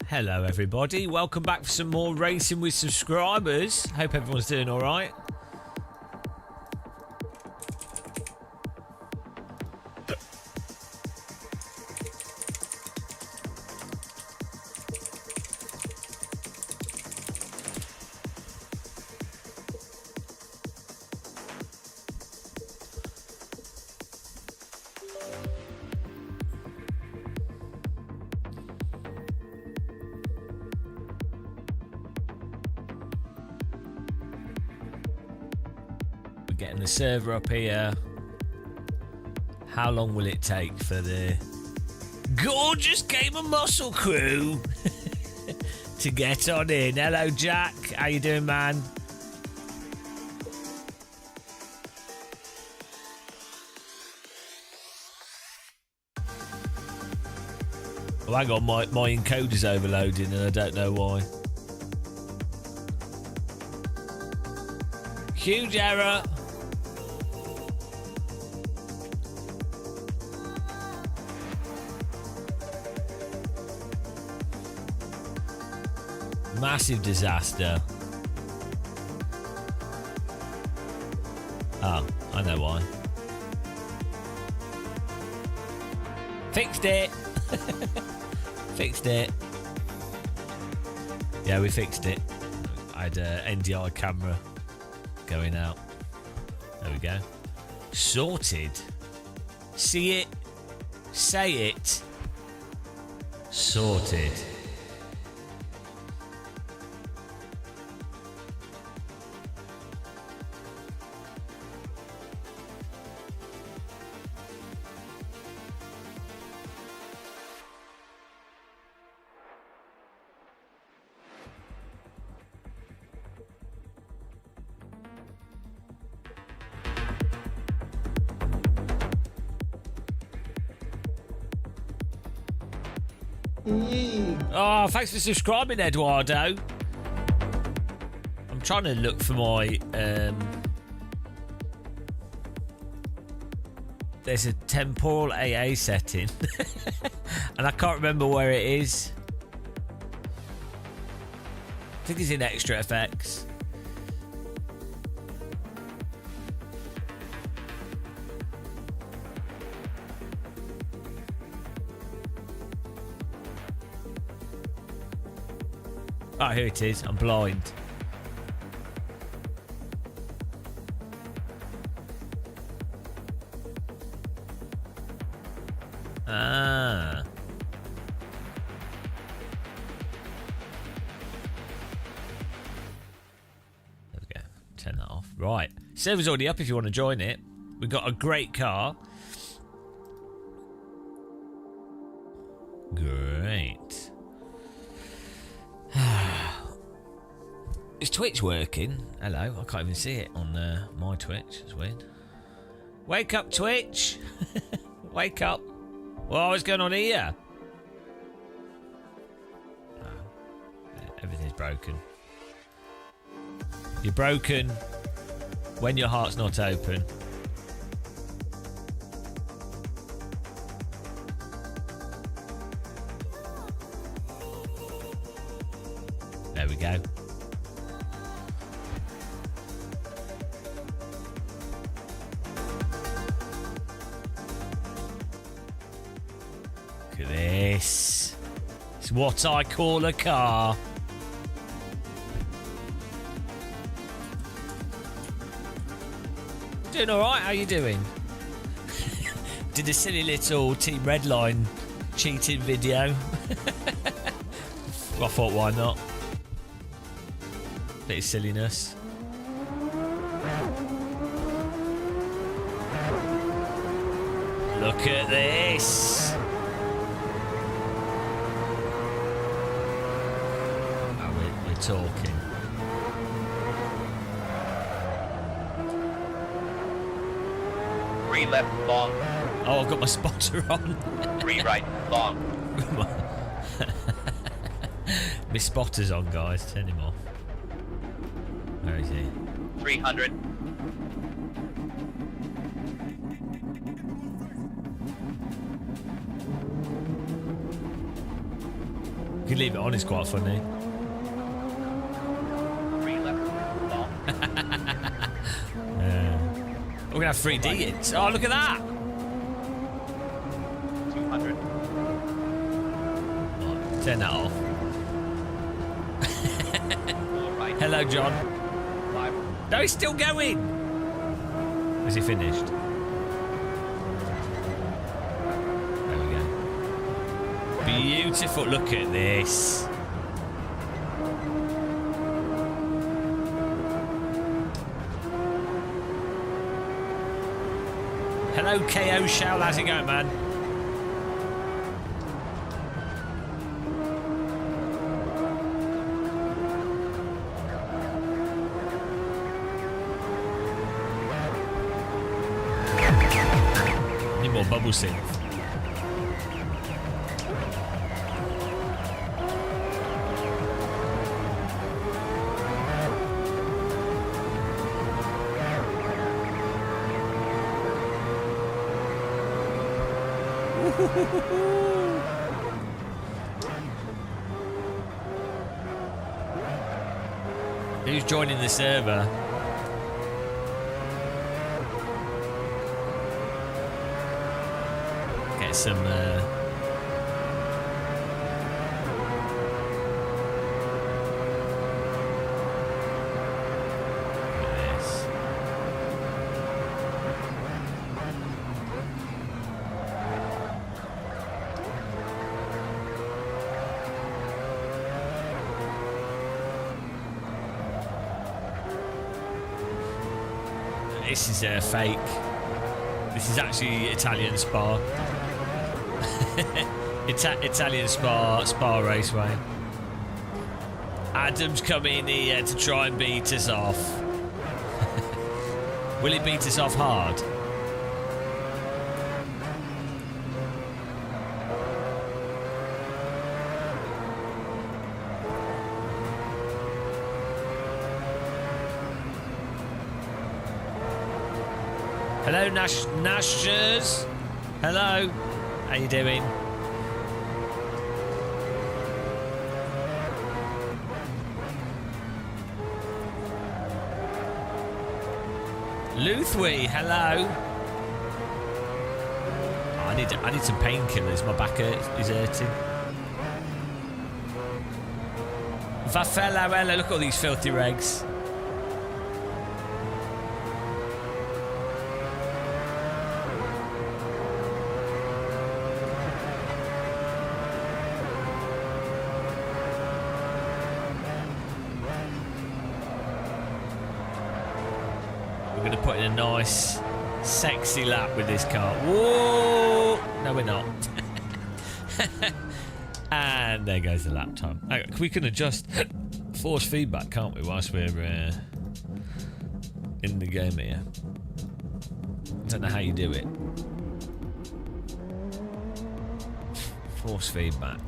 Hello everybody, welcome back for some more Racing with Subscribers. Hope everyone's doing alright. Getting the server up here. How long will it take for the gorgeous Game of Muscle crew to get on in? Hello Jack, how you doing, man? Oh, hang on, my encoder's overloading and I don't know why. Huge error. Massive disaster. Oh, I know why. Fixed it. Fixed it. Yeah, we fixed it. I had an NDI camera going out. There we go. Sorted. See it. Say it. Sorted. Oh, thanks for subscribing, Eduardo. I'm trying to look for my there's a temporal AA setting and I can't remember where it is. I think it's in extra effects. Oh, here it is. I'm blind. Ah. There we go. Turn that off. Right. Server's already up if you want to join it. We've got a great car. Great. Is Twitch working? Hello, I can't even see it on my Twitch. It's weird. Wake up, Twitch! Wake up! What's going on here? Oh, everything's broken. You're broken when your heart's not open. There we go. Look at this. It's what I call a car. Doing alright, how you doing? Did a silly little Team Redline cheating video. I thought, why not? Bit of silliness. Look at this. Oh, we're talking. Three left long. Oh, I've got my spotter on. Three right long. My spotter's on, guys. Turn him off. Where is he? 300. You can leave it on, it's quite funny. 3 left. Long. We're going to have 3D hits. Oh, look at that. 200. Turn that off. 4 right. Hello, John. 5. No, he's still going. Is he finished? There we go. Beautiful. Look at this. Hello, KO Shell. How's it going, man? Need more bubble synth. Who's joining the server? Get some look at this. This is fake. This is actually Italian Spa. Italian Spa Raceway. Adam's coming here to try and beat us off. Will he beat us off hard? Hello, Nashers. Hello. How you doing? Luthwy, hello. Oh, I need some painkillers. My back is hurting. Vafella, hello. Look at all these filthy regs. We're going to put in a nice, sexy lap with this car. Whoa! No, we're not. And there goes the lap time. Okay, we can adjust force feedback, can't we, whilst we're in the game here? I don't know how you do it. Force feedback.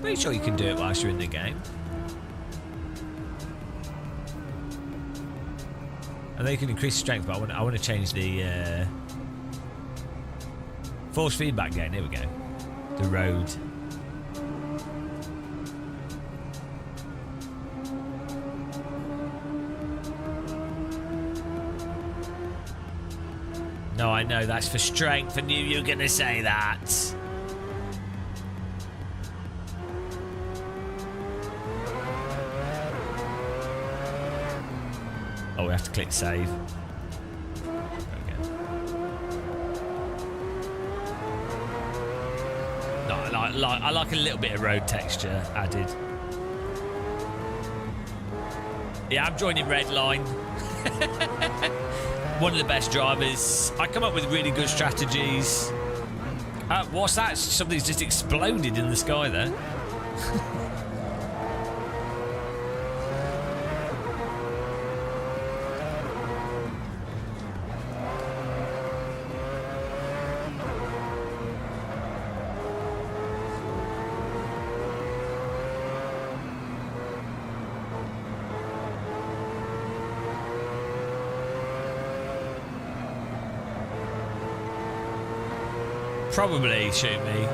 Pretty sure you can do it whilst you're in the game. And then you can increase strength, but I want to change the force feedback gain. There we go. The road. No, I know that's for strength. I knew you were going to say that. Oh, we have to click save. There we go. No, I like a little bit of road texture added. Yeah, I'm joining Redline. One of the best drivers. I come up with really good strategies. What's that? Something's just exploded in the sky there. probably shoot me.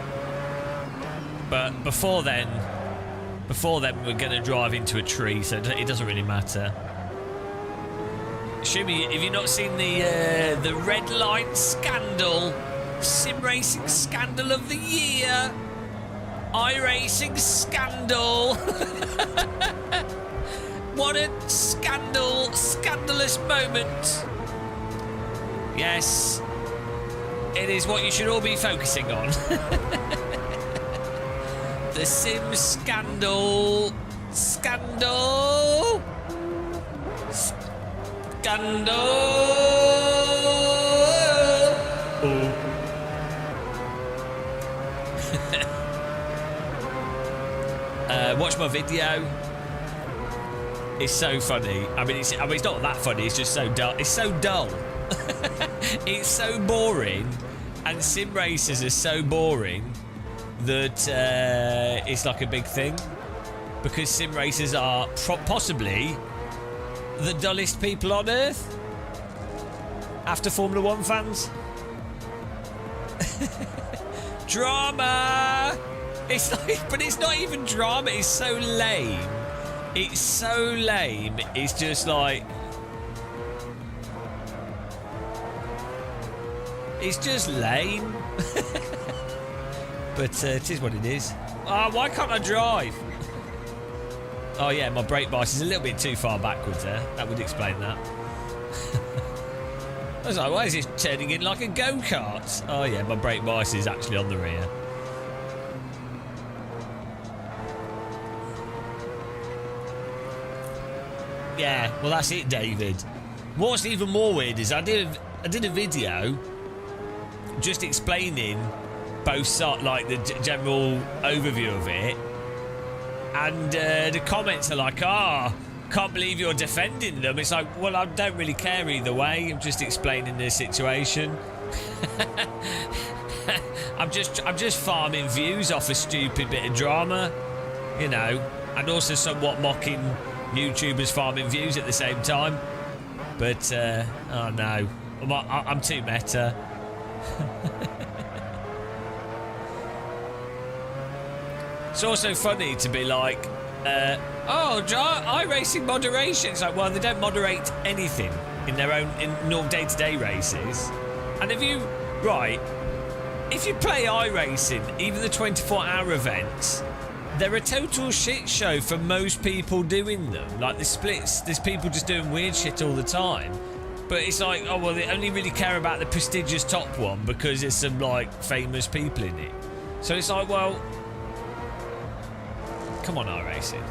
But before then we're going to drive into a tree, so it doesn't really matter. Shumi, have you not seen the red line scandal? Sim racing scandal of the year. iRacing scandal. What a scandalous moment. Yes, it is what you should all be focusing on. The Sim scandal. Scandal. Watch my video. It's so funny. I mean, it's not that funny. It's just so dull. It's so dull. It's so boring, and sim races are so boring that it's like a big thing, because sim racers are possibly the dullest people on earth after Formula One fans. Drama. It's like, but it's not even drama. It's so lame. It's so lame. It's just like, it's just lame. But it is what it is. Oh, why can't I drive? Oh yeah, my brake bias is a little bit too far backwards there. That would explain that. I was like, why is this turning in like a go-kart? Oh yeah, my brake bias is actually on the rear. Yeah, well that's it, David. What's even more weird is I did a video just explaining both sides, like the general overview of it, and the comments are like, can't believe you're defending them. It's like, well, I don't really care either way. I'm just explaining the situation. I'm just farming views off a stupid bit of drama, you know, and also somewhat mocking YouTubers farming views at the same time. But oh no, I'm too meta. It's also funny to be like, iRacing moderation. It's like, well, they don't moderate anything in their own normal day-to-day races. And if you play iRacing, even the 24-hour events, they're a total shit show for most people doing them. Like the splits, there's people just doing weird shit all the time. But it's like, oh well, they only really care about the prestigious top one because there's some like famous people in it. So it's like, well, come on, iRacing.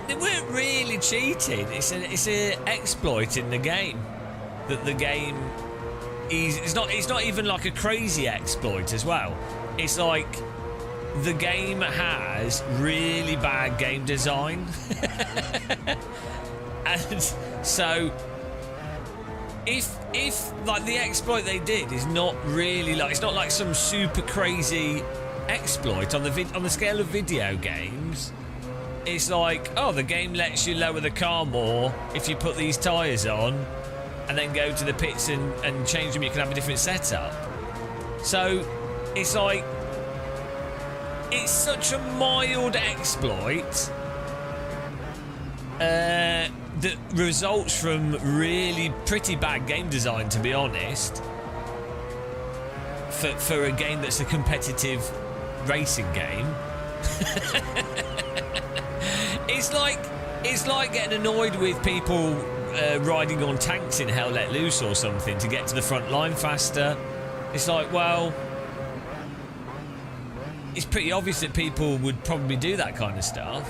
They weren't really cheating. It's an exploit in the game. That the game is, it's not even like a crazy exploit as well. It's like the game has really bad game design. And so if like the exploit they did is not really like, it's not like some super crazy exploit on the scale of video games. It's like, oh, the game lets you lower the car more if you put these tyres on and then go to the pits and change them. You can have a different setup. So it's like, it's such a mild exploit that results from really pretty bad game design, to be honest, for a game that's a competitive racing game. It's like getting annoyed with people riding on tanks in Hell Let Loose or something to get to the front line faster. It's like, well, it's pretty obvious that people would probably do that kind of stuff.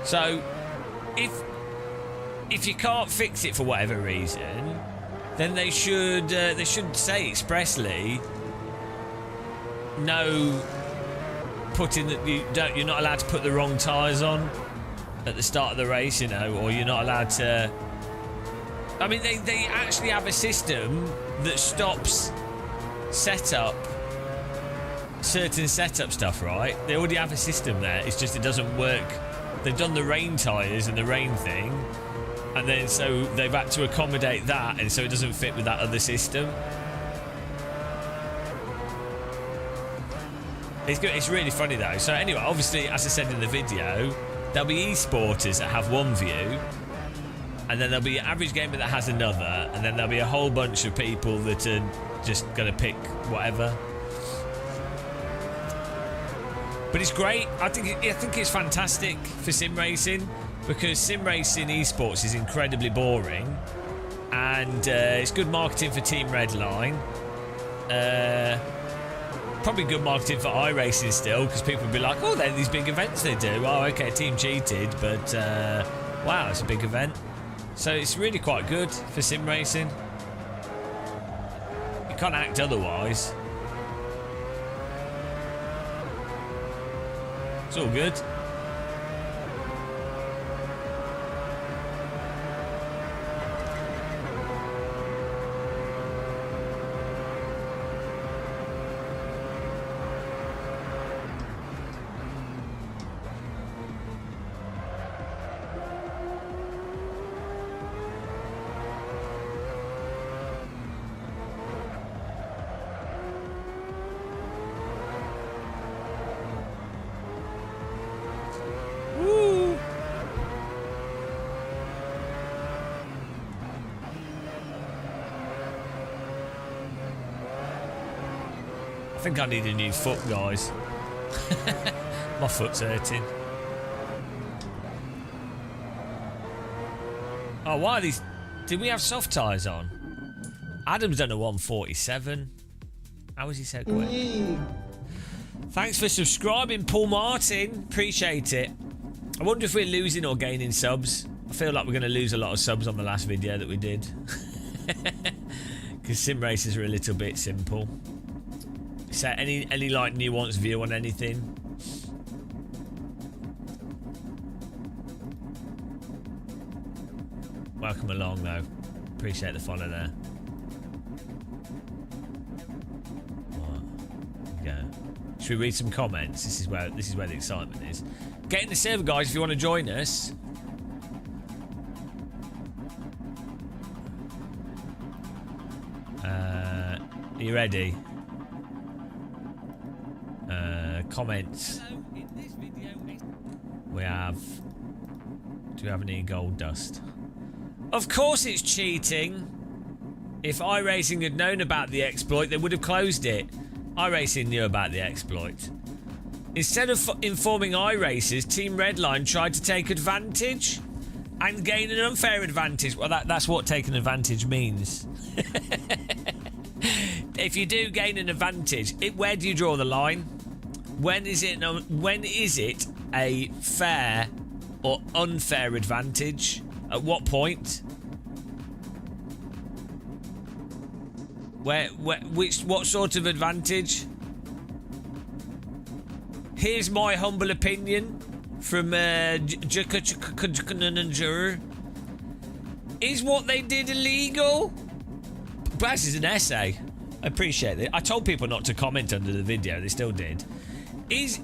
So if you can't fix it for whatever reason, then they should say expressly no putting that you're not allowed to put the wrong tyres on at the start of the race, you know, or you're not allowed to. I mean, they actually have a system that stops certain setup stuff, right? They already have a system there. It's just it doesn't work. They've done the rain tyres and the rain thing, and then so they've had to accommodate that, and so it doesn't fit with that other system. It's good. It's really funny though. So anyway, obviously, as I said in the video, there'll be esporters that have one view, and then there'll be an average gamer that has another, and then there'll be a whole bunch of people that are just going to pick whatever. But it's great. I think it's fantastic for sim racing, because sim racing esports is incredibly boring, and it's good marketing for Team Redline. Probably good marketing for iRacing still, because people will be like, oh, they're these big events they do. Oh, okay, team cheated, but wow, it's a big event. So it's really quite good for sim racing. You can't act otherwise. It's all good. I think I need a new foot, guys. My foot's hurting. Oh, why are these? Did we have soft tyres on? Adam's done a 147. How was he so quick? Thanks for subscribing, Paul Martin. Appreciate it. I wonder if we're losing or gaining subs. I feel like we're going to lose a lot of subs on the last video that we did. Because sim races are a little bit simple. So any like nuanced view on anything? Welcome along though. Appreciate the follow there. Right. Go. Should we read some comments? This is where the excitement is. Get in the server, guys, if you want to join us. Are you ready? Comments. We have. Do we have any gold dust? Of course it's cheating. If iRacing had known about the exploit, they would have closed it. iRacing knew about the exploit. Instead of informing iRacers, Team Redline tried to take advantage and gain an unfair advantage. Well, that's what taking advantage means. If you do gain an advantage, where do you draw the line? When is it a fair or unfair advantage? At what point? What sort of advantage? Here's my humble opinion from Is what they did illegal? This is an essay. I appreciate it. I told people not to comment under the video. They still did. Is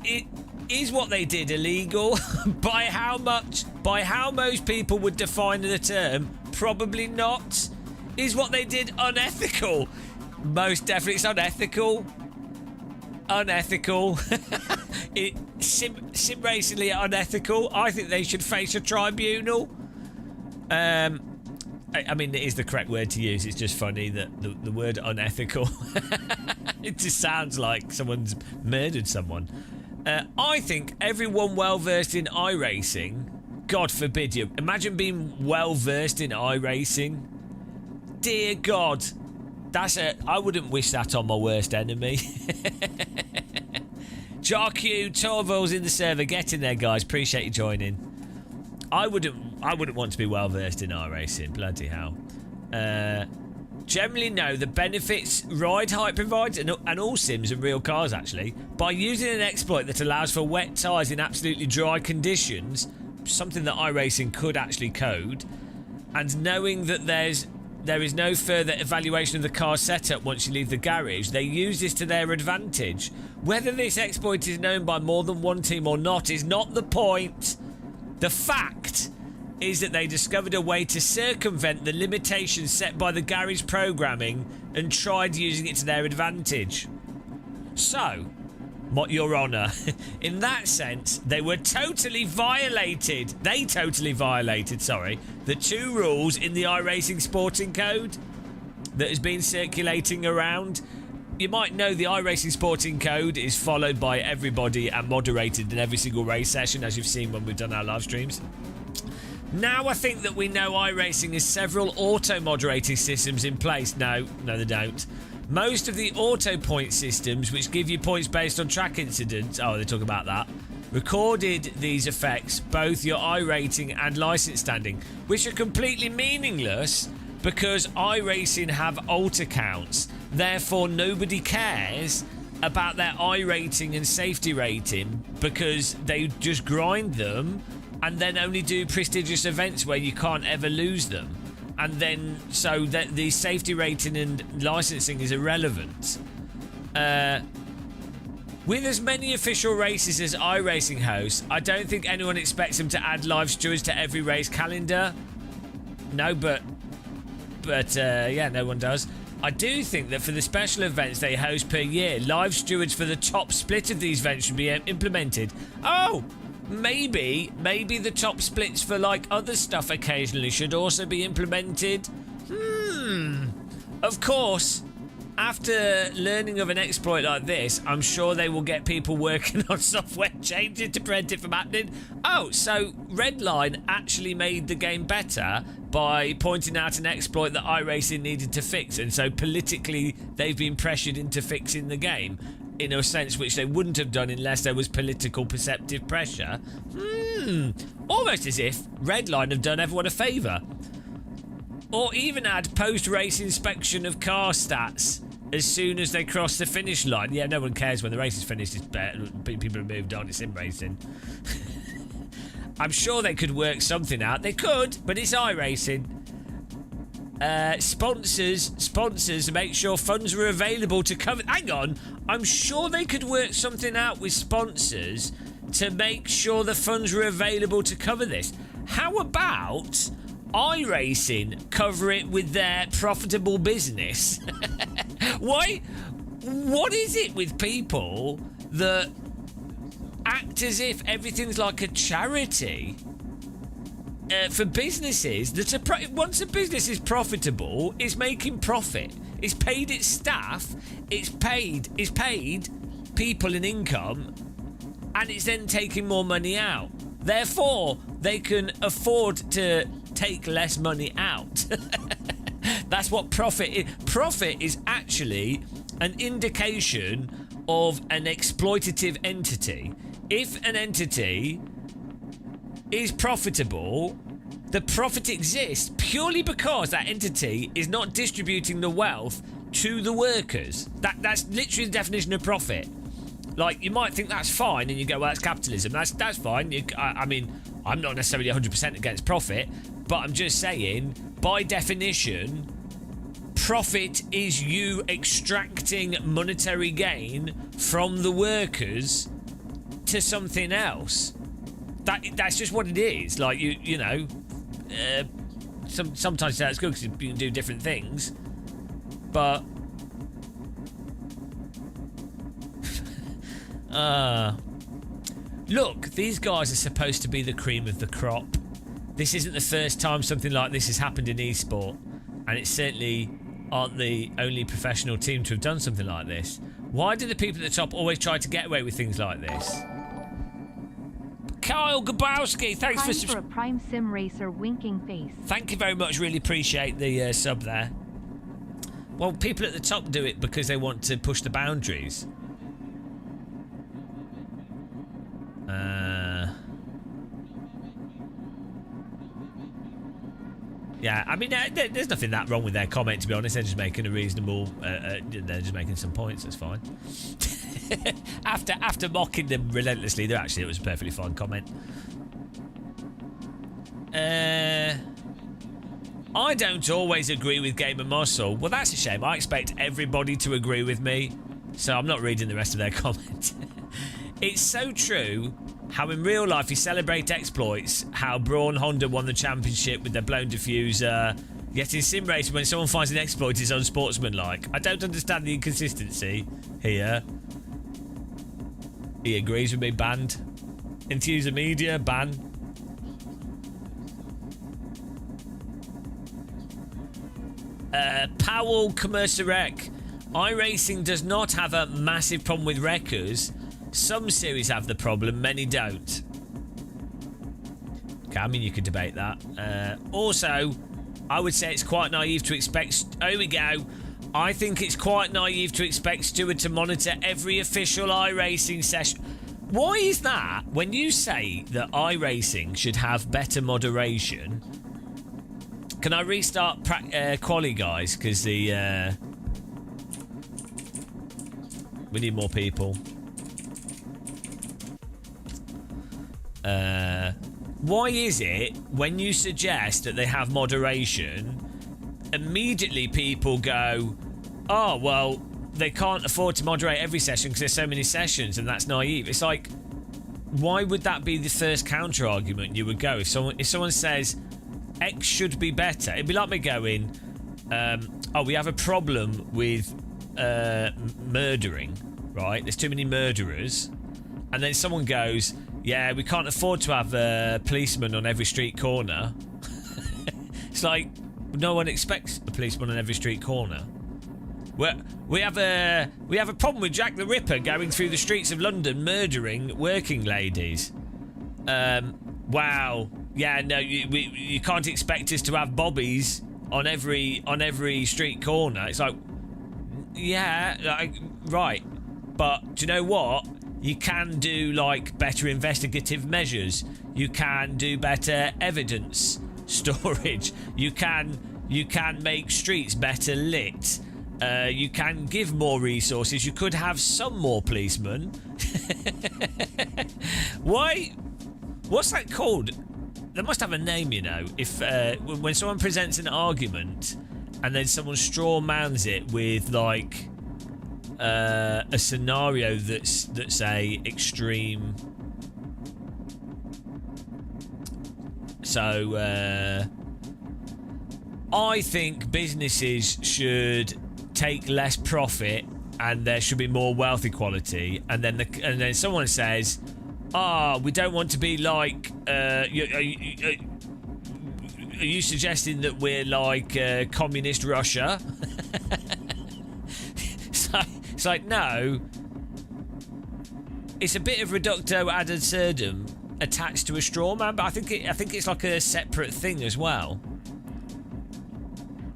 what they did illegal? By how much? By how most people would define the term? Probably not. Is what they did unethical? Most definitely it's unethical. Unethical. Sim racingly unethical. I think they should face a tribunal. I mean, it is the correct word to use. It's just funny that the word unethical, it just sounds like someone's murdered someone. I think everyone well-versed in iRacing, God forbid you, imagine being well-versed in iRacing. Dear God, I wouldn't wish that on my worst enemy. JarQ, Torval's in the server. Get in there, guys. Appreciate you joining. I wouldn't want to be well versed in iRacing. Bloody hell. generally know the benefits Ride Height provides, and all sims and real cars actually, by using an exploit that allows for wet tyres in absolutely dry conditions, something that iRacing could actually code, and knowing that there is no further evaluation of the car setup once you leave the garage, they use this to their advantage. Whether this exploit is known by more than one team or not is not the point. The fact is that they discovered a way to circumvent the limitations set by the garage programming and tried using it to their advantage. So, Your Honour, in that sense, they totally violated, the 2 rules in the iRacing Sporting Code that has been circulating around. You might know the iRacing Sporting Code is followed by everybody and moderated in every single race session, as you've seen when we've done our live streams. Now I think that we know iRacing has several auto-moderating systems in place. No, they don't. Most of the auto-point systems, which give you points based on track incidents, they talk about that, recorded these effects, both your iRating and license standing, which are completely meaningless because iRacing have alt accounts. Therefore, nobody cares about their iRating and safety rating because they just grind them and then only do prestigious events where you can't ever lose them. And then, so that the safety rating and licensing is irrelevant. With as many official races as iRacing hosts, I don't think anyone expects them to add live stewards to every race calendar. No, but yeah, no one does. I do think that for the special events they host per year, live stewards for the top split of these events should be implemented. Oh! Maybe the top splits for like other stuff occasionally should also be implemented. Of course, after learning of an exploit like this, I'm sure they will get people working on software changes to prevent it from happening. Oh, so Redline actually made the game better by pointing out an exploit that iRacing needed to fix, and so politically they've been pressured into fixing the game. In a sense which they wouldn't have done unless there was political perceptive pressure. Almost as if Redline have done everyone a favour. Or even add post-race inspection of car stats as soon as they cross the finish line. Yeah, no one cares when the race is finished. People have moved on. It's sim racing. I'm sure they could work something out. They could, but it's iRacing. Sponsors make sure funds are available to cover. Hang on, I'm sure they could work something out with sponsors to make sure the funds are available to cover this. How about iRacing cover it with their profitable business? Why? What is it with people that act as if everything's like a charity? For businesses that once a business is profitable, it's making profit. It's paid its staff. It's paid people an income, and it's then taking more money out. Therefore, they can afford to take less money out. That's what profit is. Profit is actually an indication of an exploitative entity. If an entity is profitable, the profit exists purely because that entity is not distributing the wealth to the workers. That's literally the definition of profit. Like, you might think that's fine, and you go, well, that's capitalism. That's fine. I mean, I'm not necessarily 100% against profit, but I'm just saying, by definition, profit is you extracting monetary gain from the workers to something else. That's just what it is. Like, you know, sometimes that's good because you can do different things, but look, these guys are supposed to be the cream of the crop. This isn't the first time something like this has happened in esport, and it certainly aren't the only professional team to have done something like this. Why do the people at the top always try to get away with things like this? Kyle Gabowski, thanks for a Prime Sim Racer winking face. Thank you very much. Really appreciate the sub there. Well, people at the top do it because they want to push the boundaries. Yeah, I mean, there's nothing that wrong with their comment, to be honest. They're just making a reasonable... they're just making some points. That's fine. After mocking them relentlessly, it was a perfectly fine comment. I don't always agree with Gamer Muscle. Well, that's a shame. I expect everybody to agree with me, so I'm not reading the rest of their comments. It's so true how in real life you celebrate exploits, how Braun Honda won the championship with their blown diffuser, yet in sim racing when someone finds an exploit it's unsportsmanlike. I don't understand the inconsistency here. He agrees with me, banned. Infuser Media, ban. Powell Commercerec. iRacing does not have a massive problem with wreckers. Some series have the problem, many don't. Okay, I mean, you could debate that. Also, I would say it's quite naive to expect... Oh, here we go. I think it's quite naive to expect Stewart to monitor every official iRacing session. Why is that? When you say that iRacing should have better moderation... Can I restart quali, guys? Because the... we need more people. Why is it when you suggest that they have moderation, immediately people go, oh, well, they can't afford to moderate every session because there's so many sessions and that's naive. It's like, why would that be the first counter argument you would go? If someone says X should be better, it'd be like me going, oh, we have a problem with murdering, right? There's too many murderers. And then someone goes, yeah, we can't afford to have a policeman on every street corner. It's like, no one expects a policeman on every street corner. We have a problem with Jack the Ripper going through the streets of London murdering working ladies. Wow. Yeah, no, you can't expect us to have bobbies on every street corner. It's like, yeah, right. But do you know what? You can do, like, better investigative measures. You can do better evidence storage. You can make streets better lit. You can give more resources. You could have some more policemen. Why? What's that called? They must have a name, you know. If when someone presents an argument and then someone straw mans it with, like... a scenario that's a extreme. So I think businesses should take less profit and there should be more wealth equality. And then someone says, we don't want to be like. Are you suggesting that we're like communist Russia? It's like, no. It's a bit of reductio ad absurdum attached to a straw man, but I think it's like a separate thing as well.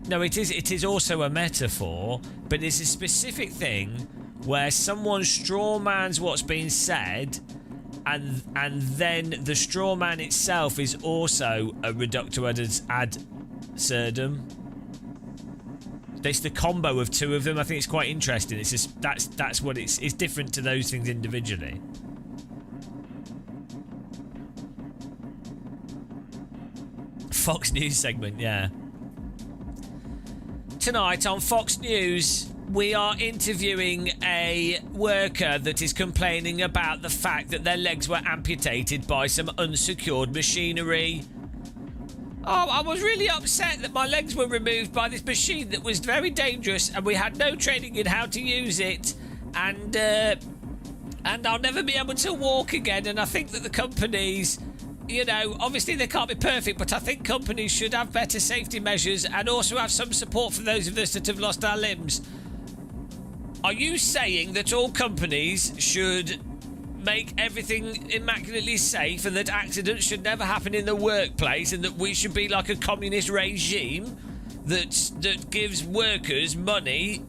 No, it is also a metaphor, but it's a specific thing where someone straw mans what's been said, and then the straw man itself is also a reductio ad absurdum. It's the combo of two of them. I think it's quite interesting. It's just that's what it's different to those things individually. Fox News segment, yeah. Tonight on Fox News, we are interviewing a worker that is complaining about the fact that their legs were amputated by some unsecured machinery. Oh, I was really upset that my legs were removed by this machine that was very dangerous and we had no training in how to use it. And I'll never be able to walk again. And I think that the companies, you know, obviously they can't be perfect, but I think companies should have better safety measures and also have some support for those of us that have lost our limbs. Are you saying that all companies should make everything immaculately safe and that accidents should never happen in the workplace and that we should be like a communist regime that gives workers money?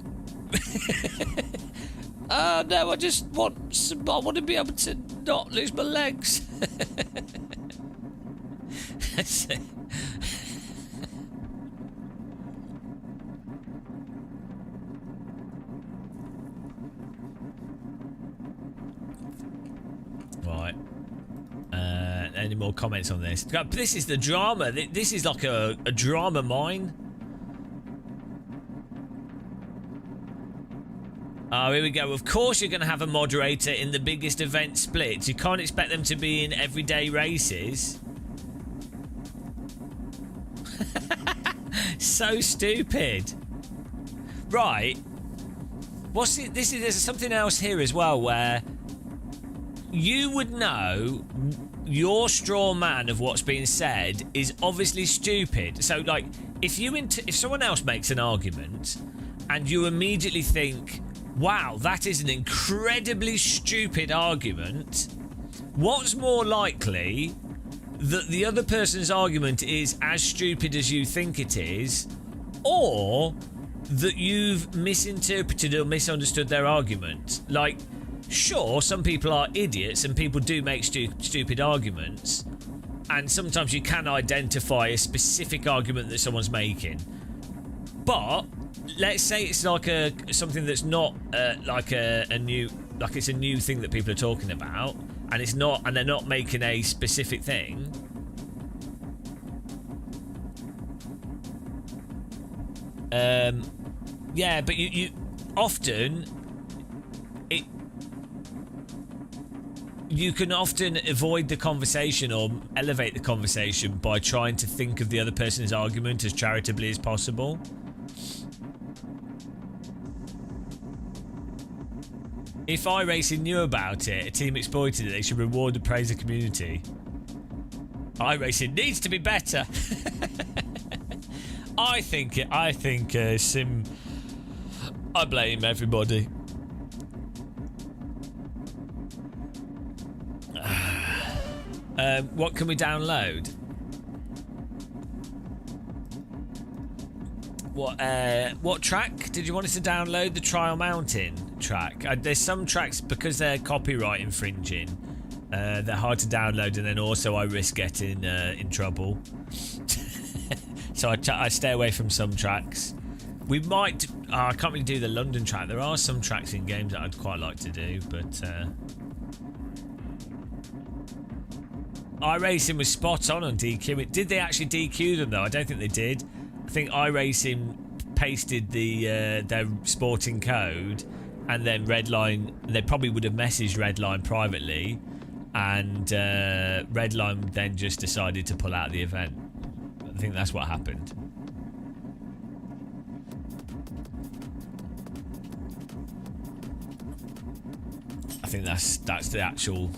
No, I just want to be able to not lose my legs. any more comments on this. This is the drama. This is like a drama mine. Oh, here we go. Of course you're going to have a moderator in the biggest event splits. You can't expect them to be in everyday races. So stupid. Right. What's it? There's something else here as well where you would know your straw man of what's being said is obviously stupid. So, like, if someone else makes an argument and you immediately think, wow, that is an incredibly stupid argument, what's more likely that the other person's argument is as stupid as you think it is, or that you've misinterpreted or misunderstood their argument? Like, sure, some people are idiots and people do make stupid arguments, and sometimes you can identify a specific argument that someone's making. But let's say it's like something that's not like a new, like it's a new thing that people are talking about, and it's not, and they're not making a specific thing. Yeah, but you often you can often avoid the conversation or elevate the conversation by trying to think of the other person's argument as charitably as possible. If iRacing knew about it, a team exploited it, they should reward and praise the community. iRacing needs to be better. I think Sim. I blame everybody. What can we download? What track did you want us to download? The Trial Mountain track. There's some tracks, because they're copyright infringing, they're hard to download, and then also I risk getting in trouble. So I stay away from some tracks. We might. I can't really do the London track. There are some tracks in games that I'd quite like to do, but iRacing was spot on DQ. Did they actually DQ them though? I don't think they did. I think iRacing pasted their sporting code, and then Redline. They probably would have messaged Redline privately, and Redline then just decided to pull out of the event. I think that's what happened. I think that's the actual.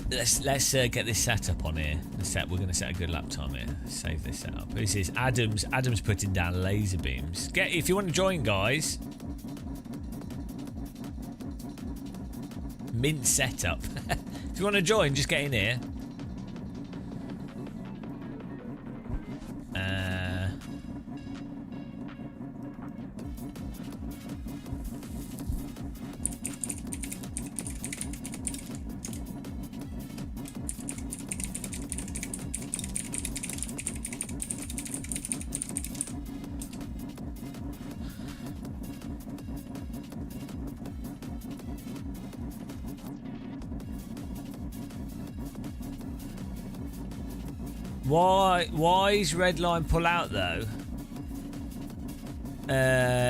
Let's get this set up on here. We're going to set a good lap time here. Save this setup. This is Adam's. Adam's putting down laser beams. If you want to join, guys. Mint setup. If you want to join, just get in here. Why is Redline pull out though?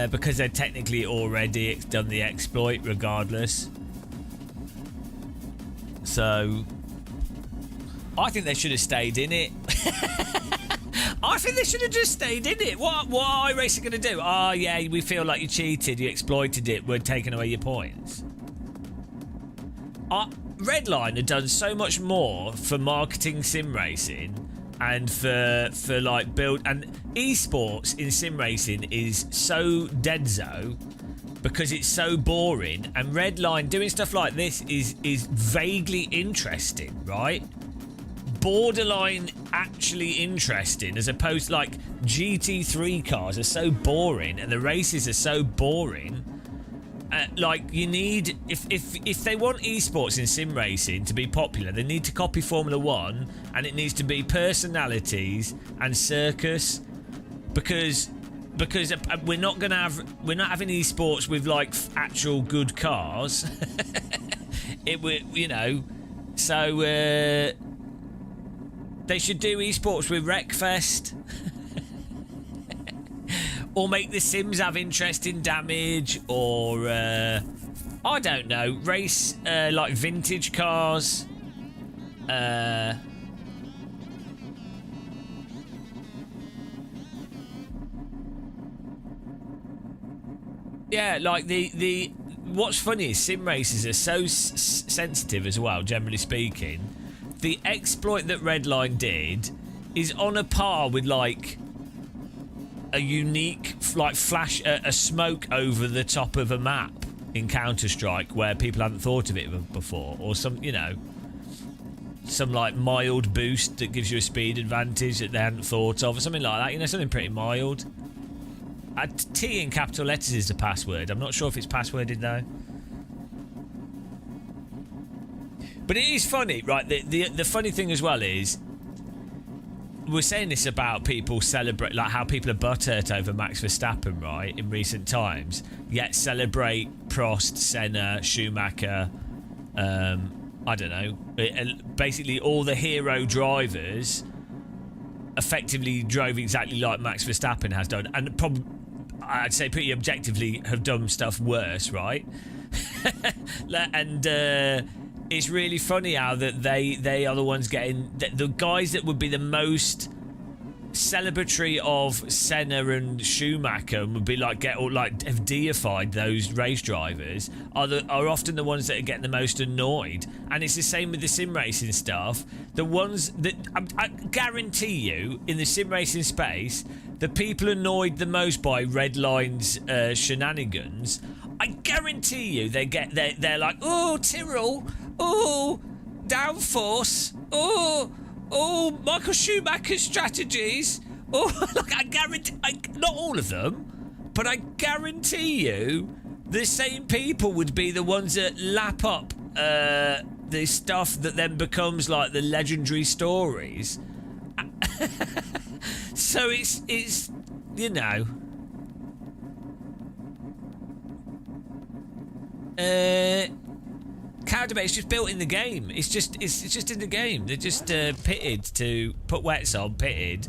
Because they're technically already done the exploit regardless. So I think they should have stayed in it. I think they should have just stayed in it. What are iRacing going to do? Oh yeah, we feel like you cheated, you exploited it, we're taking away your points. Redline had done so much more for marketing sim racing and for like build, and esports in sim racing is so deadzo because it's so boring, and Redline doing stuff like this is vaguely interesting, right? Borderline actually interesting, as opposed to like GT3 cars are so boring and the races are so boring. Like, you need, if they want esports in sim racing to be popular, they need to copy Formula 1, and it needs to be personalities and circus, because because we're not having esports with like actual good cars. So they should do esports with Wreckfest. Or make the Sims have interesting damage, or I don't know, race like vintage cars. Yeah, like the what's funny is sim races are so sensitive as well, generally speaking. The exploit that Redline did is on a par with like a unique like flash a smoke over the top of a map in Counter-Strike where people haven't thought of it before, or some like mild boost that gives you a speed advantage that they hadn't thought of, or something like that, something pretty mild. T in capital letters is the password. I'm not sure if it's passworded though. But it is funny, right? The funny thing as well is we're saying this about people celebrate, like how people are butthurt over Max Verstappen, right, in recent times, yet celebrate Prost, Senna, Schumacher, I don't know, basically all the hero drivers effectively drove exactly like Max Verstappen has done, and probably, I'd say pretty objectively, have done stuff worse, right? And it's really funny how that they are the ones getting the guys that would be the most celebratory of Senna and Schumacher and would be like have deified those race drivers are often the ones that are getting the most annoyed. And it's the same with the sim racing stuff. The ones that I guarantee you in the sim racing space, the people annoyed the most by Redline's shenanigans, I guarantee you they're like, oh, Tyrrell, oh, Downforce, oh, Michael Schumacher's strategies. Oh, look, I guarantee, not all of them, but I guarantee you the same people would be the ones that lap up the stuff that then becomes like the legendary stories. So it's cow debate's just built in the game. It's just in the game. They're just pitted to put wets on, pitted,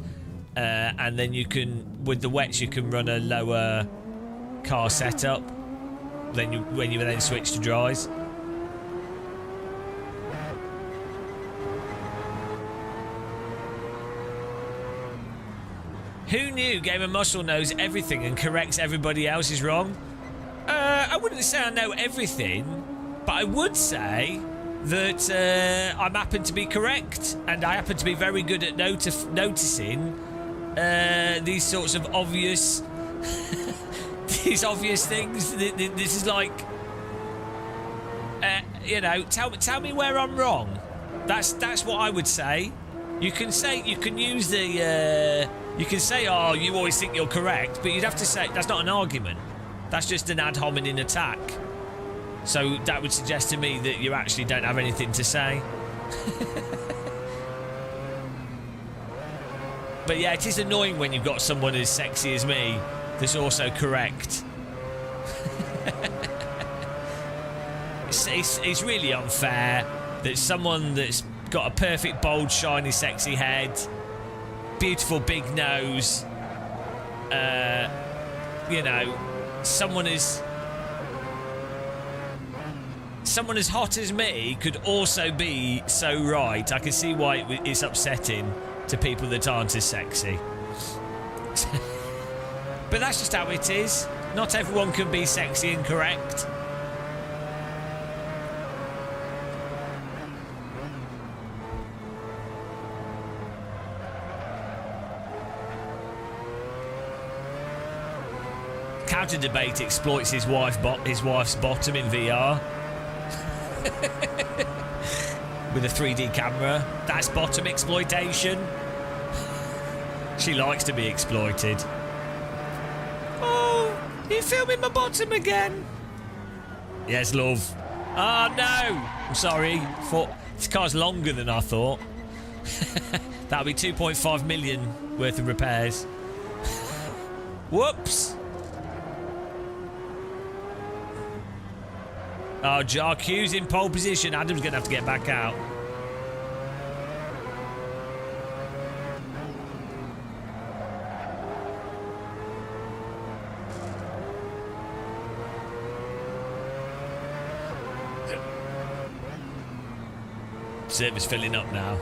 and then you can, with the wets, you can run a lower car setup. When you then switch to dries. Who knew Game of Muscle knows everything and corrects everybody else is wrong? I wouldn't say I know everything, but I would say that I happen to be correct, and I happen to be very good at noticing these sorts of obvious these obvious things. This is like tell me where I'm wrong. That's what I would say. You can use the you can say, oh, you always think you're correct, but you'd have to say that's not an argument. That's just an ad hominem attack. So that would suggest to me that you actually don't have anything to say. But yeah, it is annoying when you've got someone as sexy as me that's also correct. It's really unfair that someone that's got a perfect, bold, shiny, sexy head, beautiful big nose, someone as hot as me could also be so right. I can see why it's upsetting to people that aren't as sexy. But that's just how it is. Not everyone can be sexy and correct. Counter Debate exploits his wife's bottom in VR. With a 3D camera. That's bottom exploitation. She likes to be exploited. Oh, you're filming my bottom again. Yes, love. Oh, no. I'm sorry. This car's longer than I thought. That'll be 2.5 million worth of repairs. Whoops. Oh, JRQ's in pole position. Adam's going to have to get back out. Server's filling up now.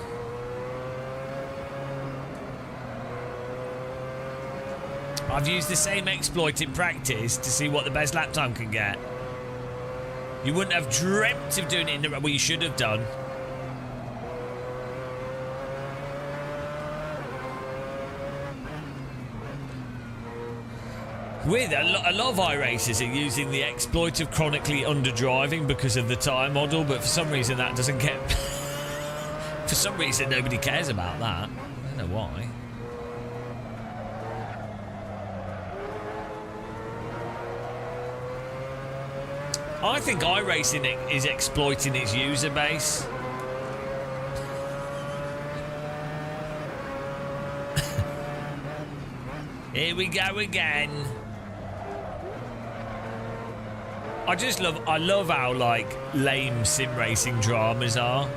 I've used the same exploit in practice to see what the best lap time can get. You wouldn't have dreamt of doing it in the... Well, you should have done. With a lot of iRacers are using the exploit of chronically underdriving because of the tyre model, but for some reason that doesn't get... For some reason nobody cares about that. I don't know why. I think iRacing is exploiting its user base. Here we go again. I love how, like, lame sim racing dramas are.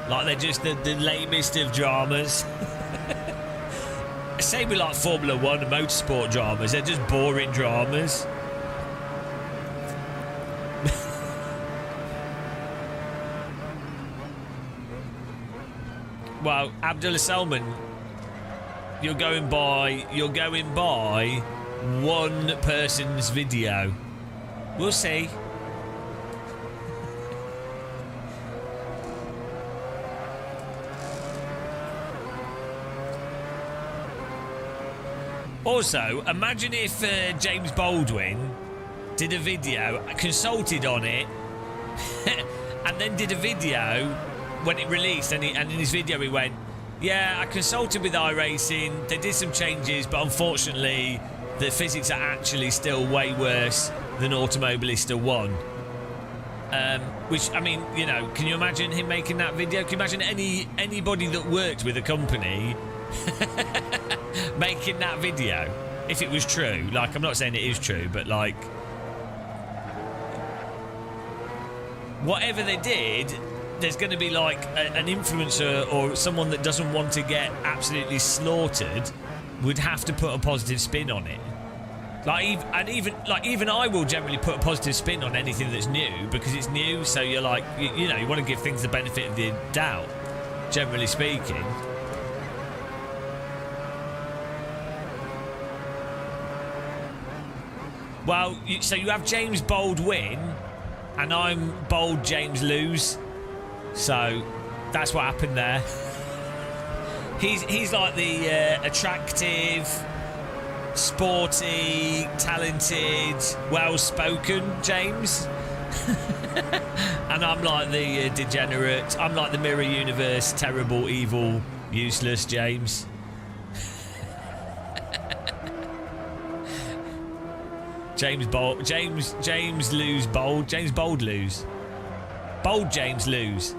Like, they're just the lamest of dramas. Same with, like, Formula 1 and motorsport dramas. They're just boring dramas. Well, Abdullah Salman, you're going by one person's video. We'll see. Also, imagine if James Baldwin did a video, consulted on it, and then did a video when it released, and in his video he went, yeah, I consulted with iRacing, they did some changes, but unfortunately the physics are actually still way worse than Automobilista 1. Which, I mean, you know, can you imagine him making that video? Can you imagine anybody that worked with a company making that video? If it was true. Like, I'm not saying it is true, but, like, whatever they did, there's going to be, like, an influencer or someone that doesn't want to get absolutely slaughtered would have to put a positive spin on it. Like, even I will generally put a positive spin on anything that's new because it's new. So you're like, you know, you want to give things the benefit of the doubt, generally speaking. Well, so you have James Bold win, and I'm Bold James lose. So that's what happened there. He's like the attractive, sporty, talented, well-spoken James. And I'm like the degenerate. I'm like the Mirror Universe, terrible, evil, useless James. James Bold lose. Bold James lose.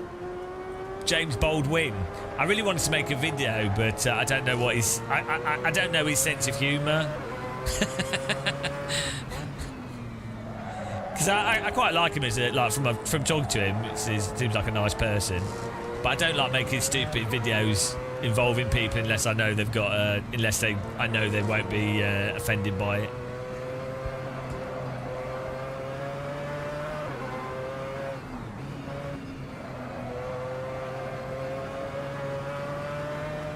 James Bold win. I really wanted to make a video, but I don't know what his... I don't know his sense of humour. Because I quite like him as a... Like, from talking to him, he seems like a nice person. But I don't like making stupid videos involving people unless I know they've got... I know they won't be offended by it.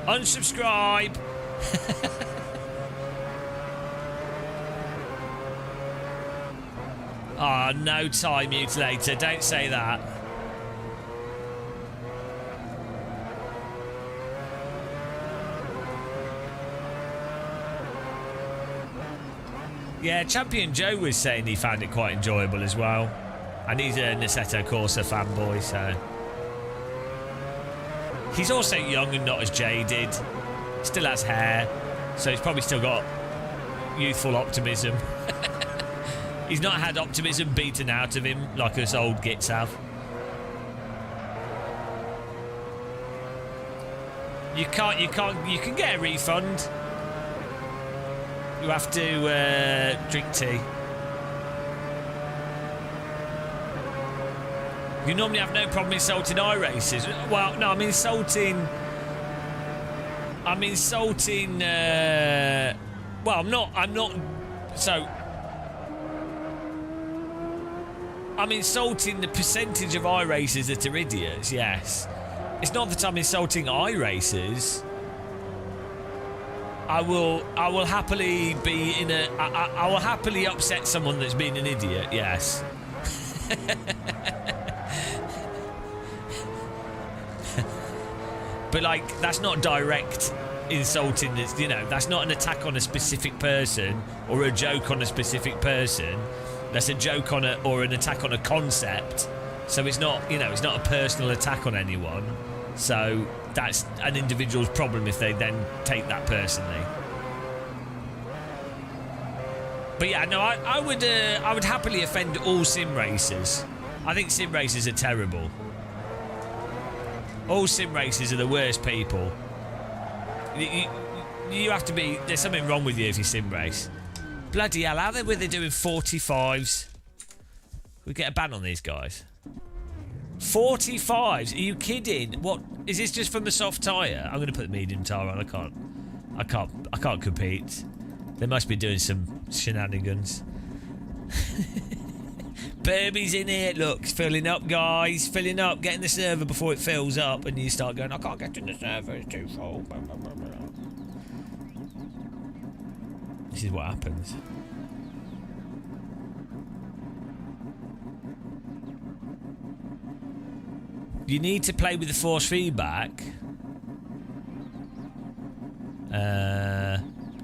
Unsubscribe. Ah, oh, no time mutilator. Don't say that. Yeah, Champion Joe was saying he found it quite enjoyable as well. And he's a Assetto Corsa fanboy, so... He's also young and not as jaded. Still has hair, so he's probably still got youthful optimism. He's not had optimism beaten out of him like us old gits have. You can get a refund. You have to drink tea. You normally have no problem insulting iRacers. Well, no, I'm insulting. Well, I'm not. So, I'm insulting the percentage of iRacers that are idiots. Yes, it's not that I'm insulting iRacers. I will happily be in a. I will happily upset someone that's been an idiot. Yes. But like, that's not direct insulting. That's, you know, that's not an attack on a specific person or a joke on a specific person. That's a joke on or an attack on a concept. So it's not, you know, it's not a personal attack on anyone. So that's an individual's problem if they then take that personally. But yeah, no, I would happily offend all sim racers. I think sim racers are terrible. All sim racers are the worst people. You have to be. There's something wrong with you if you sim race. Bloody hell! How were they doing 45s? We get a ban on these guys. 45s? Are you kidding? What is this? Just from the soft tyre? I'm going to put the medium tyre on. I can't compete. They must be doing some shenanigans. Burby's in here. Look, filling up, guys. Filling up. Getting the server before it fills up, and you start going, I can't get in the server. It's too full. This is what happens. You need to play with the force feedback.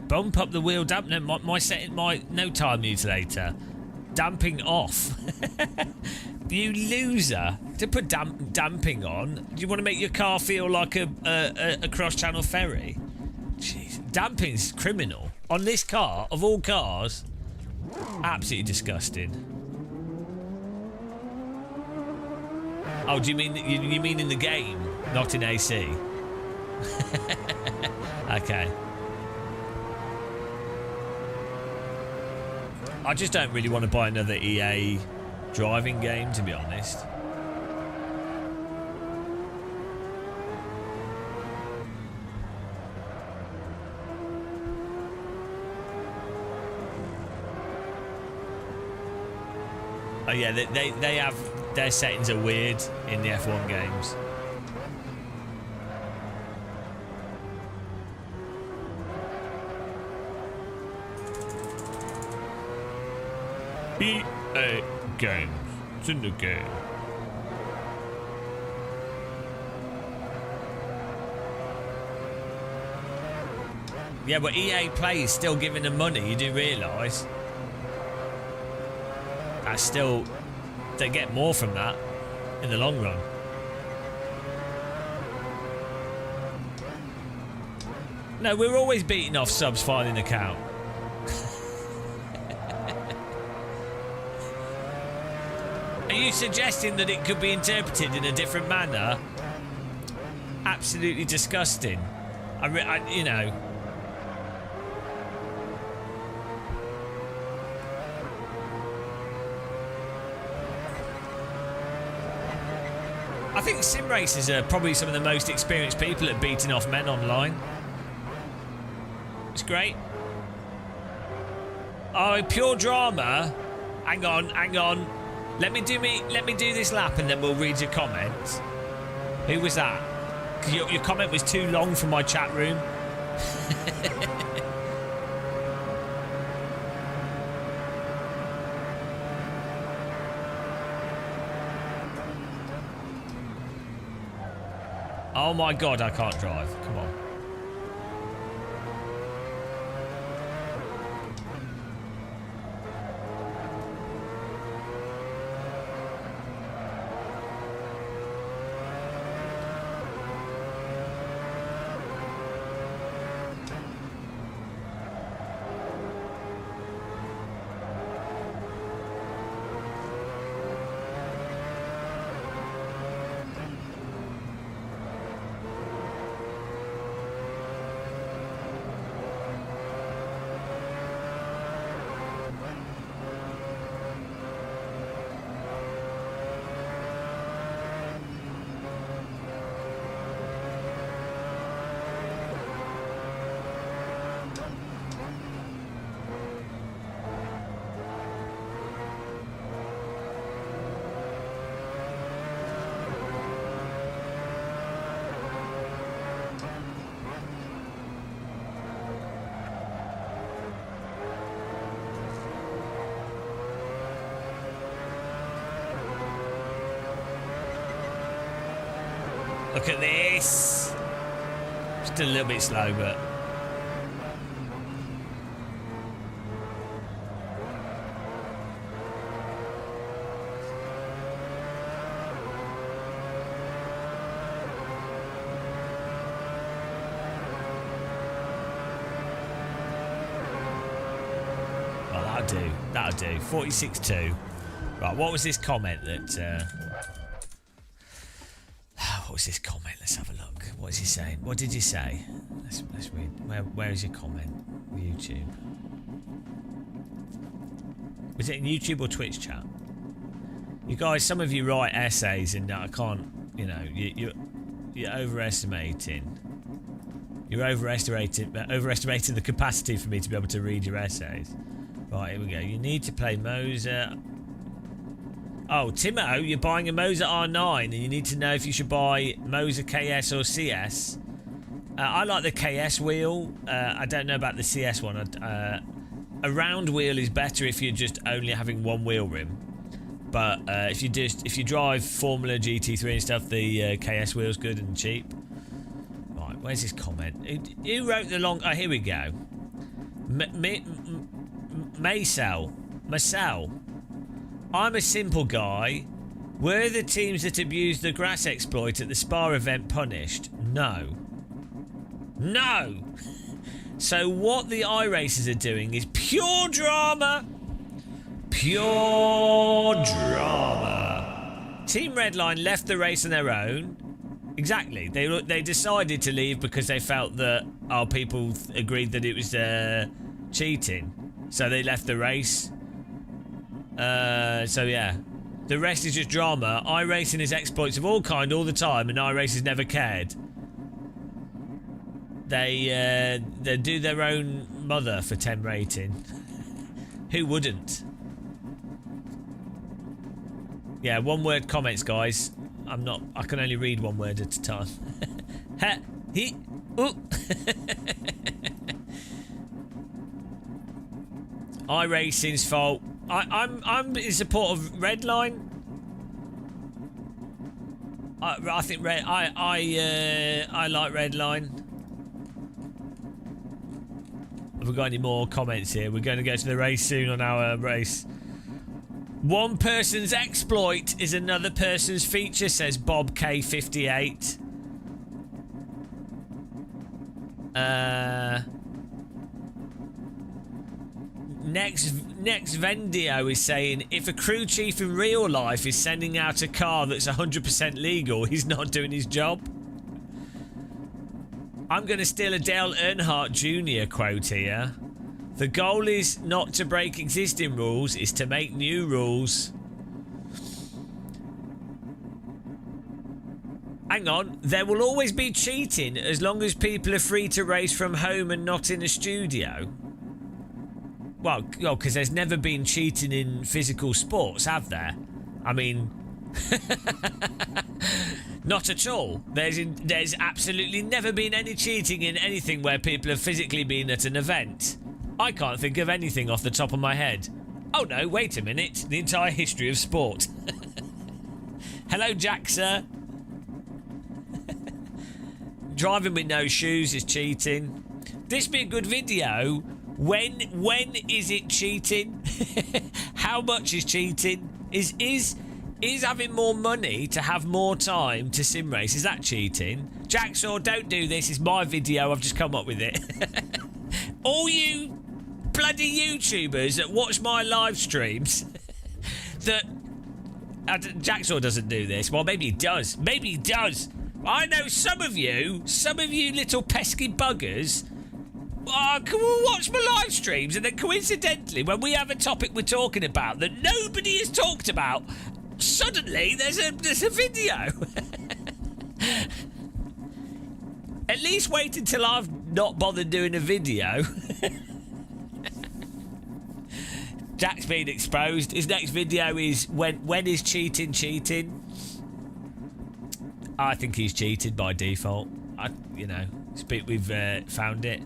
Bump up the wheel dampener. My setting, my no time mutilator. Damping off. You loser. To put damping on, do you want to make your car feel like a cross-channel ferry? Jeez. Damping's criminal. On this car, of all cars, absolutely disgusting. Oh, do you mean you mean in the game, not in AC? Okay. I just don't really want to buy another EA driving game, to be honest. Oh yeah, they have, their settings are weird in the F1 games. EA Games. It's in the game. Yeah, but EA Play is still giving them money, you do realise? That's still... They get more from that in the long run. No, we're always beating off subs filing account. Are you suggesting that it could be interpreted in a different manner? Absolutely disgusting. You know. I think sim racers are probably some of the most experienced people at beating off men online. It's great. Oh, pure drama. Hang on. Let me do this lap and then we'll read your comments. Who was that? Your comment was too long for my chat room. Oh my god, I can't drive. Come on. Look at this. Still a little bit slow, but... That'll do. 46.2. Right, what was this comment that... what was this comment? Let's have a look. What is he saying? What did you say? Let's read. Where is your comment? YouTube. Was it in YouTube or Twitch chat? You guys, some of you write essays and I can't... You know, you're overestimating. You're overestimating the capacity for me to be able to read your essays. Right, here we go. You need to play Moser. Oh, Timo, you're buying a Moser R9 and you need to know if you should buy Moser KS or CS. I like the KS wheel. I don't know about the CS one. A round wheel is better if you're just only having one wheel rim. But if you drive Formula GT3 and stuff, the KS wheel's good and cheap. Right, where's his comment? Who wrote the long... Oh, here we go. Marcel, I'm a simple guy. Were the teams that abused the grass exploit at the Spa event punished? No. No! So what the iRacers are doing is pure drama. Pure drama. Team Redline left the race on their own. Exactly. They decided to leave because they felt that our people agreed that it was cheating. So they left the race. So yeah. The rest is just drama. iRacing is exploits of all kind all the time and iRacers never cared. They do their own mother for 10 rating. Who wouldn't? Yeah, one word comments, guys. I can only read one word at a time. Ha, he, ooh. iRacing's fault. I'm in support of Redline. I think I like Redline. Have we got any more comments here? We're going to go to the race soon on our race. One person's exploit is another person's feature, says Bob K58. Next Vendio is saying, if a crew chief in real life is sending out a car that's 100% legal, he's not doing his job. I'm going to steal a Dale Earnhardt Jr. quote here. The goal is not to break existing rules, it's to make new rules. Hang on, there will always be cheating as long as people are free to race from home and not in a studio. Well, because there's never been cheating in physical sports, have there? I mean... Not at all. There's absolutely never been any cheating in anything where people have physically been at an event. I can't think of anything off the top of my head. Oh no, wait a minute. The entire history of sport. Hello, Jack, sir. Driving with no shoes is cheating. This be a good video. When is it cheating? How much is cheating? Is having more money to have more time to sim race, is that cheating? Jacksaw, don't do this. It's my video. I've just come up with it. All you bloody YouTubers that watch my live streams that... Jacksaw doesn't do this. Well, maybe he does. Maybe he does. I know some of you little pesky buggers can we watch my live streams and then coincidentally when we have a topic we're talking about that nobody has talked about, suddenly there's a video. At least wait until I've not bothered doing a video. Jack's been exposed. His next video is when is cheating? I think he's cheated by default. We've found it.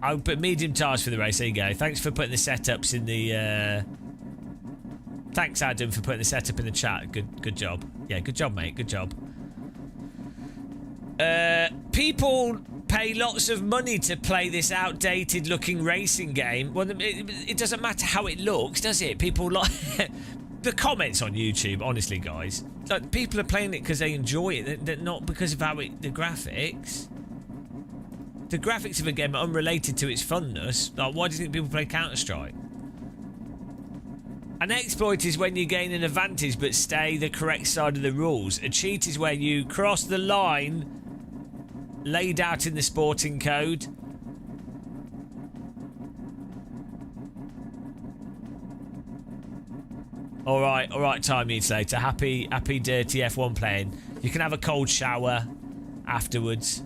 I'll put medium tires for the race. There you go. Thanks for putting the setups in the... Thanks, Adam, for putting the setup in the chat. Good job. Yeah, good job, mate. Good job. People pay lots of money to play this outdated looking racing game. Well, it doesn't matter how it looks, does it? People like the comments on YouTube, honestly, guys. Like, people are playing it because they enjoy it. They're not because of how the graphics. The graphics of a game are unrelated to its funness. Like, why do you think people play Counter-Strike? An exploit is when you gain an advantage but stay the correct side of the rules. A cheat is where you cross the line laid out in the sporting code. All right, Time Mutilator. Happy dirty F1 playing. You can have a cold shower afterwards.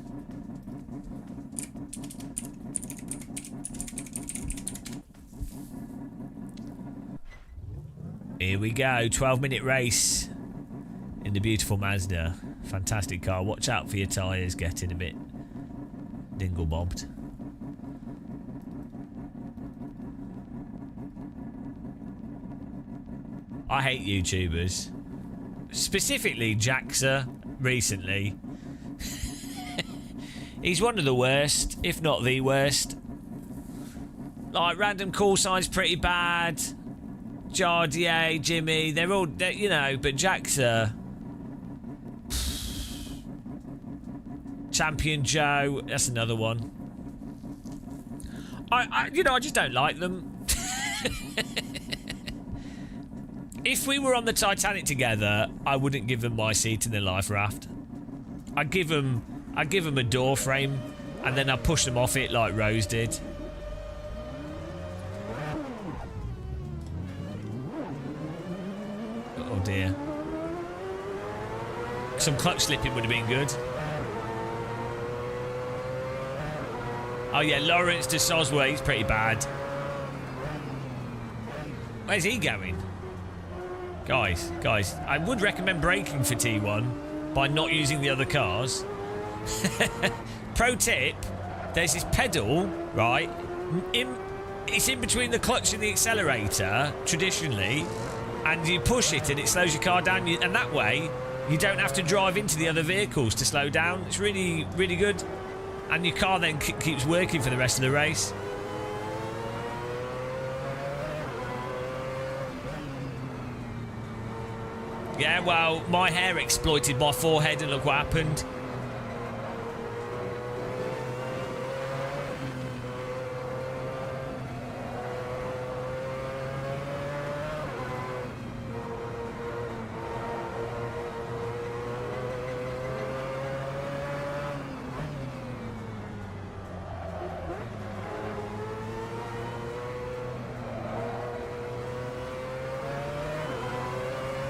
Here we go, 12-minute race in the beautiful Mazda. Fantastic car. Watch out for your tyres getting a bit dingle-bobbed. I hate YouTubers. Specifically Jaxa recently. He's one of the worst, if not the worst. Like, random call signs pretty bad. Jardier, Jimmy, they're all, you know, but Jaxa, Champion Joe, that's another one. I just don't like them. If we were on the Titanic together, I wouldn't give them my seat in the life raft. I'd give them a door frame, and then I'd push them off it like Rose did. Oh dear. Some clutch slipping would have been good. Oh yeah, Lawrence de Sosway, he's pretty bad. Where's he going? Guys, I would recommend braking for T1 by not using the other cars. Pro tip, there's this pedal, right? It's in between the clutch and the accelerator, traditionally, and you push it and it slows your car down, and that way you don't have to drive into the other vehicles to slow down. It's really, really good. And your car then keeps working for the rest of the race. Yeah, well, my hair exploited my forehead and look what happened.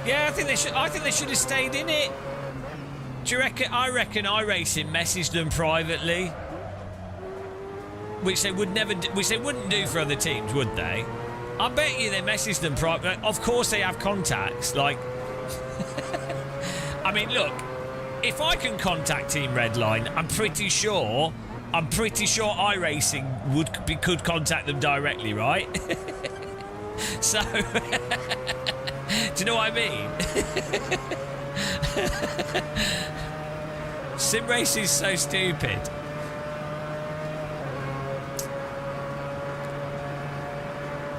Yeah, I think they should have stayed in it. Do you reckon? I reckon iRacing messaged them privately, which they would never, which they wouldn't do for other teams, would they? I bet you they messaged them privately. Of course, they have contacts. Like, I mean, look, if I can contact Team Redline, I'm pretty sure iRacing could contact them directly, right? So. Do you know what I mean? Sim race is so stupid.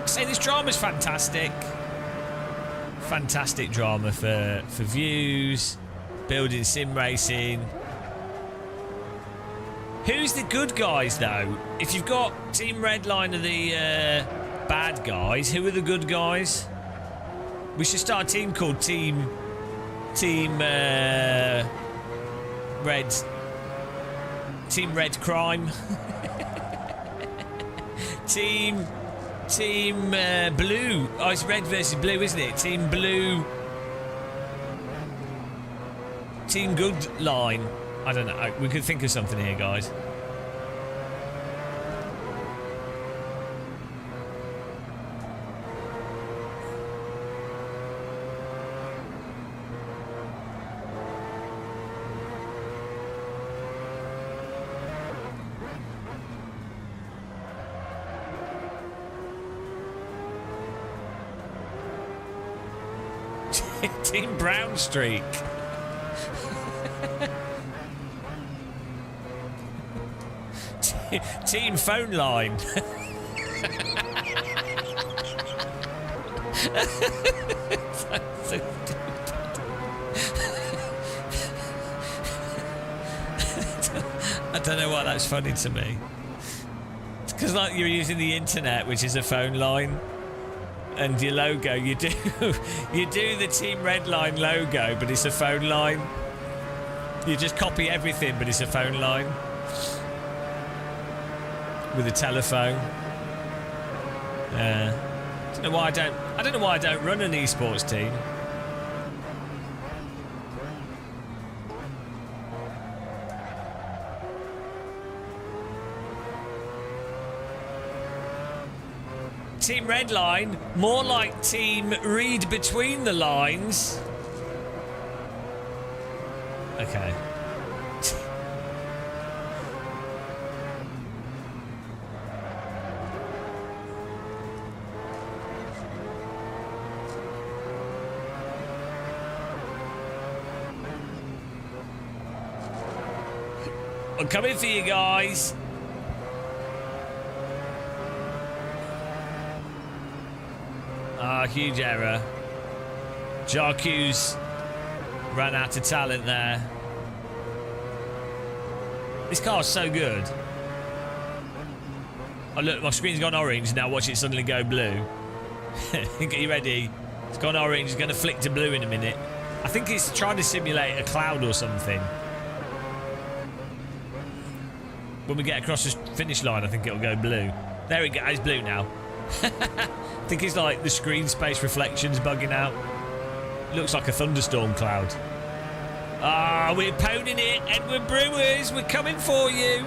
Say this drama's fantastic. Fantastic drama for views, building sim racing. Who's the good guys though? If you've got Team Redline are the bad guys, who are the good guys? We should start a team called Team Red Crime. Team Blue. Oh, it's red versus blue, isn't it? Team Blue. Team Good Line. I don't know. We could think of something here, guys. Team Brown Streak. Team phone line. I don't know why that's funny to me. It's because like you're using the internet, which is a phone line, and your logo, you do the Team Redline logo, but it's a phone line. You just copy everything, but it's a phone line with a telephone. I don't know why I don't run an esports team. Team Redline, more like Team Read Between the Lines. Okay. I'm coming for you guys. Ah, huge error. Jarque's ran out of talent there. This car's so good. Oh look, my screen's gone orange. Now watch it suddenly go blue. Get you ready. It's gone orange. It's going to flick to blue in a minute. I think it's trying to simulate a cloud or something. When we get across the finish line, I think it'll go blue. There we go. It's blue now. I think it's like the screen space reflections bugging out. Looks like a thunderstorm cloud. Ah, we're poning it, Edward Brewers. We're coming for you.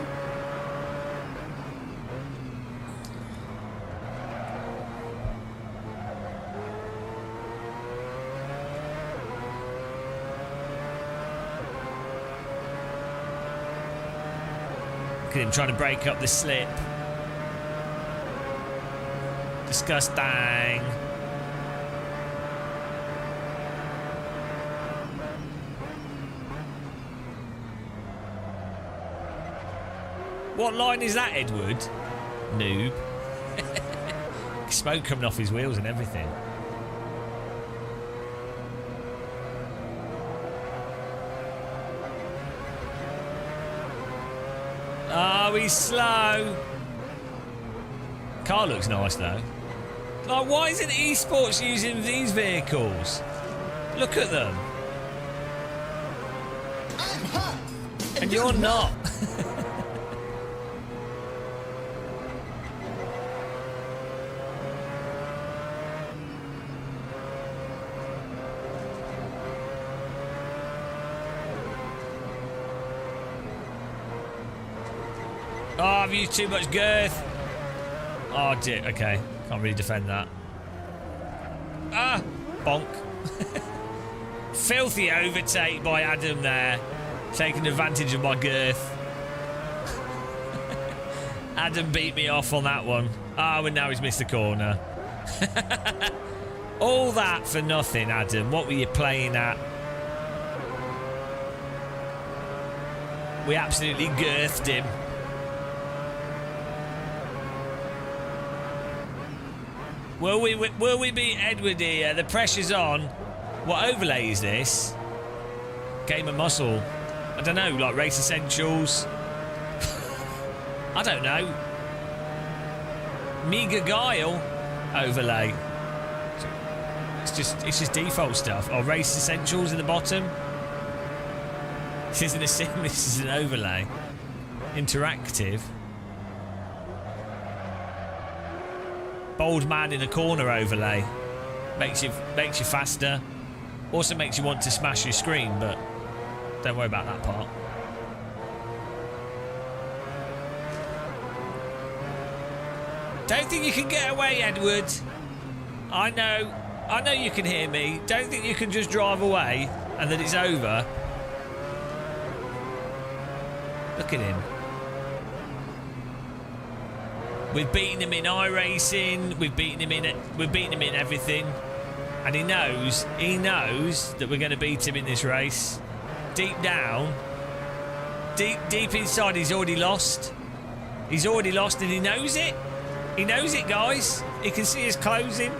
Look at him trying to break up the slip. Disgusting. What line is that, Edward? Noob. Smoke coming off his wheels and everything. Oh, he's slow. Car looks nice though. Like, why isn't esports using these vehicles? Look at them. I'm hot, And you're not. Oh, I've used too much girth. Oh, dear. Okay. Can't really defend that. Ah! Bonk. Filthy overtake by Adam there. Taking advantage of my girth. Adam beat me off on that one. Oh, and now he's missed the corner. All that for nothing, Adam. What were you playing at? We absolutely girthed him. Will we beat Edward here? The pressure's on. What overlay is this? Game of Muscle. I don't know, like Race Essentials. I don't know. Mega Guile overlay. It's just default stuff. Oh, Race Essentials in the bottom. This isn't a sim, this is an overlay. Interactive. Bold man in a corner overlay. Makes you faster. Also makes you want to smash your screen, but don't worry about that part. Don't think you can get away, Edward. I know you can hear me. Don't think you can just drive away and that it's over. Look at him. We've beaten him in iRacing. We've beaten him in everything, and he knows that we're going to beat him in this race. Deep down, deep inside, he's already lost. He's already lost and he knows it. He knows it, guys. He can see us closing.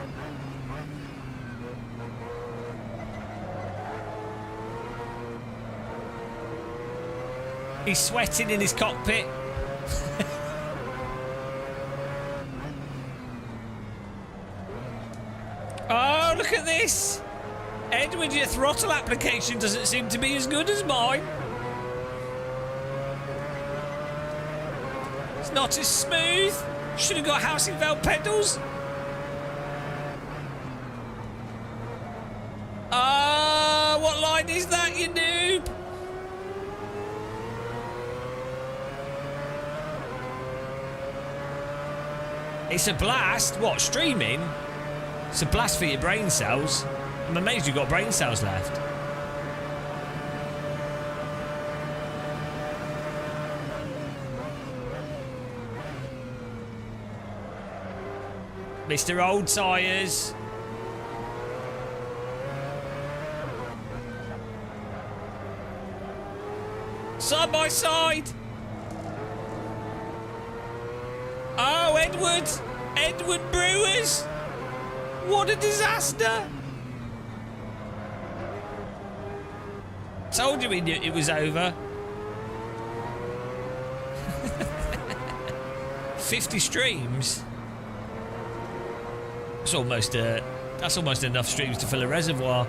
He's sweating in his cockpit. Oh, look at this. Edward, your throttle application doesn't seem to be as good as mine. It's not as smooth. Should have got housing valve pedals. What line is that, you noob? It's a blast. What, streaming? It's a blast for your brain cells. I'm amazed you've got brain cells left. Mr. Old Tyres. Side by side. Oh, Edward. Edward Brewers. What a disaster. Told you we knew it was over. 50 streams. That's almost enough streams to fill a reservoir.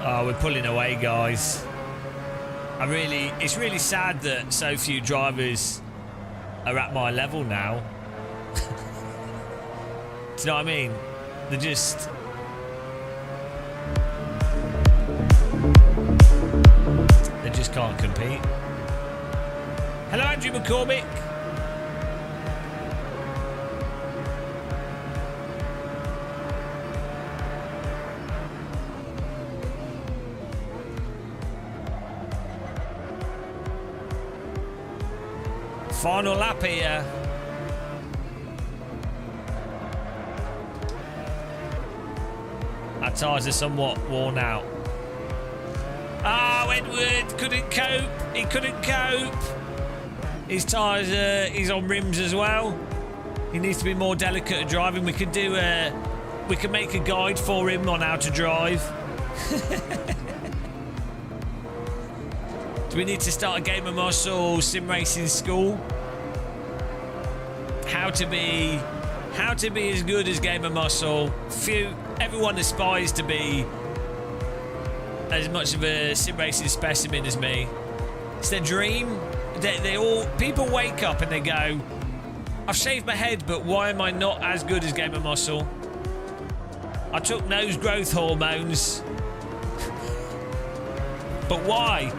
Oh, we're pulling away, guys. It's really sad that so few drivers are at my level now. Do you know what I mean? They just... They just can't compete. Hello, Andrew McCormick. Final lap here. Our tyres are somewhat worn out. Oh, Edward couldn't cope. He couldn't cope. His tyres he's on rims as well. He needs to be more delicate at driving. We can make a guide for him on how to drive. Do we need to start a game of muscle sim racing school? How to be as good as Game of Muscle. Everyone aspires to be as much of a sim racing specimen as me. It's their dream. People wake up and they go, I've shaved my head, but why am I not as good as Game of Muscle? I took nose growth hormones. But why?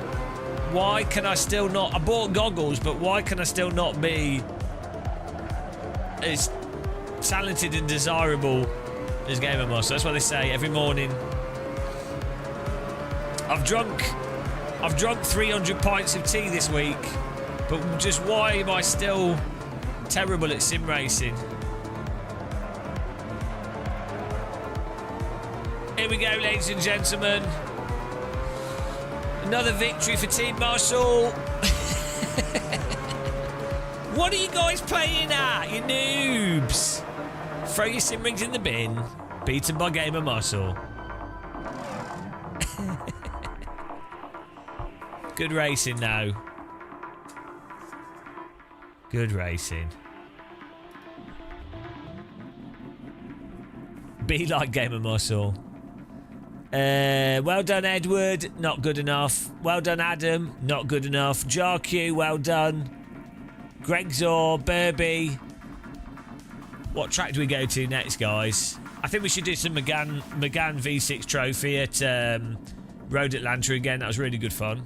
Why can I still not... I bought goggles, but why can I still not be as talented and desirable as Game of Muscle? That's what they say every morning. I've drunk 300 pints of tea this week, but just why am I still terrible at sim racing? Here we go, ladies and gentlemen. Another victory for Team Muscle. What are you guys playing at, you noobs? Throw your sim rigs in the bin. Beaten by Game of Muscle. Good racing now. Good racing. Be like Game of Muscle. Well done, Edward. Not good enough. Well done, Adam. Not good enough. JarQ, well done. Gregzor, Burby. What track do we go to next, guys? I think we should do some McGann V6 trophy at Road Atlanta again. That was really good fun.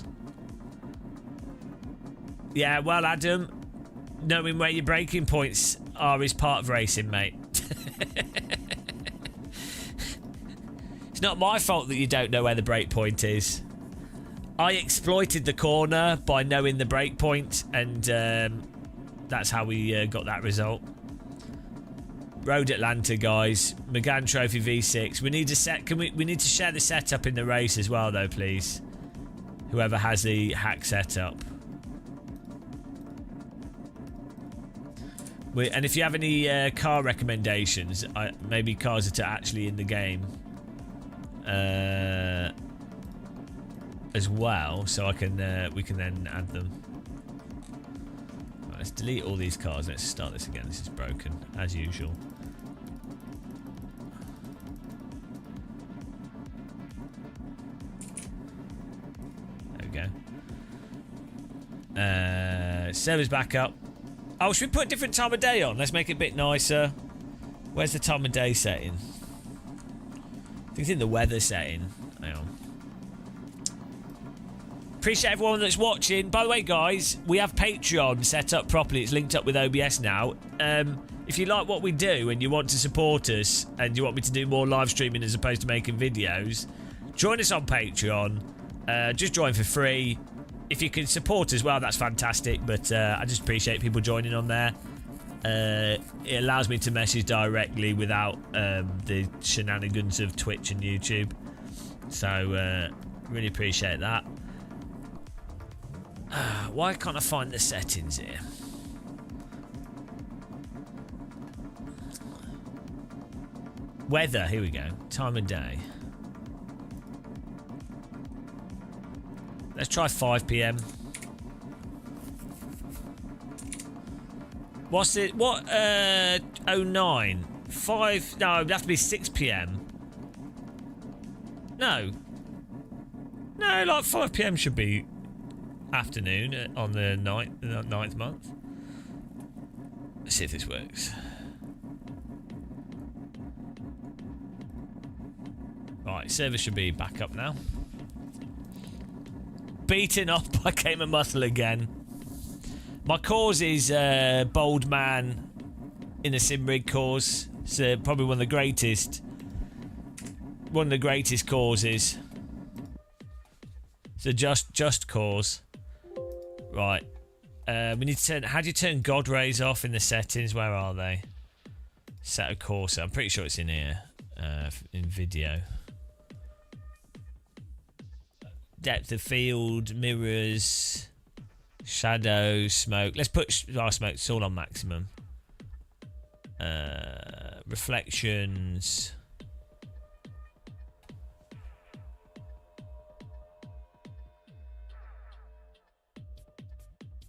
Yeah, well, Adam, knowing where your braking points are is part of racing, mate. It's not my fault that you don't know where the brake point is. I exploited the corner by knowing the brake point, and that's how we got that result. Road Atlanta, guys. McGann Trophy V6. We need to set. We need to share the setup in the race as well, though, please. Whoever has the hack setup. And if you have any car recommendations, maybe cars that are actually in the game, as well, so I can we can then add them. Right, let's delete all these cars. Let's start this again. This is broken as usual. There we go. Server's back up. Oh, should we put a different time of day on? Let's make it a bit nicer. Where's the time of day setting? I think it's in the weather setting. Hang on. Appreciate everyone that's watching. By the way, guys, we have Patreon set up properly. It's linked up with OBS now. If you like what we do and you want to support us and you want me to do more live streaming as opposed to making videos, join us on Patreon. Just join for free. If you can support as well, that's fantastic. But I just appreciate people joining on there. It allows me to message directly without the shenanigans of Twitch and YouTube. So really appreciate that. Why can't I find the settings here? Weather, here we go. Time of day. Let's try 5 PM. What's it? What? 09. 5. No, it'd have to be 6 PM. No. No, like 5 PM should be afternoon on the 9th month. Let's see if this works. Right, server should be back up now. Beaten up by Game of Muscle again. My cause is Bold Man in a sim rig cause. It's probably one of the greatest causes. It's a just cause. Right. We need to turn. How do you turn God rays off in the settings? Where are they? Set a course. I'm pretty sure it's in here. In video. Depth of field, mirrors, shadow, smoke. Let's put our smoke. It's all on maximum. Reflections.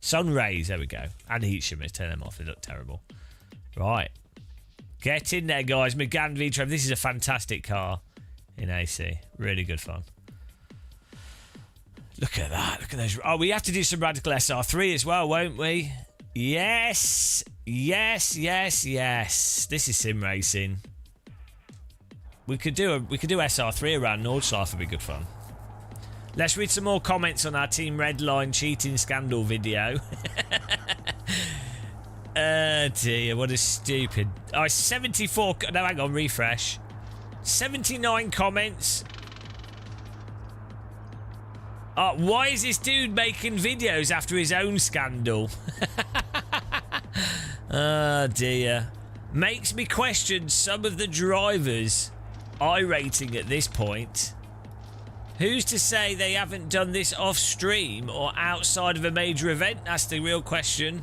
Sun rays. There we go. And heat shimmers. Turn them off. They look terrible. Right. Get in there, guys. McGann V-Trev. This is a fantastic car in AC. Really good fun. Look at that. Look at those. Oh, we have to do some Radical SR3 as well, won't we? Yes. Yes, yes, yes. This is sim racing. We could do SR3 around Nordschleife. Would be good fun. Let's read some more comments on our Team Redline cheating scandal video. Dear, what a stupid. Oh, 74. No, hang on, refresh. 79 comments. Why is this dude making videos after his own scandal? Oh dear. Makes me question some of the drivers' I-rating at this point. Who's to say they haven't done this off stream or outside of a major event? That's the real question.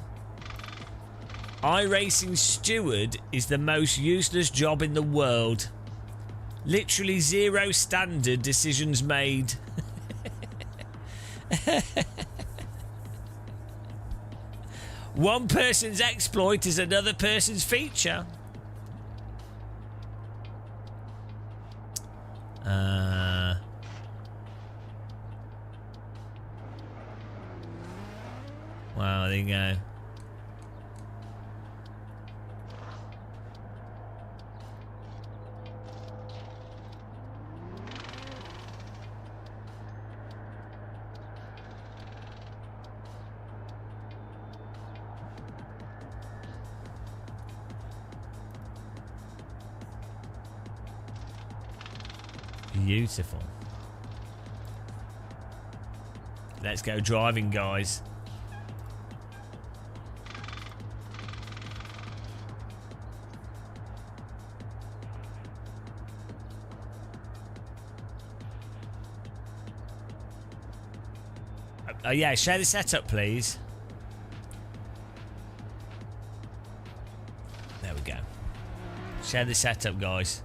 iRacing steward is the most useless job in the world. Literally zero standard decisions made. One person's exploit is another person's feature. Wow, there you go. Beautiful. Let's go driving, guys. Yeah, share the setup, please. There we go. Share the setup, guys.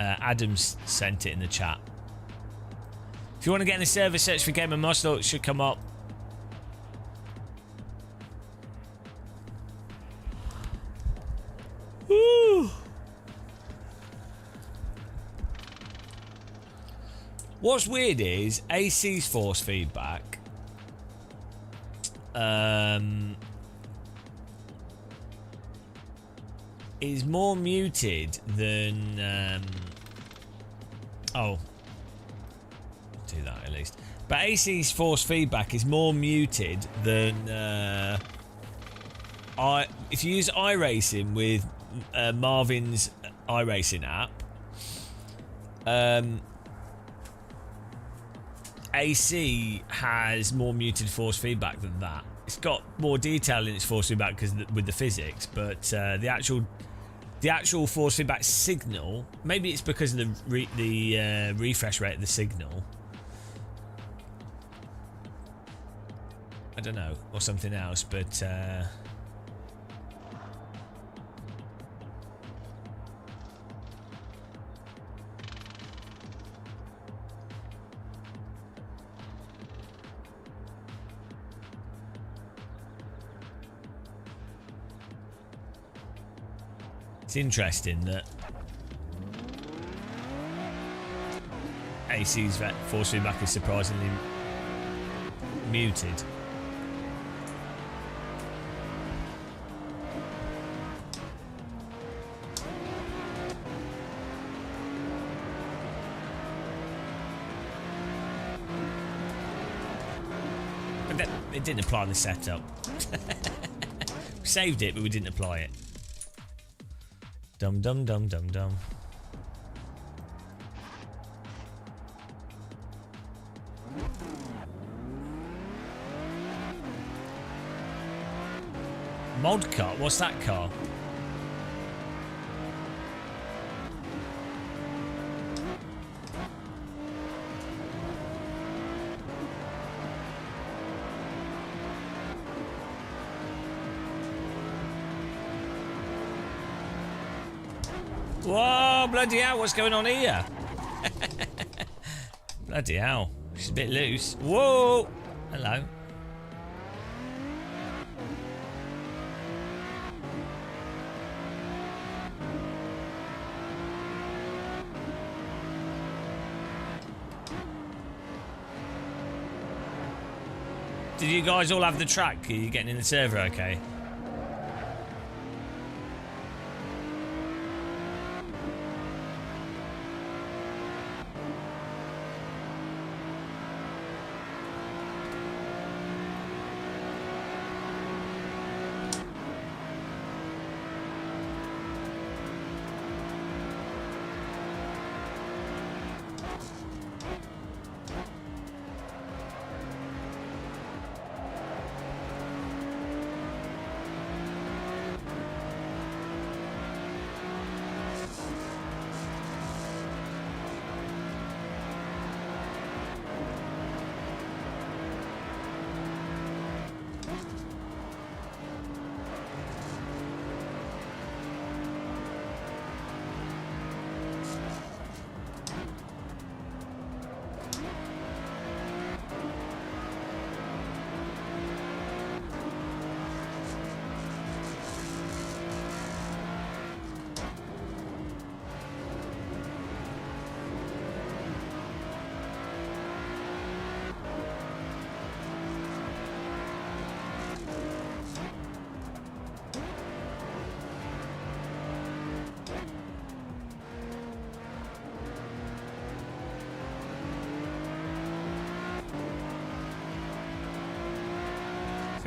Adams sent it in the chat. If you want to get in the server, search for Game of Muscle. It should come up. Woo! What's weird is AC's force feedback is more muted than oh, do that at least. But AC's force feedback is more muted than if you use iRacing with Marvin's iRacing app. AC has more muted force feedback than that. It's got more detail in its force feedback because with the physics, but the actual force feedback signal, maybe it's because of the refresh rate of the signal. I don't know, or something else, but it's interesting that AC's force feedback is surprisingly muted. But it didn't apply on the setup. We saved it, but we didn't apply it. Dum dum dum dum dum. Mod car? What's that car? Whoa, bloody hell, what's going on here? Bloody hell, she's a bit loose. Whoa, hello. Did you guys all have the track? Are you getting in the server okay?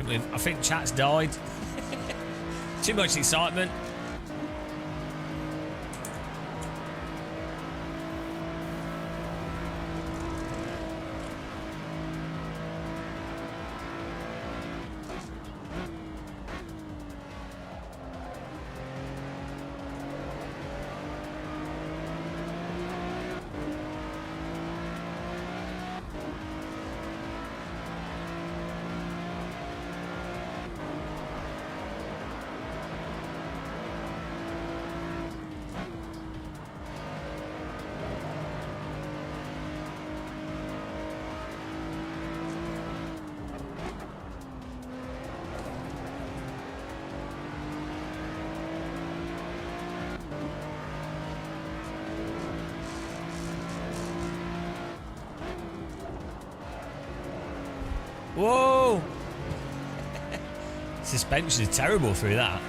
I think chat's died. Too much excitement. Whoa! Suspension is terrible through that.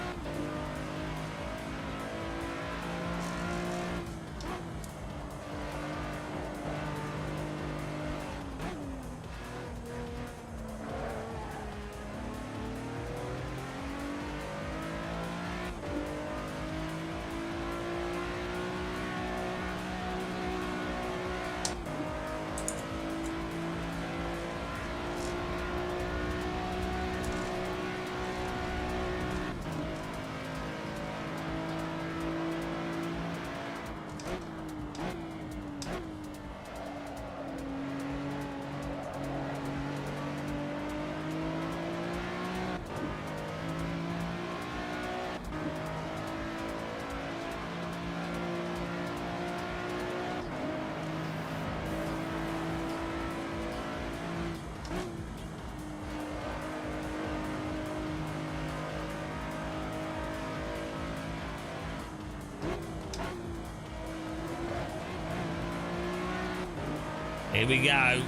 Here we go.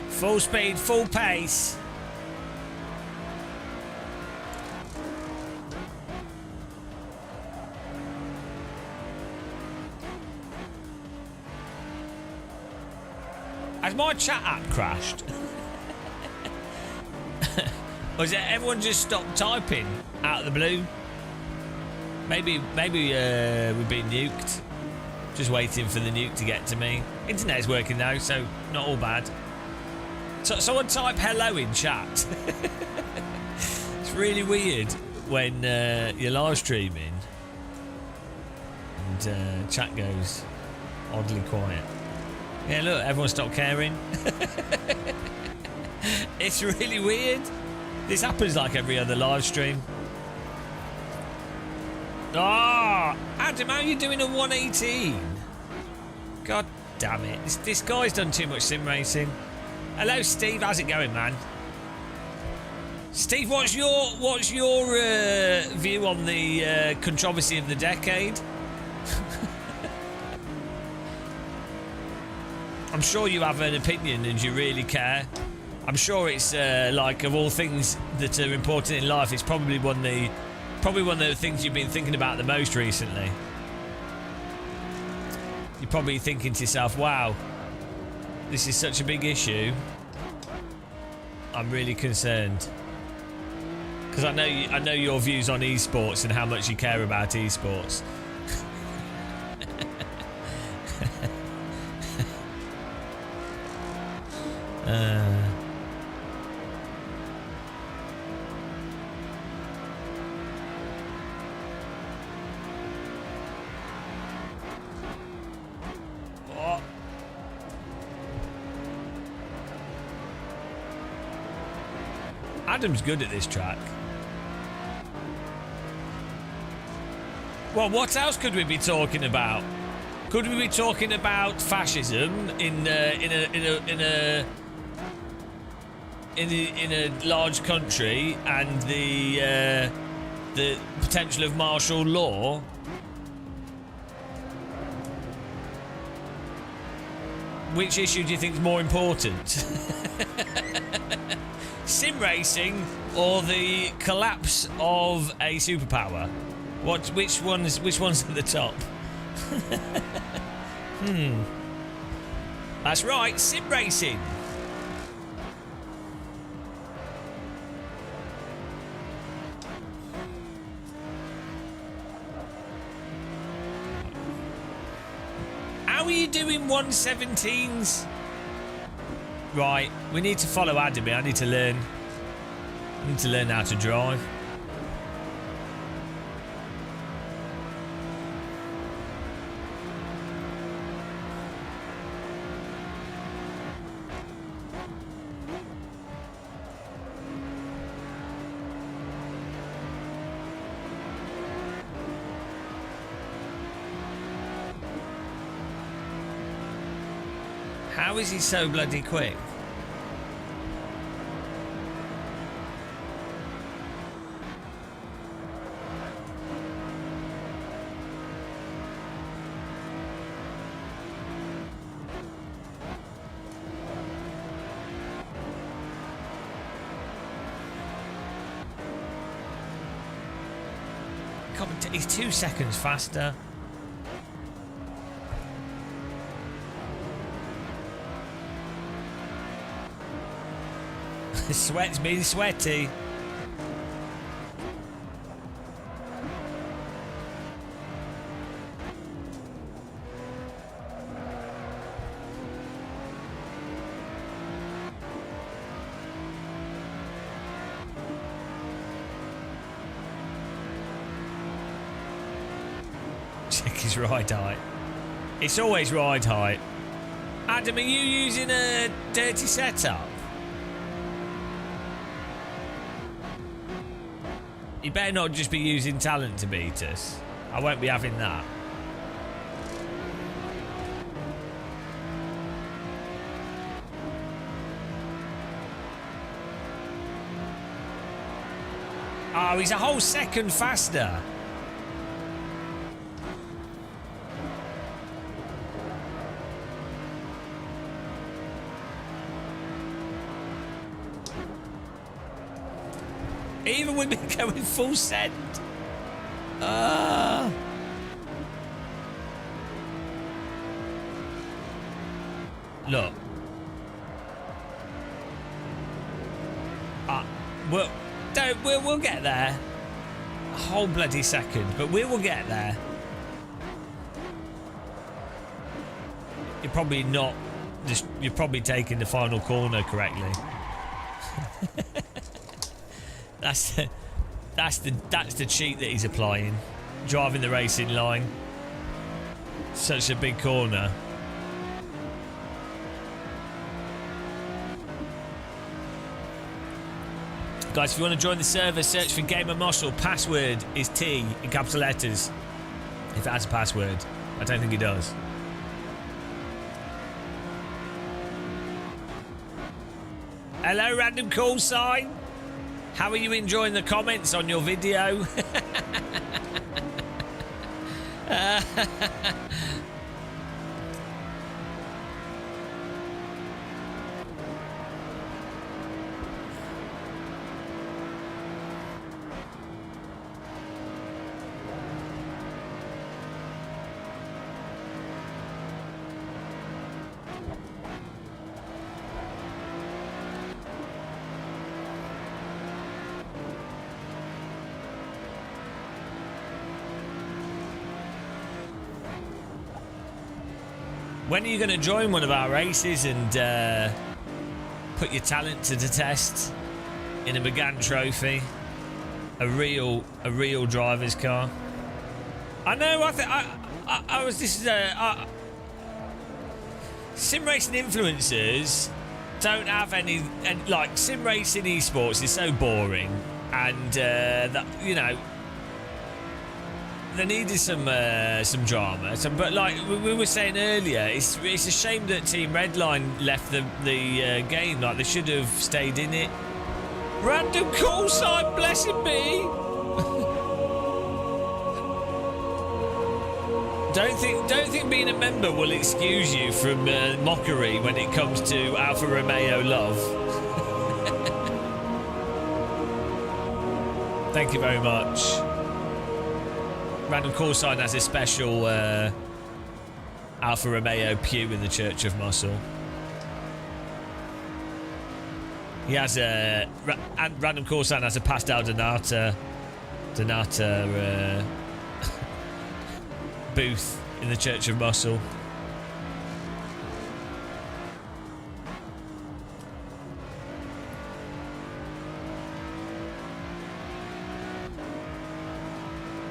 Full speed, full pace. Has my chat app crashed? Or is it everyone just stopped typing out of the blue? Maybe we've been nuked. Just waiting for the nuke to get to me. Internet's working now, so not all bad. So someone type hello in chat. It's really weird when you're live streaming and chat goes oddly quiet. Yeah, look, everyone stopped caring. It's really weird. This happens like every other live stream. Ah, oh, Adam, how are you doing a 118? God damn it. This guy's done too much sim racing. Hello, Steve. How's it going, man? Steve, what's your view on the controversy of the decade? I'm sure you have an opinion and you really care. I'm sure it's like of all things that are important in life, it's probably one of the things you've been thinking about the most recently. You're probably thinking to yourself, "Wow, this is such a big issue. I'm really concerned." Because I know your views on esports and how much you care about esports. Adam's good at this track. Well, what else could we be talking about? Could we be talking about fascism in a large country and the potential of martial law? Which issue do you think is more important? Sim racing or the collapse of a superpower? Which one's at the top? That's right, sim racing. How are you doing 117s? Right, we need to follow Adam. I need to learn how to drive. How is he so bloody quick? He's 2 seconds faster. Sweat's been sweaty. Check his ride height. It's always ride height. Adam, are you using a dirty setup? You better not just be using talent to beat us. I won't be having that. Oh, he's a whole second faster. Even with me going full send. Look. We'll get there. A whole bloody second, but we will get there. You're probably not. You're probably taking the final corner correctly. That's the cheat that he's applying. Driving the racing line. Such a big corner. Guys, if you want to join the server, search for Gamer Muscle. Password is T in capital letters. If it has a password. I don't think it does. Hello, random call sign. How are you enjoying the comments on your video? When are you going to join one of our races and put your talent to the test in a Megane Trophy? A real driver's car. I know. I was. This is sim racing influencers don't have any. And like sim racing esports is so boring, and that, you know. They needed some drama. But like we were saying earlier, it's a shame that Team Redline left the game. Like they should have stayed in it. Random call sign, blessing me. Don't think being a member will excuse you from mockery when it comes to Alfa Romeo love. Thank you very much. Random call sign has a special Alfa Romeo pew in the Church of Muscle. He has a and random call sign has a Pastel Donata booth in the Church of Muscle.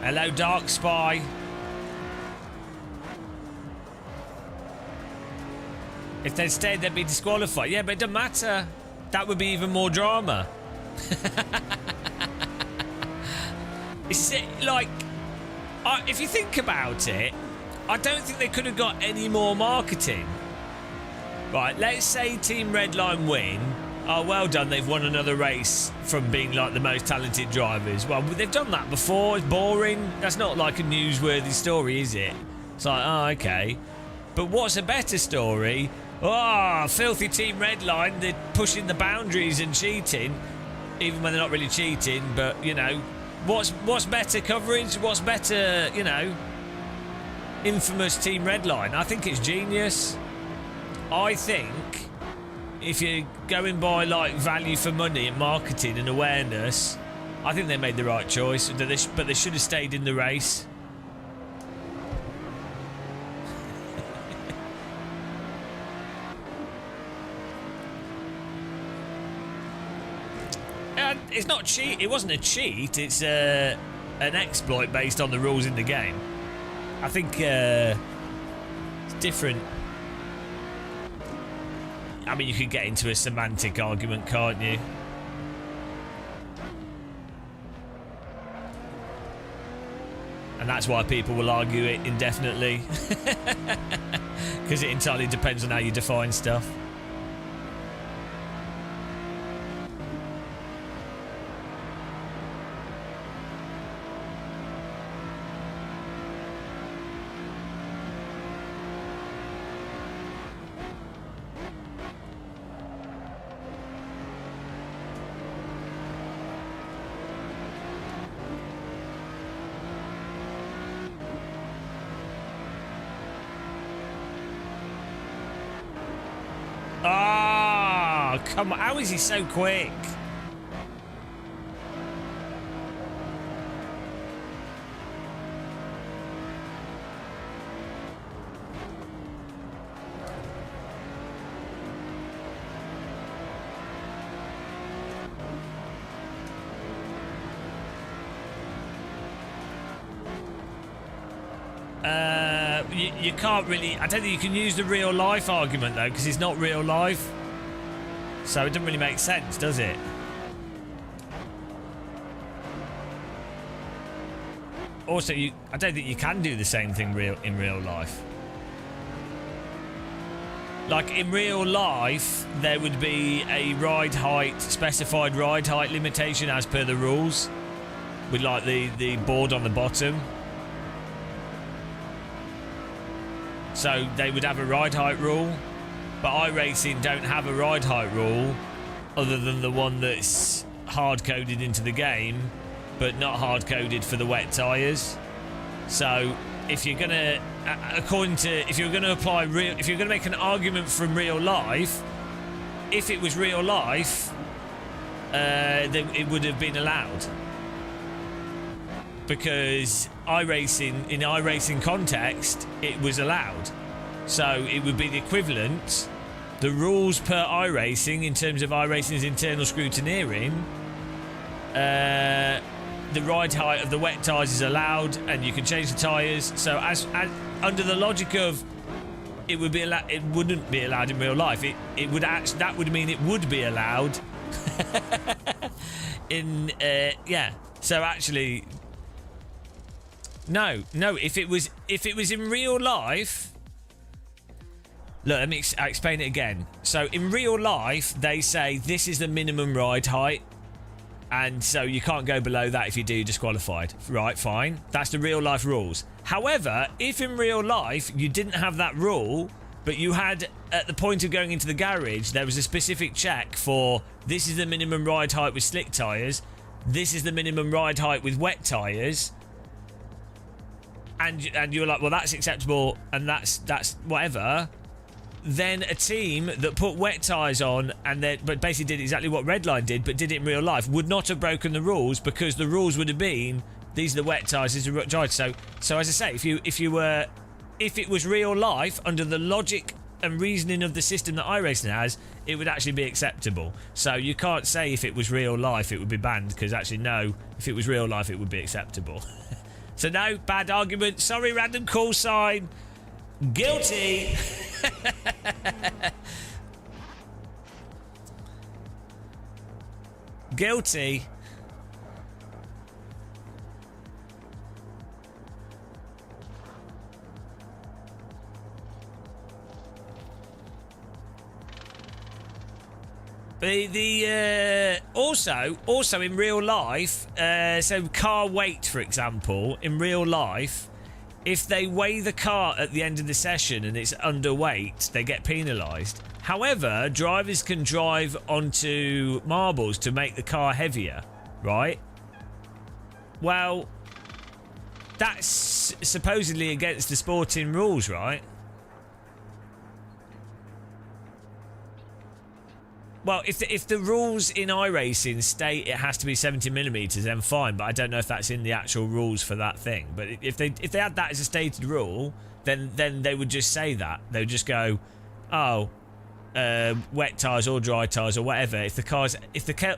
Hello, Dark Spy. If they'd stayed, they'd be disqualified. Yeah, but it doesn't matter. That would be even more drama. It's like, if you think about it, I don't think they could have got any more marketing. Right, let's say Team Redline win. Oh, well done, they've won another race from being like the most talented drivers. Well, they've done that before. It's boring. That's not like a newsworthy story, is it? It's like, oh, okay. But what's a better story? Oh, filthy Team Redline, they're pushing the boundaries and cheating. Even when they're not really cheating, but, you know, What's better coverage? What's better, you know, infamous Team Redline? I think it's genius. I think if you're going by like value for money and marketing and awareness, I think they made the right choice. But they should have stayed in the race. And it's not cheat. It wasn't a cheat. It's an exploit based on the rules in the game. I think it's different. I mean, you could get into a semantic argument, can't you? And that's why people will argue it indefinitely. Because it entirely depends on how you define stuff. Ah, come on. How is he so quick? You can't really... I don't think you can use the real life argument, though, because it's not real life. So it doesn't really make sense, does it? Also, I don't think you can do the same thing in real life. Like, in real life, there would be a ride height, specified ride height limitation as per the rules. With, like, the board on the bottom. So they would have a ride height rule, but iRacing don't have a ride height rule other than the one that's hard-coded into the game, but not hard-coded for the wet tyres. So if you're gonna, if you're gonna make an argument from real life, if it was real life, then it would have been allowed. Because in iRacing context, it was allowed. So it would be the equivalent. The rules per iRacing, in terms of iRacing's internal scrutineering, the ride height of the wet tyres is allowed, and you can change the tyres. So as under the logic of it would be allowed, it wouldn't be allowed in real life. It would actually, that would mean it would be allowed in yeah. So actually. No. If it was in real life, look. Let me explain it again. So in real life, they say this is the minimum ride height, and so you can't go below that. If you do, you're disqualified. Right? Fine. That's the real life rules. However, if in real life you didn't have that rule, but you had at the point of going into the garage, there was a specific check for this is the minimum ride height with slick tyres, this is the minimum ride height with wet tyres. And you're like, well, that's acceptable, and that's whatever. Then a team that put wet tyres on but basically did exactly what Redline did, but did it in real life, would not have broken the rules, because the rules would have been these are the wet tyres, these are the dry tyres. So as I say, if it was real life under the logic and reasoning of the system that iRacing has, it would actually be acceptable. So you can't say if it was real life it would be banned, because actually no, if it was real life it would be acceptable. So no, bad argument. Sorry, random call sign. Guilty. Guilty. Also in real life, so car weight, for example, in real life, if they weigh the car at the end of the session and it's underweight, they get penalised. However, drivers can drive onto marbles to make the car heavier, right? Well, that's supposedly against the sporting rules, right? Well, if the rules in iRacing state it has to be 70mm, then fine. But I don't know if that's in the actual rules for that thing. But if they had that as a stated rule, then they would just say that. They would just go, oh, wet tyres or dry tyres or whatever. If the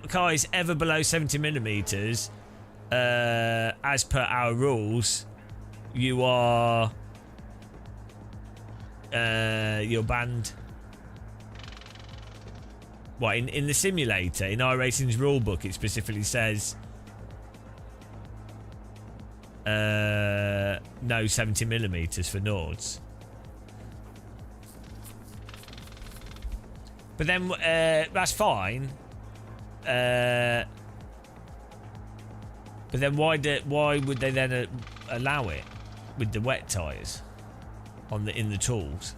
car is ever below 70mm, as per our rules, you're banned. What, in the simulator, in iRacing's rulebook, it specifically says no 70mm for Nords. But then that's fine. But then why would they then allow it with the wet tyres in the tools?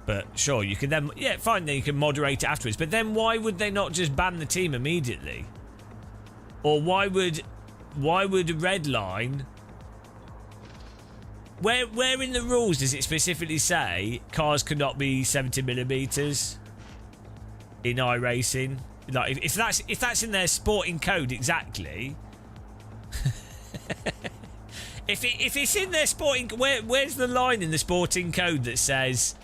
But sure, you can then, yeah, fine, then you can moderate it afterwards. But then why would they not just ban the team immediately? Or why would Redline... Where in the rules does it specifically say cars cannot be 70mm in iRacing? Like, if that's in their sporting code exactly... if it's in their sporting... Where's the line in the sporting code that says...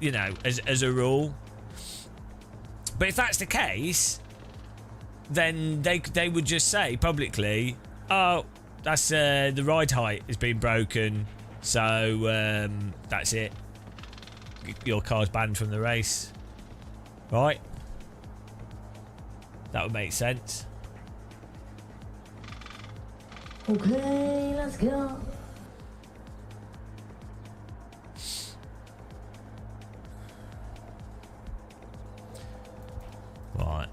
You know, as a rule. But if that's the case, then they would just say publicly, oh, that's the ride height has been broken, so that's it. Your car's banned from the race. Right? That would make sense. Okay, let's go. Right.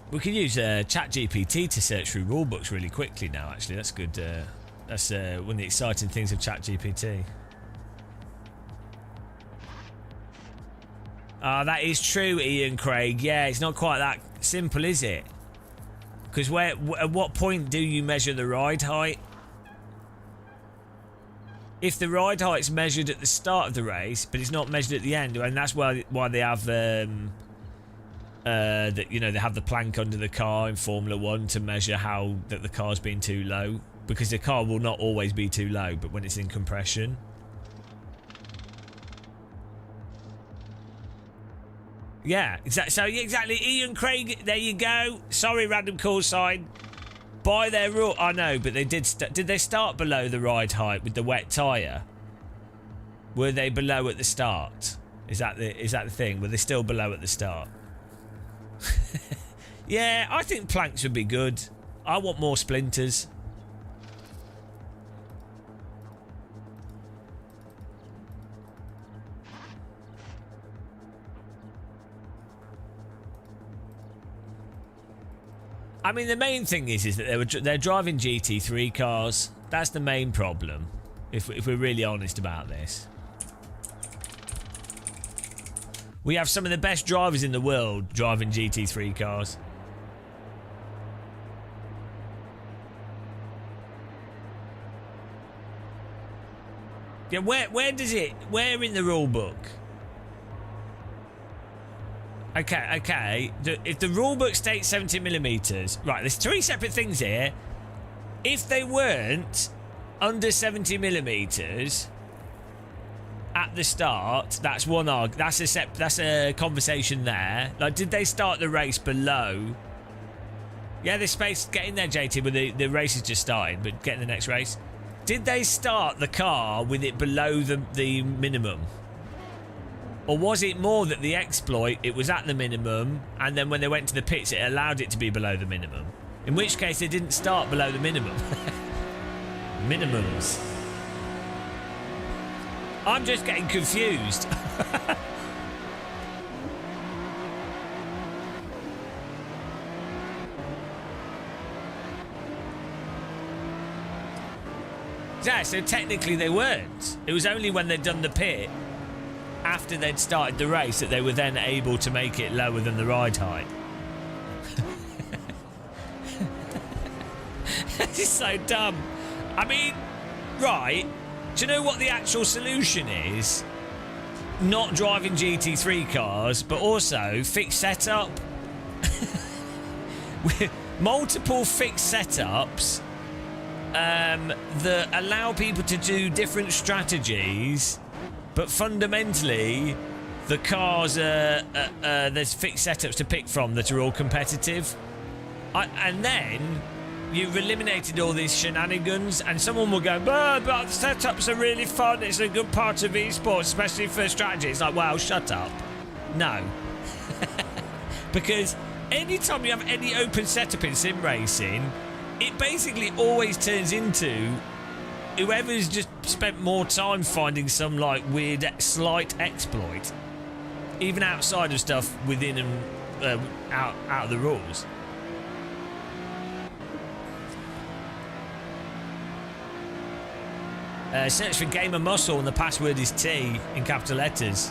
We can use ChatGPT to search through rulebooks really quickly now, actually. That's good. That's one of the exciting things of ChatGPT. Ah, that is true, Ian Craig. Yeah, it's not quite that simple, is it? Because at what point do you measure the ride height? If the ride height's measured at the start of the race, but it's not measured at the end, and that's why they have... that, you know, they have the plank under the car in Formula 1 to measure how that the car's been too low, because the car will not always be too low, but when it's in compression. Yeah, exactly. So exactly, Ian Craig. There you go. Sorry, random call sign. By their rule, I know, but they did. Did they start below the ride height with the wet tyre? Were they below at the start? Is that the thing? Were they still below at the start? Yeah, I think planks would be good. I want more splinters. I mean, the main thing is that they're driving GT3 cars. That's the main problem, if we're really honest about this. We have some of the best drivers in the world driving GT3 cars. Yeah, where in the rule book? Okay. If the rule book states 70mm, right, there's three separate things here. If they weren't under 70mm at the start, that's one that's a conversation there. Like, did they start the race below? Yeah, there's space. Get in there, JT, but the race is just starting, but get in the next race. Did they start the car with it below the minimum? Or was it more that the exploit, it was at the minimum, and then when they went to the pits, it allowed it to be below the minimum? In which case, they didn't start below the minimum. Minimums. I'm just getting confused. Yeah, so technically they weren't. It was only when they'd done the pit, after they'd started the race, that they were then able to make it lower than the ride height. This is so dumb. I mean, right, do you know what the actual solution is? Not driving GT3 cars, but also fixed setup. With multiple fixed setups that allow people to do different strategies, but fundamentally the cars there's fixed setups to pick from that are all competitive. And then you've eliminated all these shenanigans, and someone will go, but the setups are really fun, it's a good part of esports, especially for strategy. It's like, wow, shut up. No. Because anytime you have any open setup in sim racing, it basically always turns into whoever's just spent more time finding some like weird slight exploit, even outside of stuff within and out of the rules. Search for Gamer Muscle and the password is T in capital letters.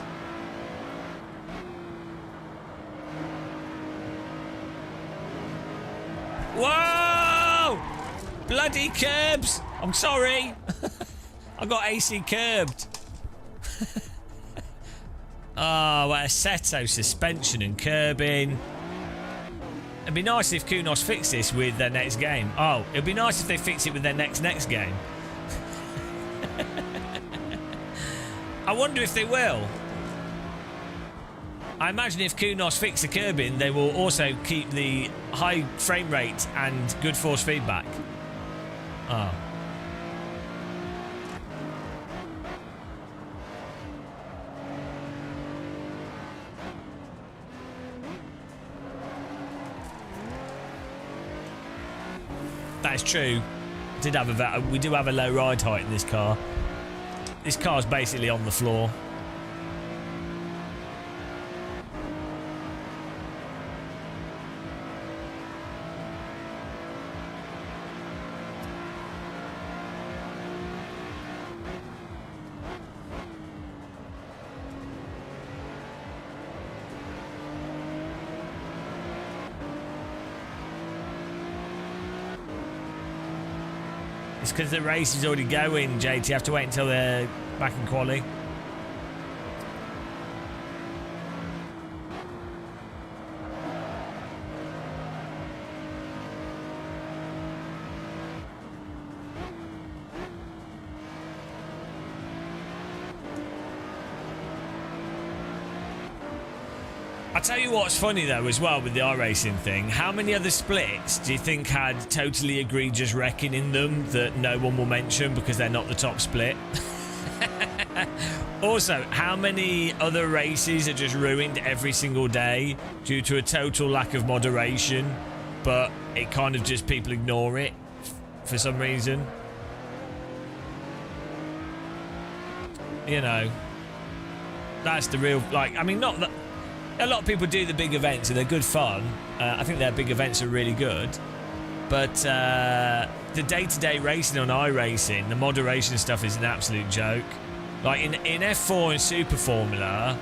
Whoa! Bloody curbs! I'm sorry. I got AC curbed. Oh, what a Seto suspension and curbing. It'd be nice if Kunos fixed this with their next game. Oh, it'd be nice if they fix it with their next game. I wonder if they will. I imagine if Kunos fix the curbing, they will also keep the high frame rate and good force feedback. Oh. That is true. We do have a low ride height in this car. This car's basically on the floor. It's because the race is already going, JT. You have to wait until they're back in quali. I'll tell you what's funny though as well with the iRacing thing. How many other splits do you think had totally egregious wrecking in them that no one will mention because they're not the top split? Also, how many other races are just ruined every single day due to a total lack of moderation, but it kind of just people ignore it for some reason? You know, that's the real, like, I mean, not that a lot of people do the big events and they're good fun. I think their big events are really good. But the day-to-day racing on iRacing, the moderation stuff is an absolute joke. Like in F4 and Super Formula,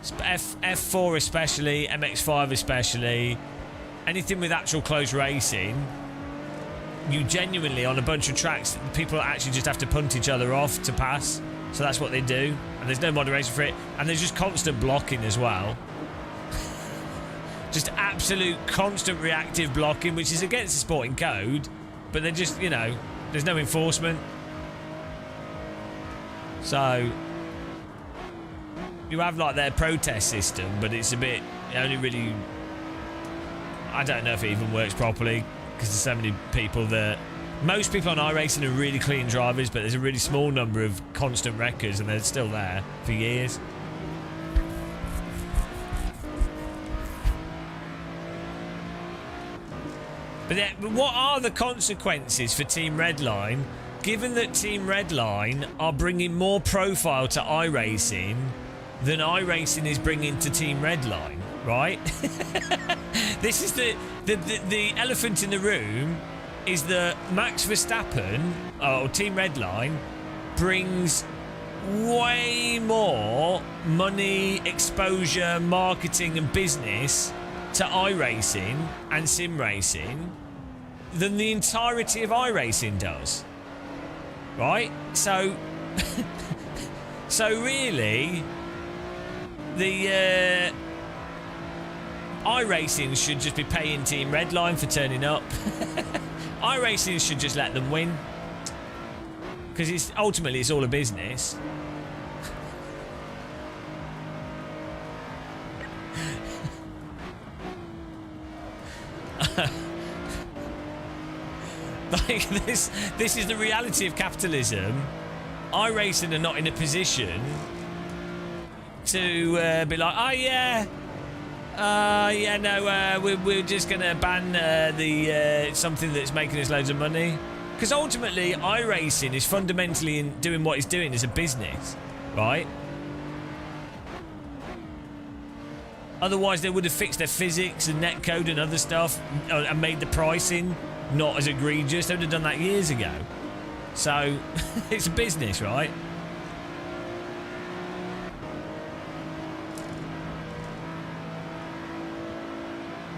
F4 especially, MX5 especially, anything with actual close racing, you genuinely, on a bunch of tracks, people actually just have to punt each other off to pass. So that's what they do. And there's no moderation for it. And there's just constant blocking as well. Just absolute constant reactive blocking, which is against the sporting code, but they're just, you know, there's no enforcement. So you have like their protest system, but it's a bit, it only really, I don't know if it even works properly because there's so many people that, most people on iRacing are really clean drivers, but there's a really small number of constant wreckers and they're still there for years. But then, what are the consequences for Team Redline, given that Team Redline are bringing more profile to iRacing than iRacing is bringing to Team Redline, right? This is the elephant in the room, is that Max Verstappen, or Team Redline, brings way more money, exposure, marketing and business to iRacing and sim racing than the entirety of iRacing does. Right? So, so really, the iRacing should just be paying Team Redline for turning up. iRacing should just let them win, because it's ultimately it's all a business. Like this is the reality of capitalism. iRacing are not in a position to be like, oh yeah, no, we're just gonna ban the something that's making us loads of money, because ultimately iRacing is fundamentally in doing what it's doing as a business, right? Otherwise, they would have fixed their physics and netcode and other stuff and made the pricing not as egregious. They would have done that years ago. So, it's a business, right?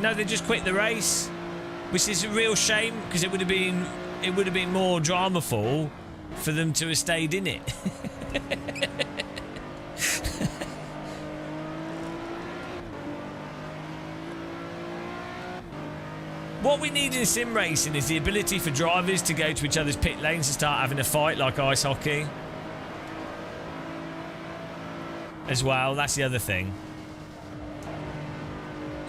No, they just quit the race, which is a real shame, because it would have been more dramaful for them to have stayed in it. What we need in sim racing is the ability for drivers to go to each other's pit lanes and start having a fight like ice hockey. As well, that's the other thing.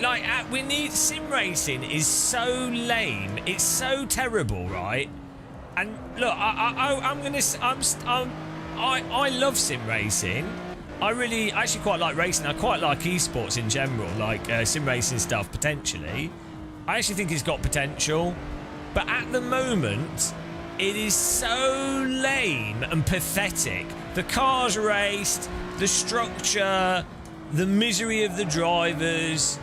Like, we need sim racing is so lame. It's so terrible, right? And look, I love sim racing. I actually quite like racing. I quite like esports in general, like sim racing stuff potentially. I actually think it's got potential, but at the moment, it is so lame and pathetic. The cars raced, the structure, the misery of the drivers,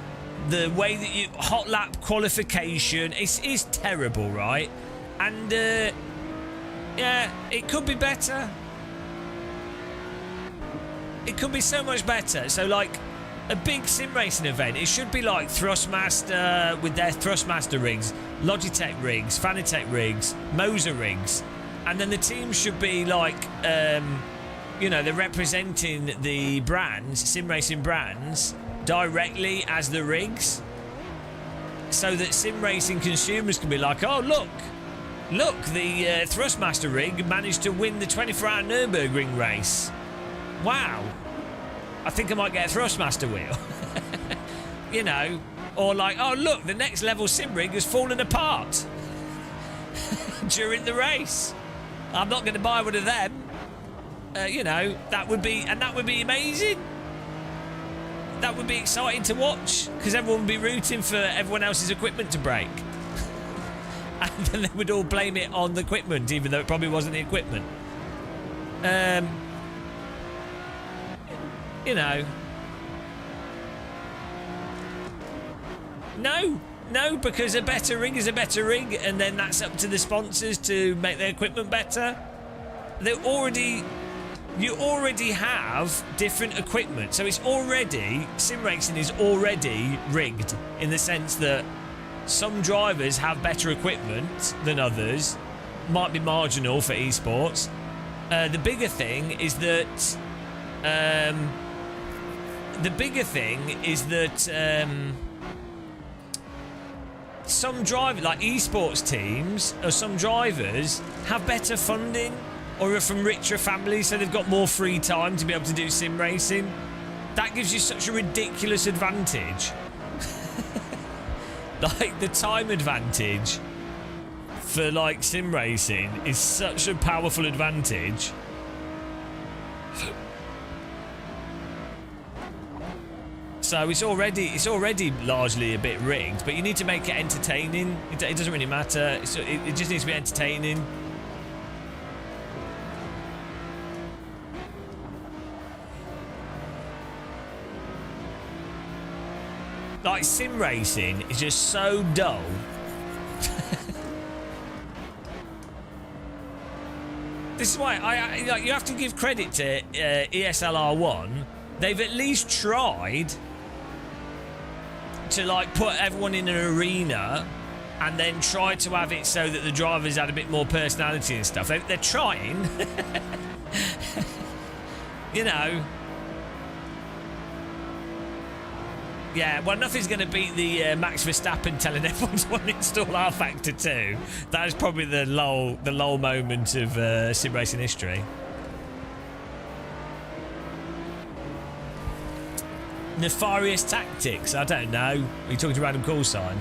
the way that you hot lap qualification, it's terrible, right? And yeah, it could be better. It could be so much better. So like, a big sim racing event, it should be like Thrustmaster with their Thrustmaster rigs, Logitech rigs, Fanatec rigs, Moser rigs, and then the teams should be like, you know, they're representing the brands, sim racing brands, directly as the rigs, so that sim racing consumers can be like, oh look, the Thrustmaster rig managed to win the 24-hour Nürburgring race. Wow. I think I might get a Thrustmaster wheel. You know, or like, oh look, the next level sim rig has fallen apart during the race. I'm not going to buy one of them. You know, that would be amazing. That would be exciting to watch, because everyone would be rooting for everyone else's equipment to break. And then they would all blame it on the equipment, even though it probably wasn't the equipment. You know. No, because a better rig is a better rig, and then that's up to the sponsors to make their equipment better. You already have different equipment, so sim racing is already rigged, in the sense that some drivers have better equipment than others. Might be marginal for esports. The bigger thing is that some drivers, like esports teams, or some drivers have better funding, or are from richer families, so they've got more free time to be able to do sim racing. That gives you such a ridiculous advantage. Like, the time advantage for like sim racing is such a powerful advantage. So it's already largely a bit rigged, but you need to make it entertaining. It doesn't really matter. It just needs to be entertaining. Like, sim racing is just so dull. This is why like, you have to give credit to ESLR1. They've at least tried to like put everyone in an arena and then try to have it so that the drivers had a bit more personality and stuff. They're trying. You know. Yeah, well, nothing's going to beat the Max Verstappen telling everyone to uninstall R-Factor 2. That is probably the lull moment of sim racing history. Nefarious tactics? I don't know. Are you talking to Random Call Sign?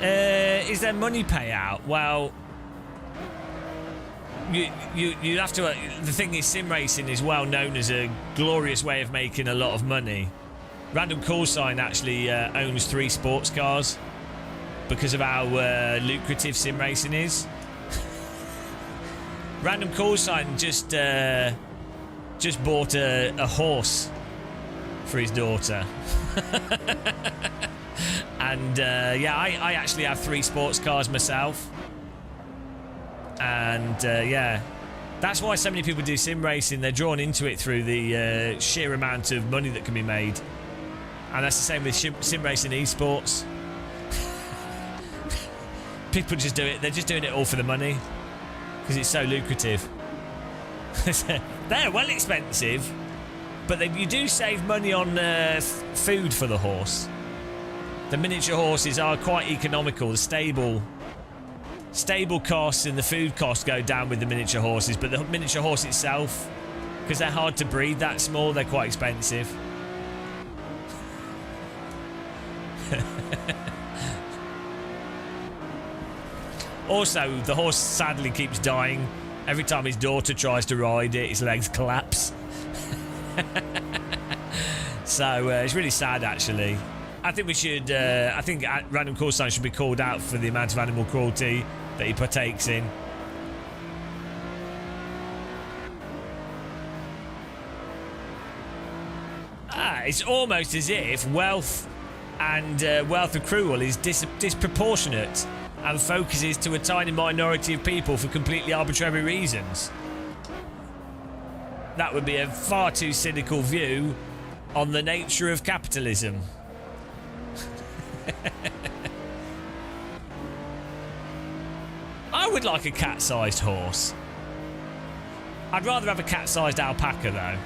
Is there money payout? Well, you have to. The thing is, sim racing is well known as a glorious way of making a lot of money. Random Call Sign actually owns 3 sports cars because of how lucrative sim racing is. Random Call Sign just bought a horse for his daughter. And yeah, I actually have 3 sports cars myself. And yeah, that's why so many people do sim racing. They're drawn into it through the sheer amount of money that can be made. And that's the same with sim racing esports. People just do it. They're just doing it all for the money because it's so lucrative. They're well expensive, but you do save money on food for the horse. The miniature horses are quite economical. The stable costs and the food costs go down with the miniature horses, but the miniature horse itself, because they're hard to breed that small, they're quite expensive. Also, the horse sadly keeps dying. Every time his daughter tries to ride it, his legs collapse. So it's really sad, actually. I think we should. I think Random Call Sign should be called out for the amount of animal cruelty that he partakes in. It's almost as if wealth and wealth accrual is disproportionate and focuses to a tiny minority of people for completely arbitrary reasons. That would be a far too cynical view on the nature of capitalism. I would like a cat-sized horse. I'd rather have a cat-sized alpaca though.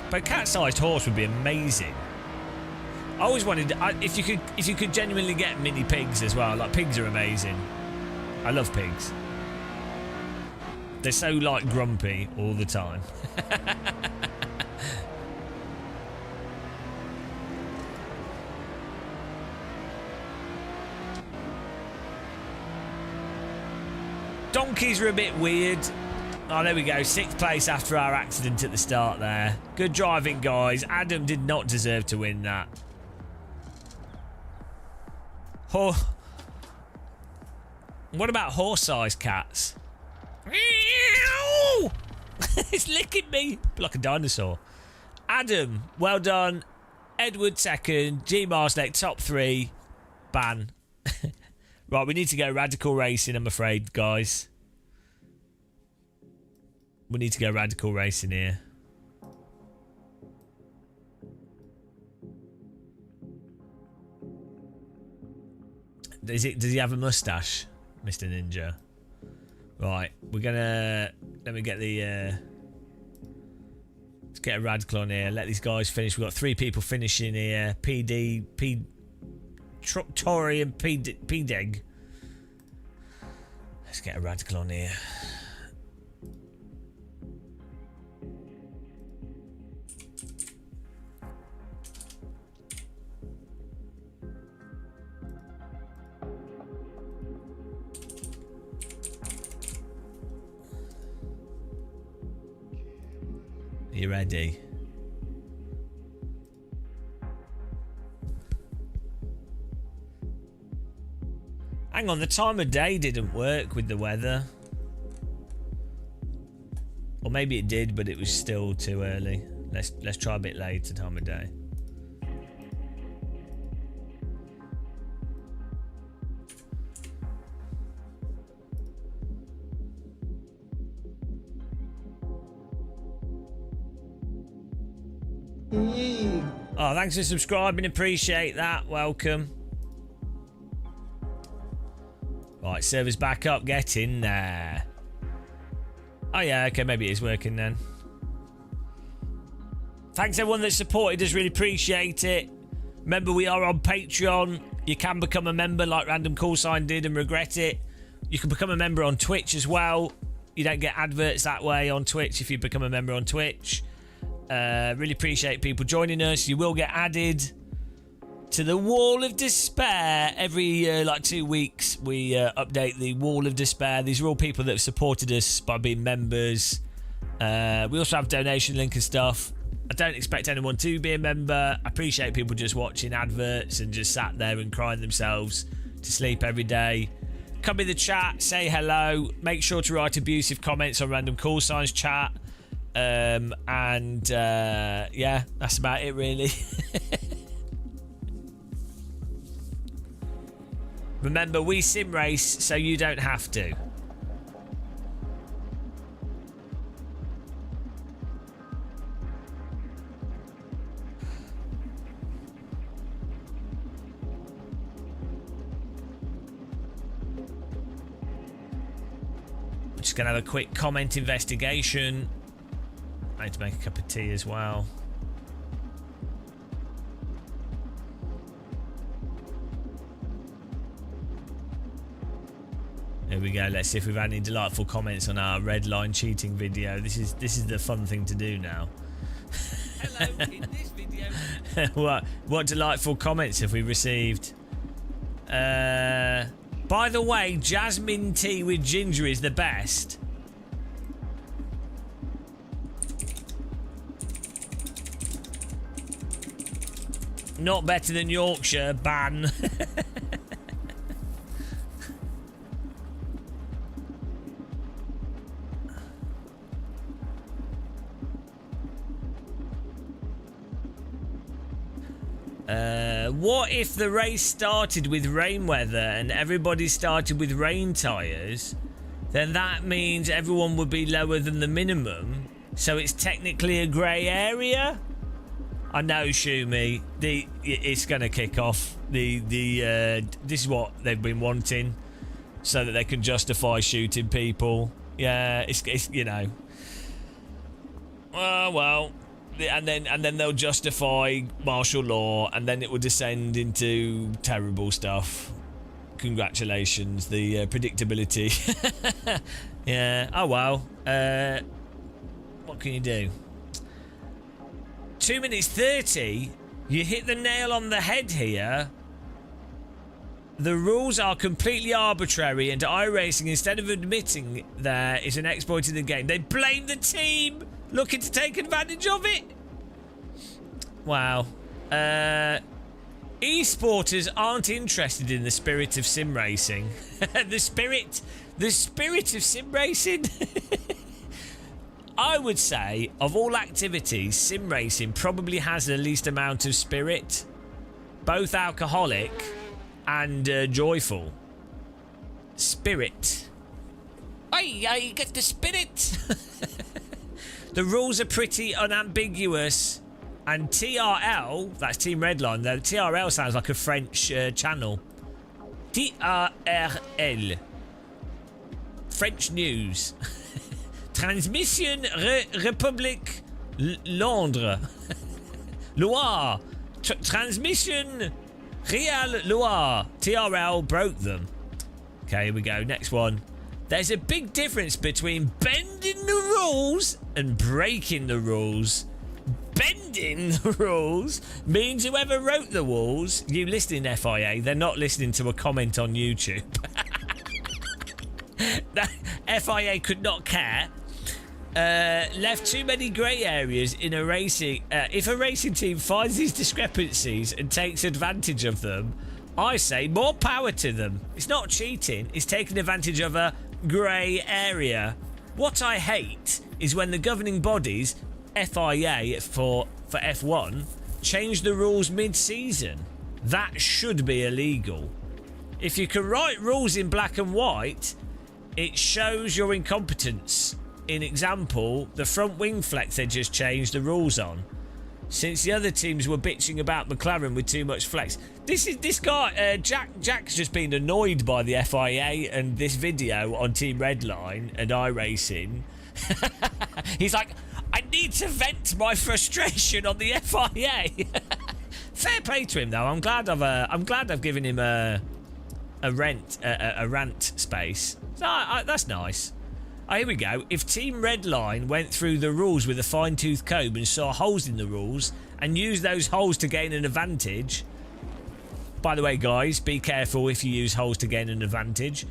But a cat-sized horse would be amazing. I always wanted if you could genuinely get mini pigs as well. Like, pigs are amazing. I love pigs. They're so like grumpy all the time. Donkeys are a bit weird. Oh, there we go. 6th place after our accident at the start there. Good driving, guys. Adam did not deserve to win that. What about horse-sized cats? It's licking me like a dinosaur. Adam, well done. Edward 2nd. G Marsneck top 3. Ban. Right, we need to go radical racing, I'm afraid, guys. We need to go radical racing here. Does he have a mustache, Mr. Ninja? Right, we're gonna... Let me get the... Let's get a radical on here. Let these guys finish. We've got 3 people finishing here. PD... Tory and P-Deg. Let's get a radical on here. You ready? Hang on, the time of day didn't work with the weather. Or maybe it did, but it was still too early. Let's try a bit later time of day. Oh, thanks for subscribing. Appreciate that. Welcome. Right, server's back up. Get in there. Oh, yeah. Okay, maybe it is working then. Thanks everyone that supported us. Really appreciate it. Remember, we are on Patreon. You can become a member like Random Callsign did and regret it. You can become a member on Twitch as well. You don't get adverts that way on Twitch if you become a member on Twitch. Really appreciate people joining us. You will get added to the Wall of Despair. Every like 2 weeks we update the Wall of Despair. These are all people that have supported us by being members. We also have donation link and stuff. I don't expect anyone to be a member. I appreciate people just watching adverts and just sat there and crying themselves to sleep every day. Come in the chat, say hello. Make sure to write abusive comments on Random Callsigns chat. Yeah, that's about it really. Remember, we sim race so you don't have to. Just gonna have a quick comment investigation. I need to make a cup of tea as well. There we go. Let's see if we've had any delightful comments on our red line cheating video. This is the fun thing to do now. Hello, in this video. What delightful comments have we received? By the way, jasmine tea with ginger is the best. Not better than Yorkshire, ban. What if the race started with rain weather and everybody started with rain tyres? Then that means everyone would be lower than the minimum, so it's technically a grey area? I know, Shumi. It's going to kick off. This is what they've been wanting, so that they can justify shooting people. Yeah, it's you know. Well, and then they'll justify martial law, and then it will descend into terrible stuff. Congratulations, the predictability. Yeah. Oh well. What can you do? 2 minutes 30. You hit the nail on the head here. The rules are completely arbitrary, and iRacing, instead of admitting there is an exploit in the game, they blame the team looking to take advantage of it. Wow. E-sporters aren't interested in the spirit of sim racing. the spirit of sim racing. I would say, of all activities, sim racing probably has the least amount of spirit. Both alcoholic and joyful. Spirit. I get the spirit. The rules are pretty unambiguous. And TRL, that's Team Redline, though. TRL sounds like a French channel. TRL. French news. Transmission République Londres. Loire. Transmission Real Loire. TRL broke them. Okay, here we go. Next one. There's a big difference between bending the rules and breaking the rules. Bending the rules means whoever wrote the rules, you listening FIA, they're not listening to a comment on YouTube. FIA could not care. Left too many grey areas in a racing. If a racing team finds these discrepancies and takes advantage of them, I say more power to them. It's not cheating, it's taking advantage of a grey area. What I hate is when the governing bodies, FIA for F1, change the rules mid-season. That should be illegal. If you can write rules in black and white, it shows your incompetence. In example, the front wing flex they just changed the rules on. since the other teams were bitching about McLaren with too much flex. This guy, Jack's just been annoyed by the FIA and this video on Team Redline and iRacing. He's like, I need to vent my frustration on the FIA. Fair play to him though. I'm glad I've given him a rant space. So, that's nice. Oh, here we go. If Team Redline went through the rules with a fine-tooth comb and saw holes in the rules and used those holes to gain an advantage... By the way, guys, be careful if you use holes to gain an advantage.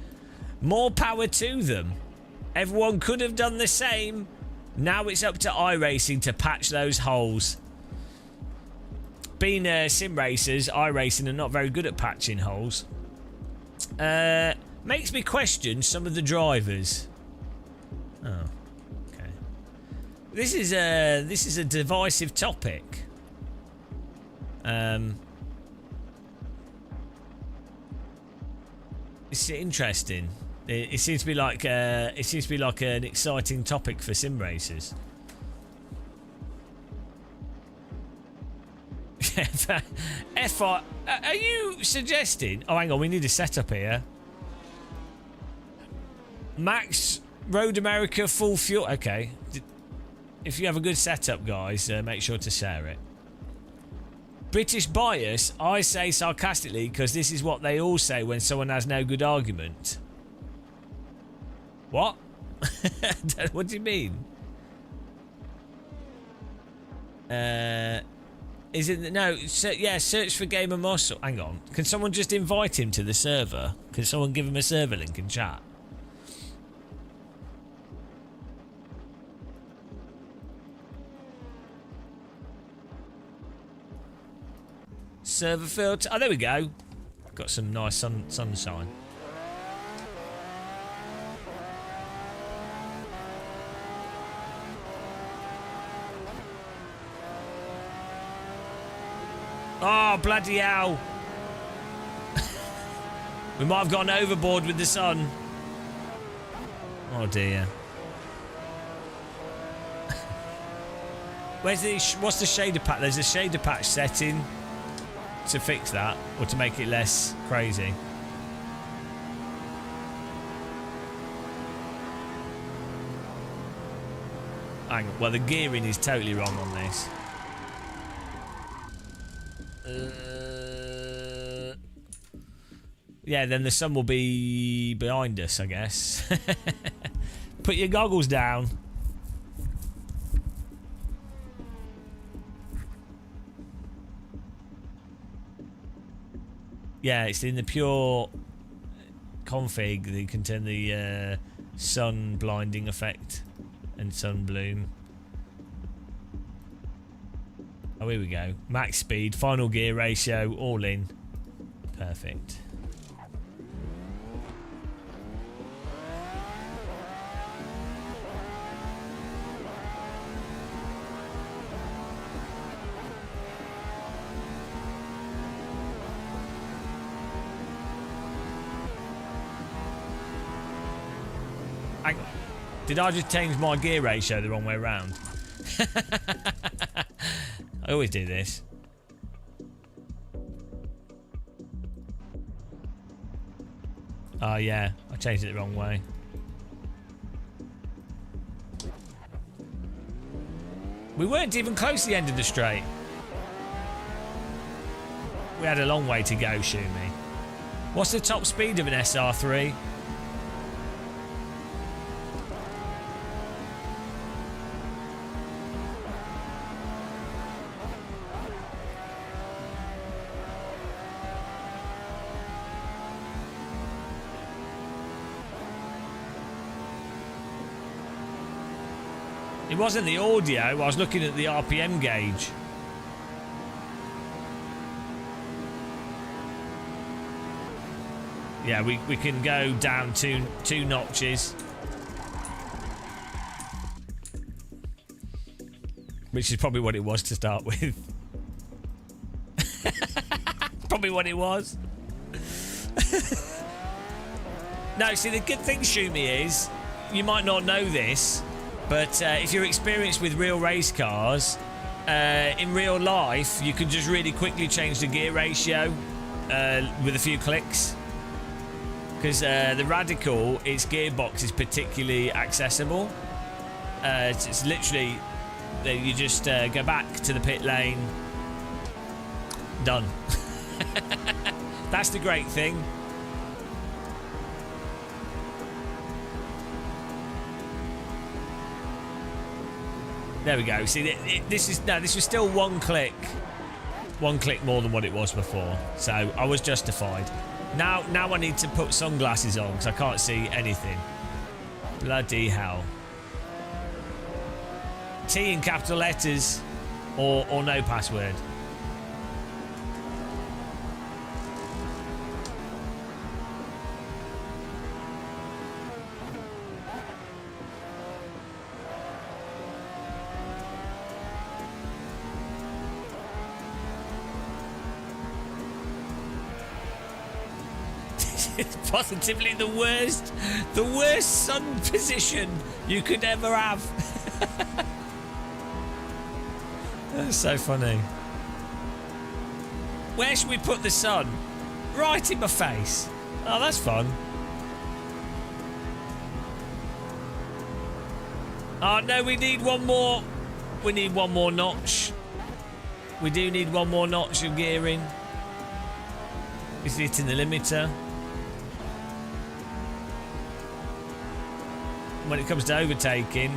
More power to them. Everyone could have done the same. Now it's up to iRacing to patch those holes. Being sim racers, iRacing are not very good at patching holes. Makes me question some of the drivers. Oh, okay. This is a divisive topic. It's interesting. It seems to be like an exciting topic for sim racers. FI, are you suggesting? Oh, hang on, we need a setup here. Max Road America full fuel. Okay. If you have a good setup, guys, make sure to share it. British bias, I say sarcastically because this is what they all say when someone has no good argument. What? What do you mean? Is it no? Yeah, search for Gamer Muscle. Hang on. Can someone just invite him to the server? Can someone give him a server link in chat? Server filter. Oh, there we go. Got some nice sunshine. Oh, bloody hell. We might have gone overboard with the sun. Oh, dear. What's the shader patch? There's a shader patch setting to fix that, or to make it less crazy. Hang on. Well, the gearing is totally wrong on this. Yeah, then the sun will be behind us, I guess. Put your goggles down. Yeah, it's in the pure config that you can turn the sun blinding effect and sun bloom. Oh, here we go. Max speed, final gear ratio, all in. Perfect. Did I just change my gear ratio the wrong way around? I always do this. Oh yeah, I changed it the wrong way. We weren't even close to the end of the straight. We had a long way to go, Shumi. What's the top speed of an SR3? It wasn't the audio, I was looking at the RPM gauge. Yeah, we can go down two notches. Which is probably what it was to start with. Probably what it was. No, see, the good thing, Shumi, is you might not know this, but if you're experienced with real race cars, in real life, you can just really quickly change the gear ratio with a few clicks. Because the Radical, its gearbox is particularly accessible. It's literally, you just go back to the pit lane. Done. That's the great thing. There we go. See, this was still one click more than what it was before. So I was justified. Now I need to put sunglasses on because I can't see anything. Bloody hell. T in capital letters or no password. It's positively the worst sun position you could ever have. That's so funny. Where should we put the sun? Right in my face. Oh, that's fun. Oh no, we need one more. We need one more notch. We do need one more notch of gearing. Is hitting the limiter. When it comes to overtaking,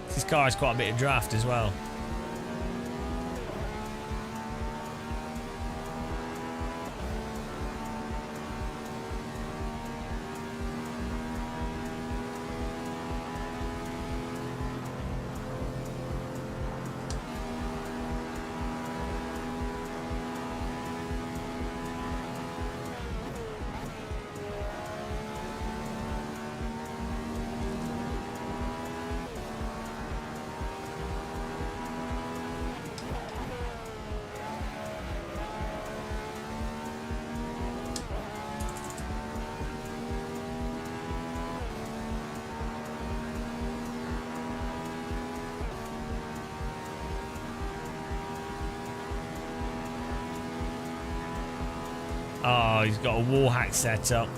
this car has quite a bit of draft as well. Oh, he's got a wall hack set up.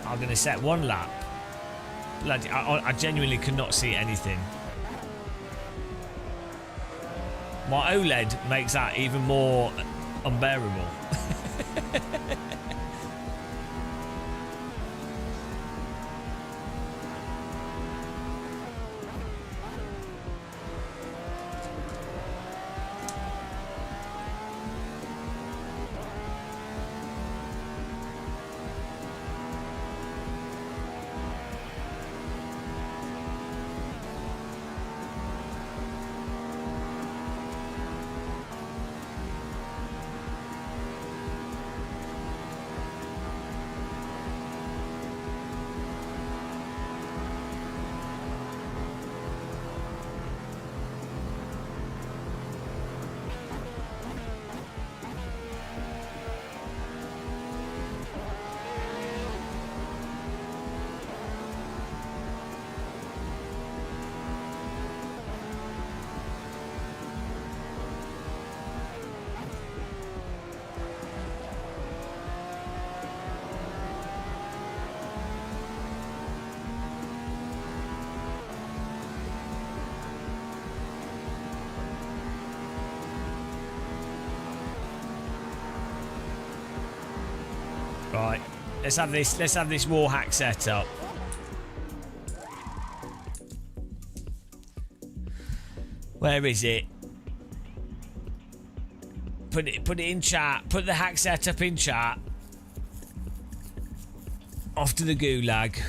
I'm going to set one lap. Bloody, I genuinely cannot see anything. My OLED makes that even more unbearable. Right, let's have this wall hack set up. Where is it? Put it in chat. Put the hack setup in chat. Off to the gulag.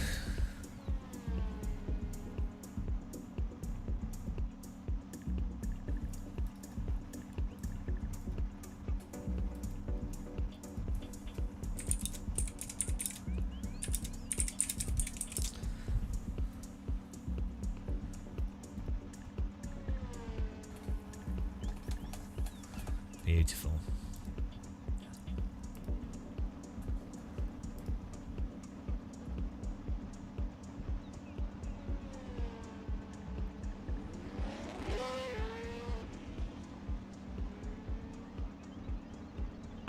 Beautiful.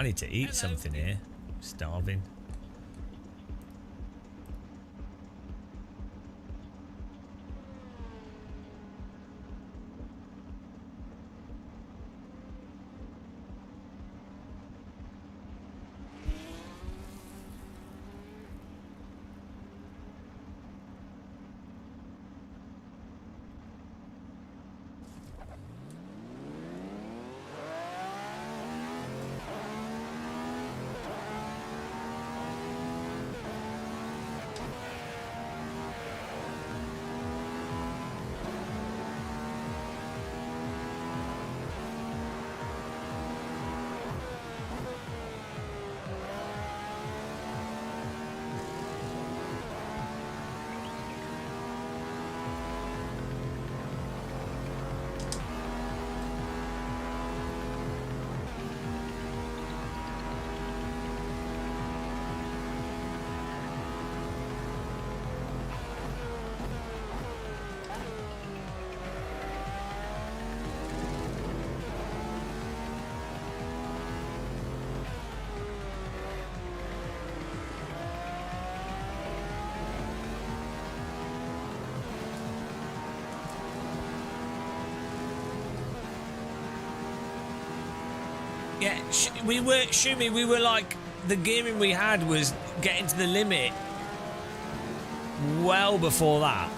I need to eat something here. Starving. Yeah, we were, Shumi, we were like, the gearing we had was getting to the limit well before that.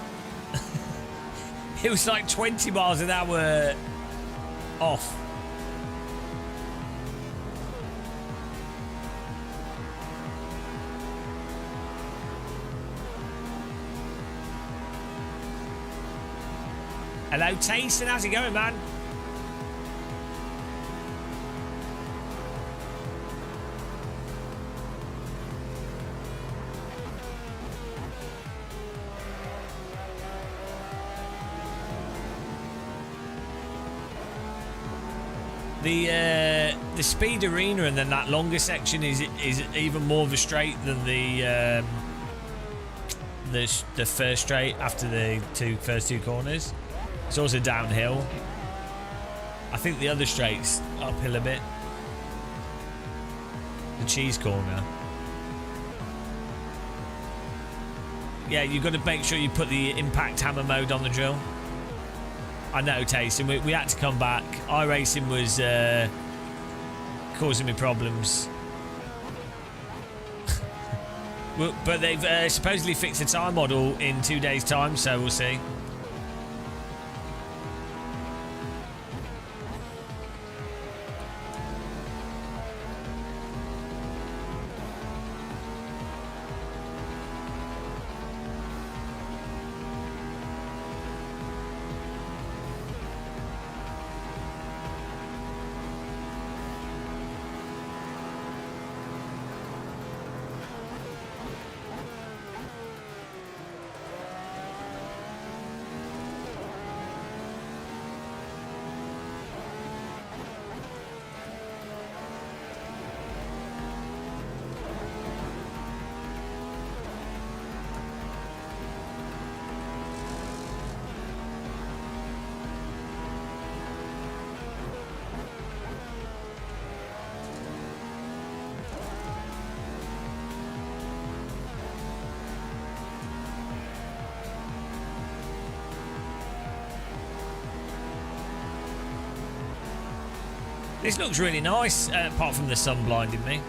It was like 20 miles an hour off. Hello, Tayson, how's it going, man? The speed arena and then that longer section is even more of a straight than the first straight after the first two corners. It's also downhill. I think the other straight's uphill a bit. The cheese corner. Yeah, you've got to make sure you put the impact hammer mode on the drill. I know, Tayson. We had to come back. iRacing was causing me problems. But they've supposedly fixed the time model in 2 days' time, so we'll see. This looks really nice, apart from the sun blinding me.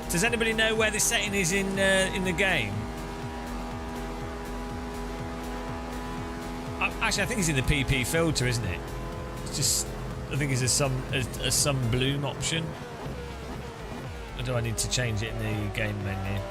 Does anybody know where this setting is in the game? Actually, I think it's in the PP filter, isn't it? It's just, I think it's a sun bloom option. Or do I need to change it in the game menu?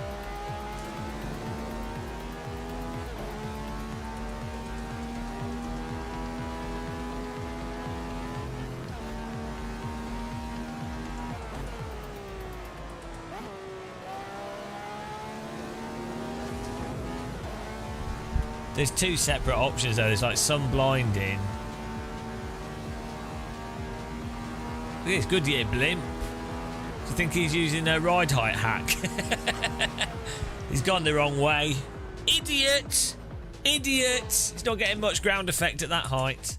There's two separate options though. There's like sun blinding. It's good to get a blimp. Do you think he's using a ride height hack? He's gone the wrong way. Idiot! Idiot! He's not getting much ground effect at that height.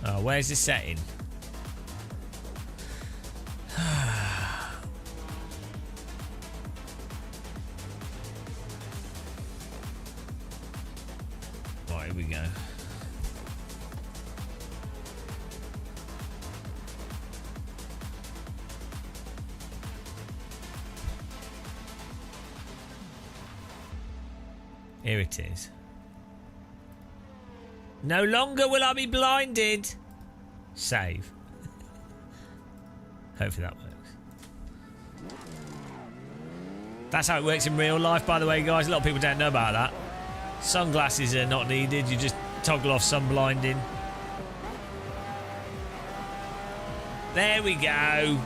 Oh, where's the setting? Right, here we go. Here it is. No longer will I be blinded. Save. Hopefully that works. That's how it works in real life, by the way, guys. A lot of people don't know about that. Sunglasses are not needed. You just toggle off sun blinding. There we go. A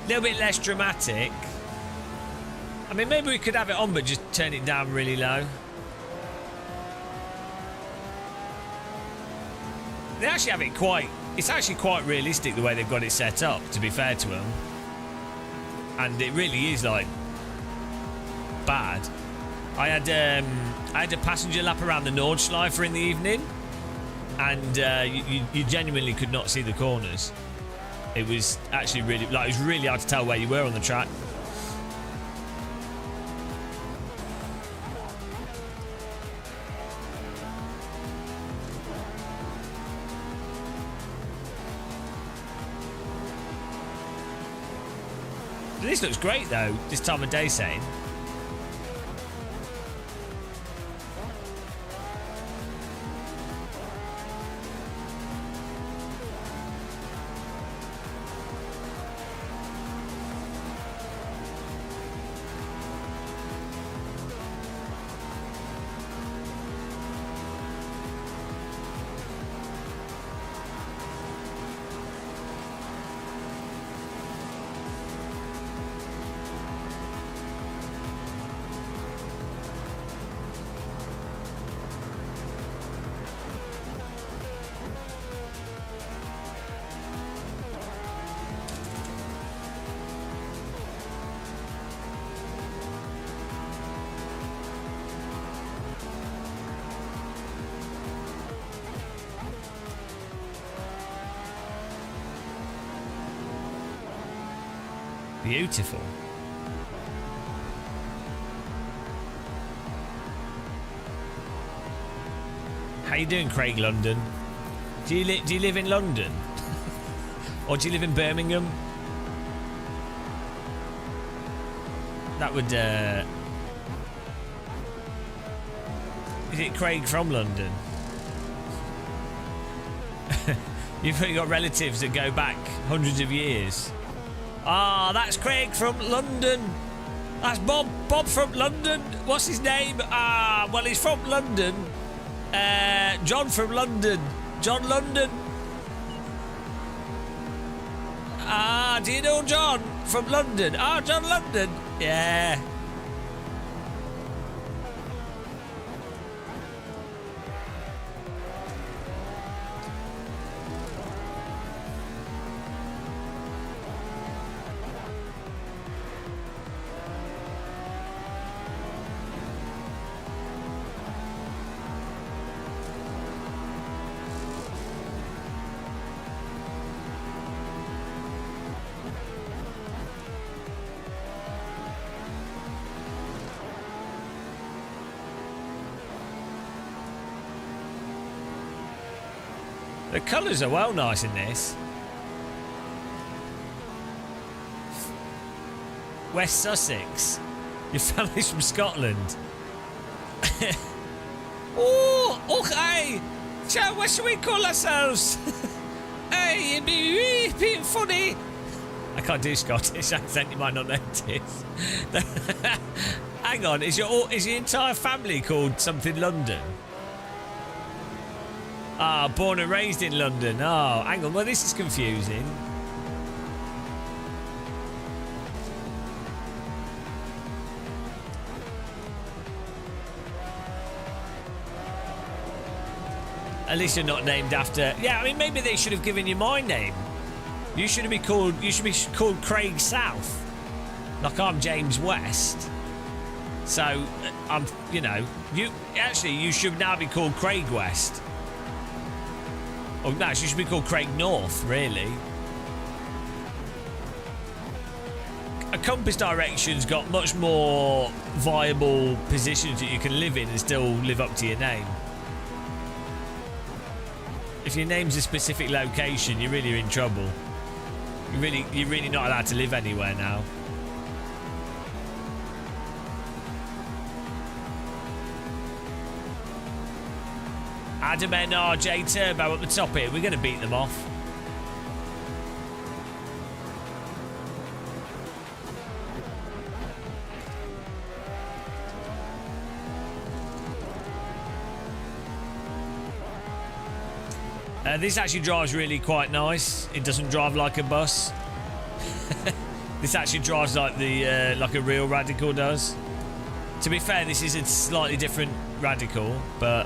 little bit less dramatic. I mean, maybe we could have it on, but just turn it down really low. They actually have it quite... It's actually quite realistic the way they've got it set up, to be fair to them. And it really is, like, bad. I had a passenger lap around the Nordschleife in the evening, and you genuinely could not see the corners. It was actually really... Like, it was really hard to tell where you were on the track. This looks great though, this time of day saying. Beautiful. How you doing, Craig London? Do you live in London? Or do you live in Birmingham? That would Is it Craig from London? You've probably got relatives that go back hundreds of years. Ah, that's Craig from London. That's Bob from London. What's his name? Ah, well, he's from London. John from London. John London. Ah, do you know John from London? Ah, John London. Yeah. The colours are well nice in this. West Sussex. Your family's from Scotland. Oh, okay. So what should we call ourselves? Hey, it'd be being funny. I can't do Scottish accent, you might not notice. Hang on, is your entire family called something London? Ah, born and raised in London. Oh, hang on. Well, this is confusing. At least you're not named after... Yeah, I mean, maybe they should have given you my name. You should be called Craig South. Like I'm James West. So, I'm, you know... You should now be called Craig West. Oh, no, it should be called Craig North, really. A compass direction's got much more viable positions that you can live in and still live up to your name. If your name's a specific location, you're really in trouble. You're really not allowed to live anywhere now. Adam NRJ Turbo up the top here. We're going to beat them off. This actually drives really quite nice. It doesn't drive like a bus. This actually drives like the like a real Radical does. To be fair, this is a slightly different Radical, but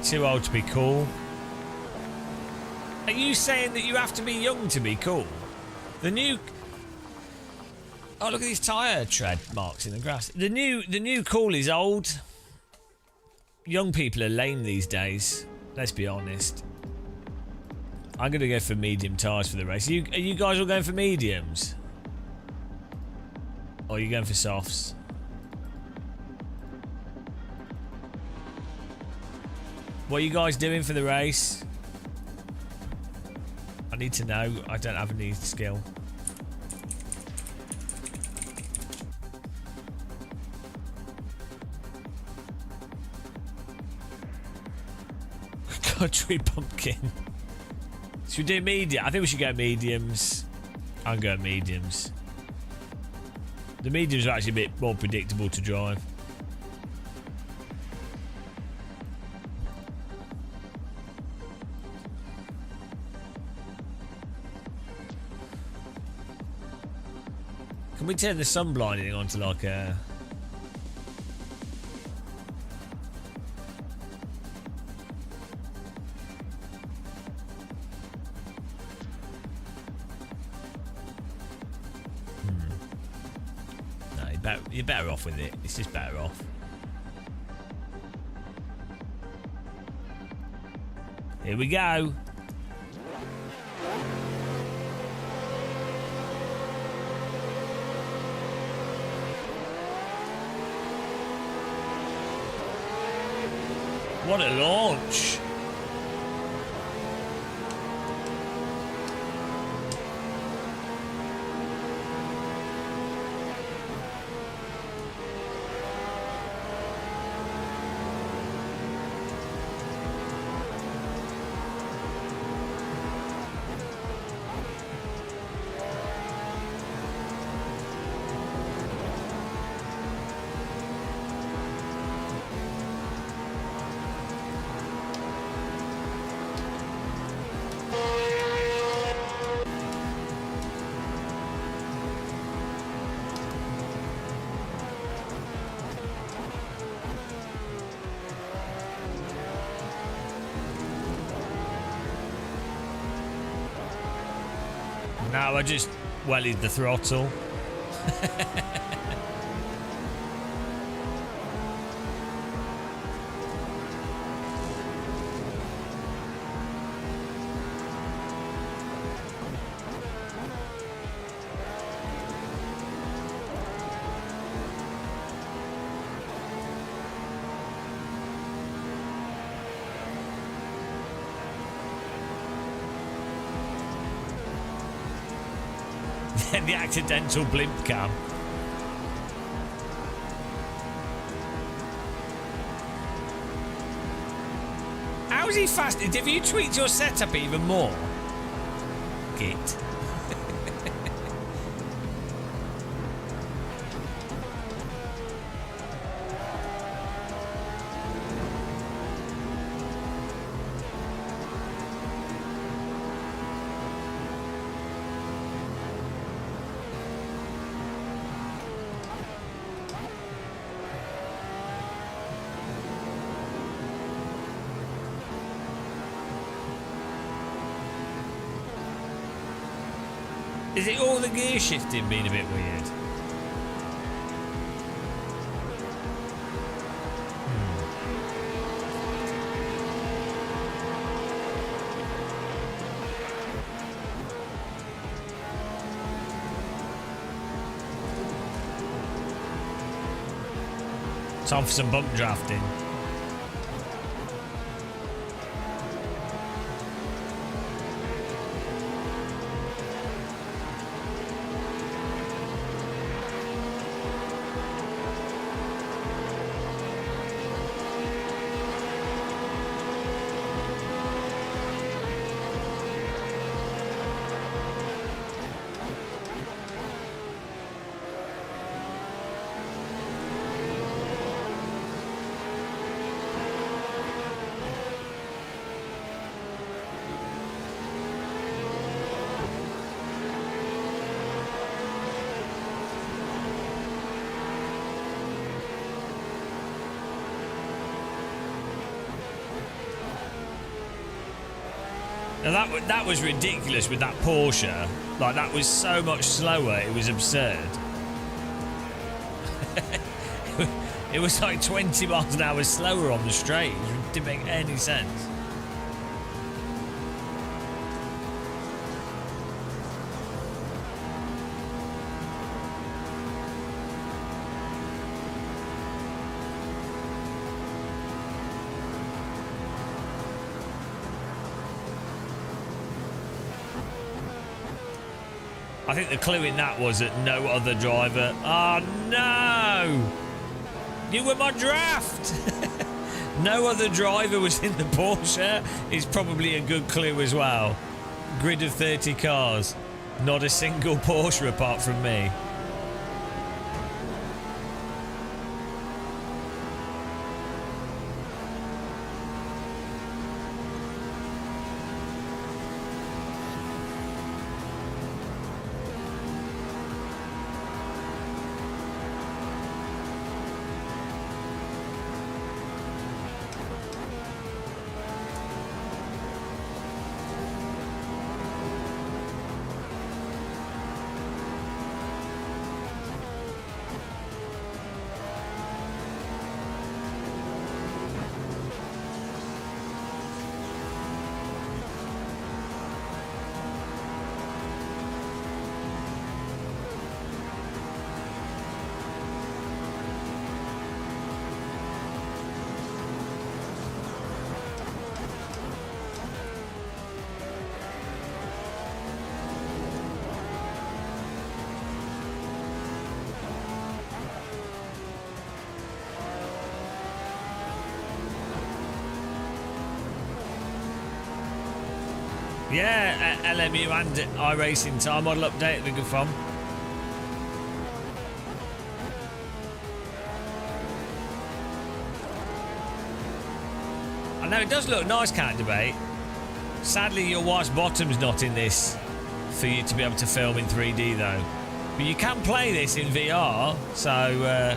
too old to be cool. Are you saying that you have to be young to be cool? The new... Oh, look at these tyre tread marks in the grass. The new cool is old. Young people are lame these days. Let's be honest. I'm going to go for medium tyres for the race. Are you guys all going for mediums? Or are you going for softs? What are you guys doing for the race? I need to know. I don't have any skill. Country pumpkin. Should we do medium? I think we should go mediums. I'm going mediums. The mediums are actually a bit more predictable to drive. Can we turn the sun blinding onto like a... No, you're better off with it. It's just better off. Here we go. What a launch! No, I just wellied the throttle. the accidental blimp cam. How is he fast? Have you tweaked your setup even more? Git. Is it all the gear shifting being a bit weird? Time for some bump drafting. Now that was ridiculous with that Porsche. Like, that was so much slower, it was absurd. It was like 20 miles an hour slower on the straight. It didn't make any sense. I think the clue in that was that no other driver... Oh, no! You were my draft! No other driver was in the Porsche is probably a good clue as well. Grid of 30 cars. Not a single Porsche apart from me. Yeah, LMU and iRacing time model update, they're good fun. I know it does look nice, Cat Debate. Sadly, your wife's bottom's not in this for you to be able to film in 3D though. But you can play this in VR, so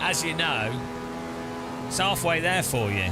as you know, it's halfway there for you.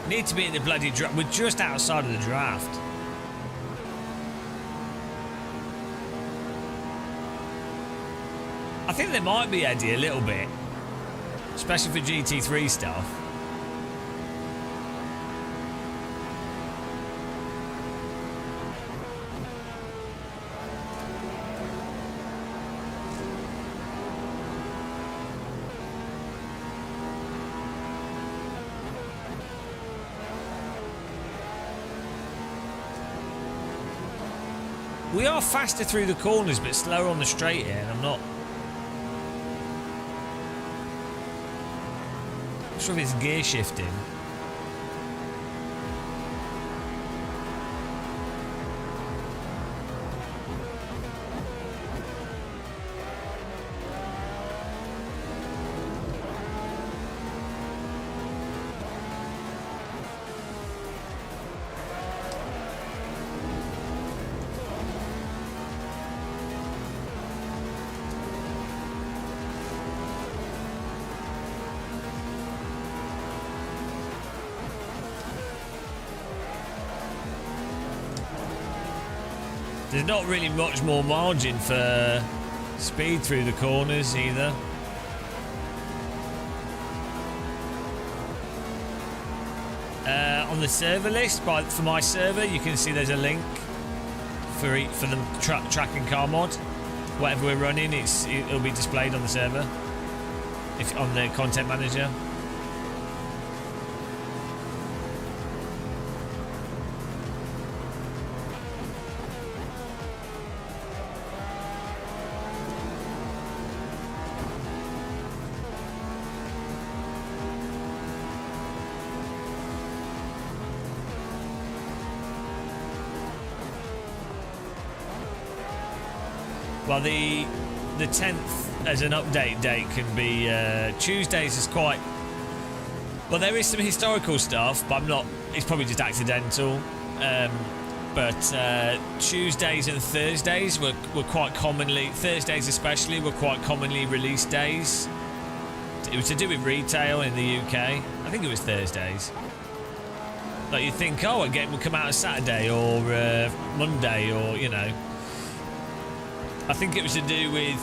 Need to be in the bloody draft. We're just outside of the draft. I think there might be, Eddie, a little bit. Especially for GT3 stuff. We are faster through the corners, but slower on the straight here, and I'm not sure if it's gear shifting. There's not really much more margin for speed through the corners either. On the server list, for my server, you can see there's a link for the tracking car mod. Whatever we're running, it'll be displayed on the server, if on the content manager. Well, the 10th as an update date can be Tuesdays is quite well. There is some historical stuff, but it's probably just accidental. But Tuesdays and Thursdays were quite commonly, Thursdays especially, were quite commonly release days. It was to do with retail in the UK. I think it was Thursdays. Like you'd think, oh, a game would come out on Saturday or Monday, or you know. I think it was to do with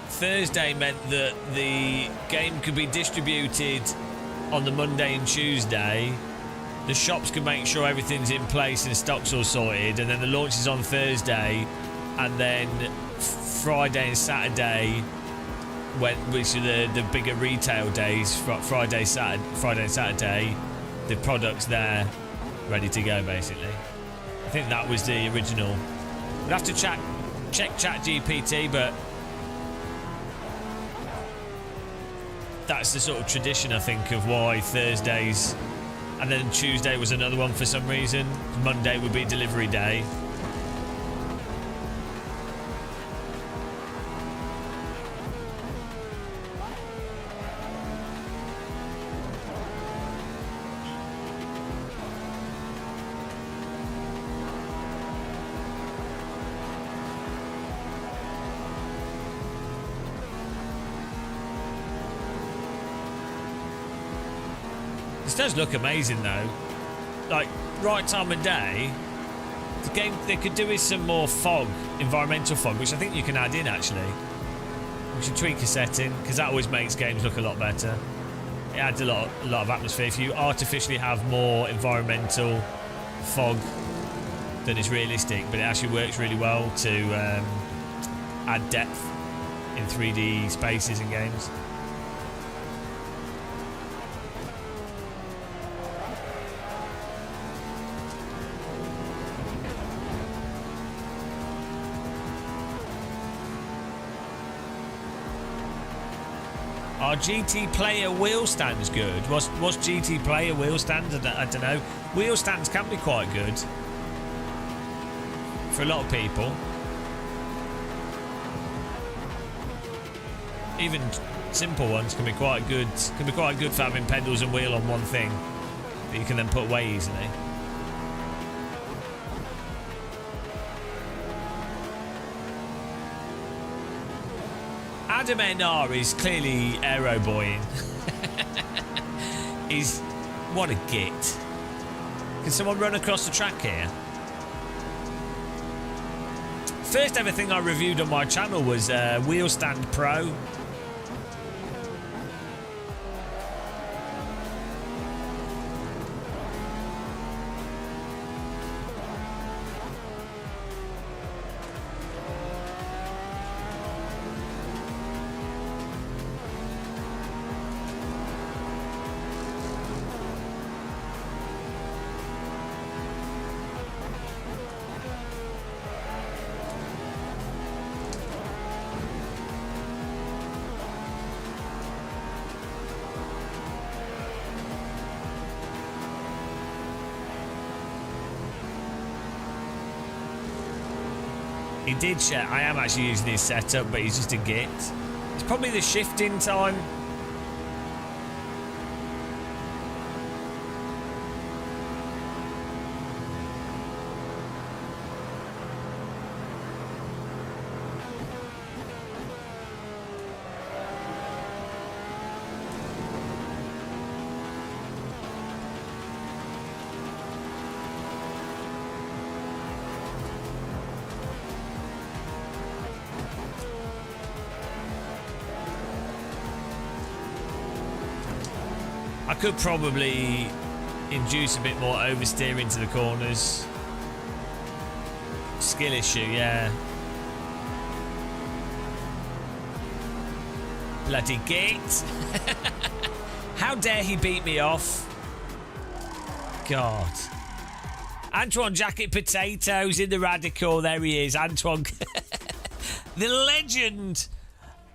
Thursday meant that the game could be distributed on the Monday and Tuesday. The shops could make sure everything's in place and stock's all sorted, and then the launch is on Thursday, and then Friday and Saturday, which are the bigger retail days, Friday and Saturday, the product's there, ready to go basically. I think that was the original. We'd have to check ChatGPT, but that's the sort of tradition, I think, of why Thursdays, and then Tuesday was another one for some reason. Monday would be delivery day. This does look amazing though. Like, right time of day. The game, they could do with some more fog, environmental fog, which I think you can add in actually. We should tweak a setting, because that always makes games look a lot better. It adds a lot of atmosphere. If you artificially have more environmental fog than is realistic, but it actually works really well to add depth in 3D spaces and games. Are GT Player wheel stands good? Was GT Player wheel stands? I don't know. Wheel stands can be quite good for a lot of people. Even simple ones can be quite good. Can be quite good for having pedals and wheel on one thing that you can then put away easily. Adam NR is clearly aeroboying. He's... what a git. Can someone run across the track here? First ever thing I reviewed on my channel was Wheel Stand Pro. He did share. I am actually using his setup, but he's just a git. It's probably the shifting time. I could probably induce a bit more oversteer into the corners. Skill issue, yeah. Bloody gate. How dare he beat me off? God. Antoine Jacket Potatoes in the Radical. There he is, Antoine. The legend.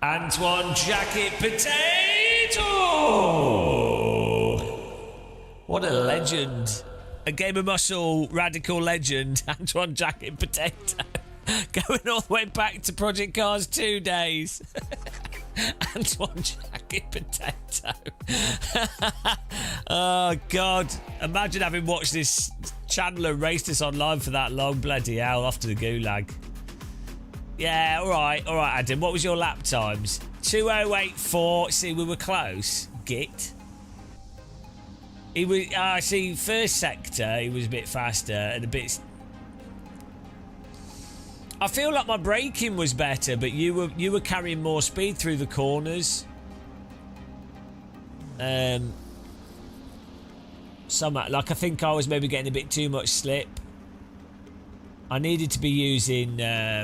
Antoine Jacket Potato. What a legend. A Game of Muscle Radical legend. Antoine Jacket Potato. Going all the way back to Project Cars 2 days. Antoine Jacket Potato. Oh, God. Imagine having watched this channel and raced this online for that long. Bloody hell, off to the gulag. Yeah, all right, Adam. What was your lap times? 2084. See, we were close. Git. He was. See, first sector, he was a bit faster and a bit. I feel like my braking was better, but you were carrying more speed through the corners. Like I think I was maybe getting a bit too much slip. I needed to be using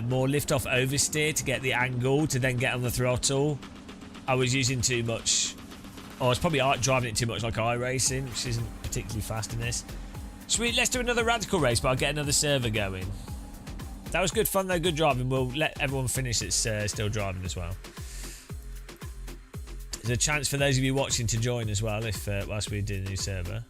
more lift-off oversteer to get the angle to then get on the throttle. I was using too much. I was probably driving it too much like iRacing, which isn't particularly fast in this. Sweet, let's do another Radical race, but I'll get another server going. That was good fun though, good driving. We'll let everyone finish that's still driving as well. There's a chance for those of you watching to join as well if whilst we do a new server.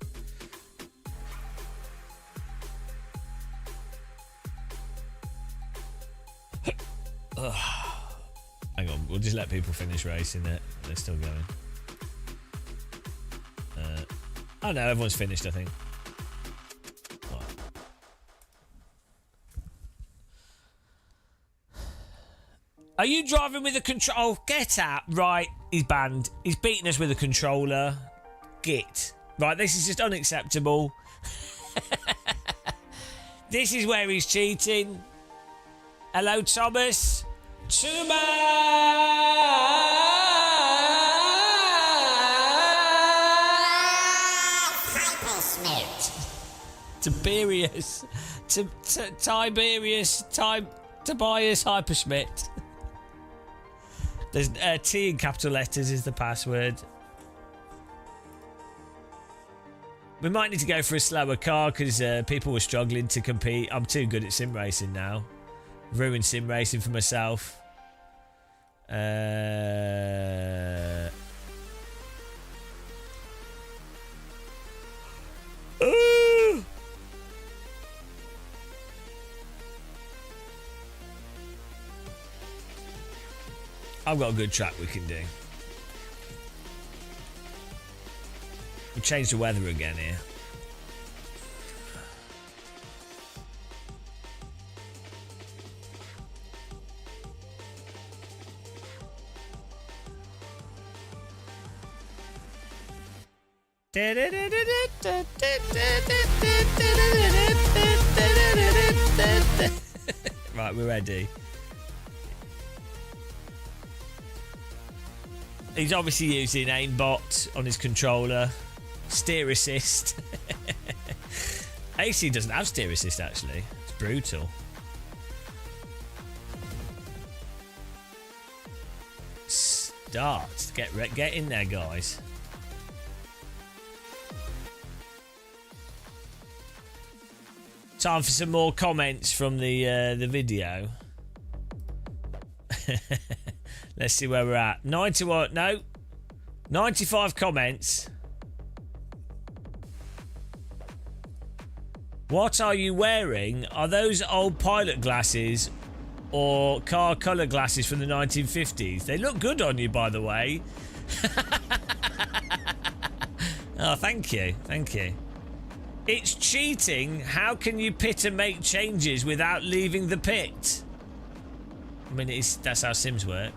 Hang on, we'll just let people finish racing it. They're still going. Oh no, everyone's finished, I think. Right. Are you driving with a control? Oh, get out. Right, he's banned. He's beating us with a controller. Git. Right, this is just unacceptable. This is where he's cheating. Hello, Thomas. Tiberius. Tobias Hyperschmidt. There's T in capital letters is the password. We might need to go for a slower car because people were struggling to compete. I'm too good at sim racing now. Ruined sim racing for myself. I've got a good track we can do. We'll change the weather again here. Right, Right, we're ready. He's obviously using aimbot on his controller. Steer assist. AC doesn't have steer assist, actually. It's brutal. Start. Get in there, guys. Time for some more comments from the video. Let's see where we're at. 91. No. 95 comments. What are you wearing? Are those old pilot glasses or car colour glasses from the 1950s? They look good on you, by the way. Oh, thank you. Thank you. It's cheating. How can you pit and make changes without leaving the pit? I mean, that's how Sims work.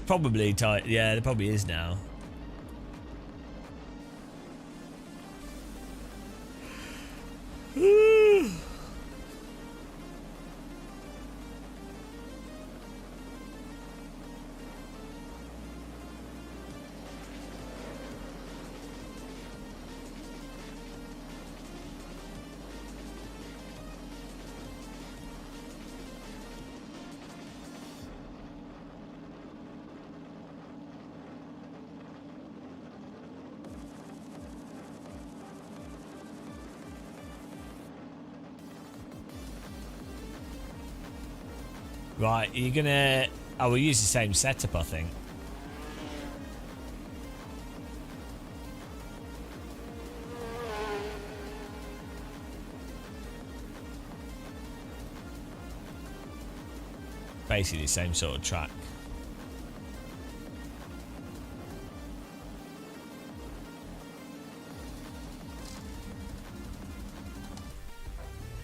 Probably tight. Yeah, there probably is now. Right, you're gonna... Oh, we'll use the same setup, I think. Basically the same sort of track.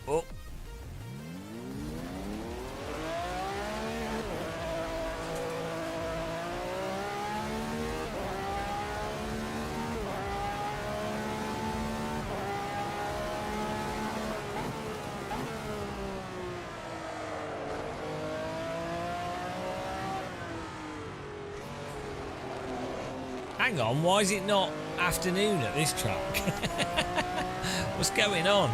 Oh. Hang on, why is it not afternoon at this track? What's going on?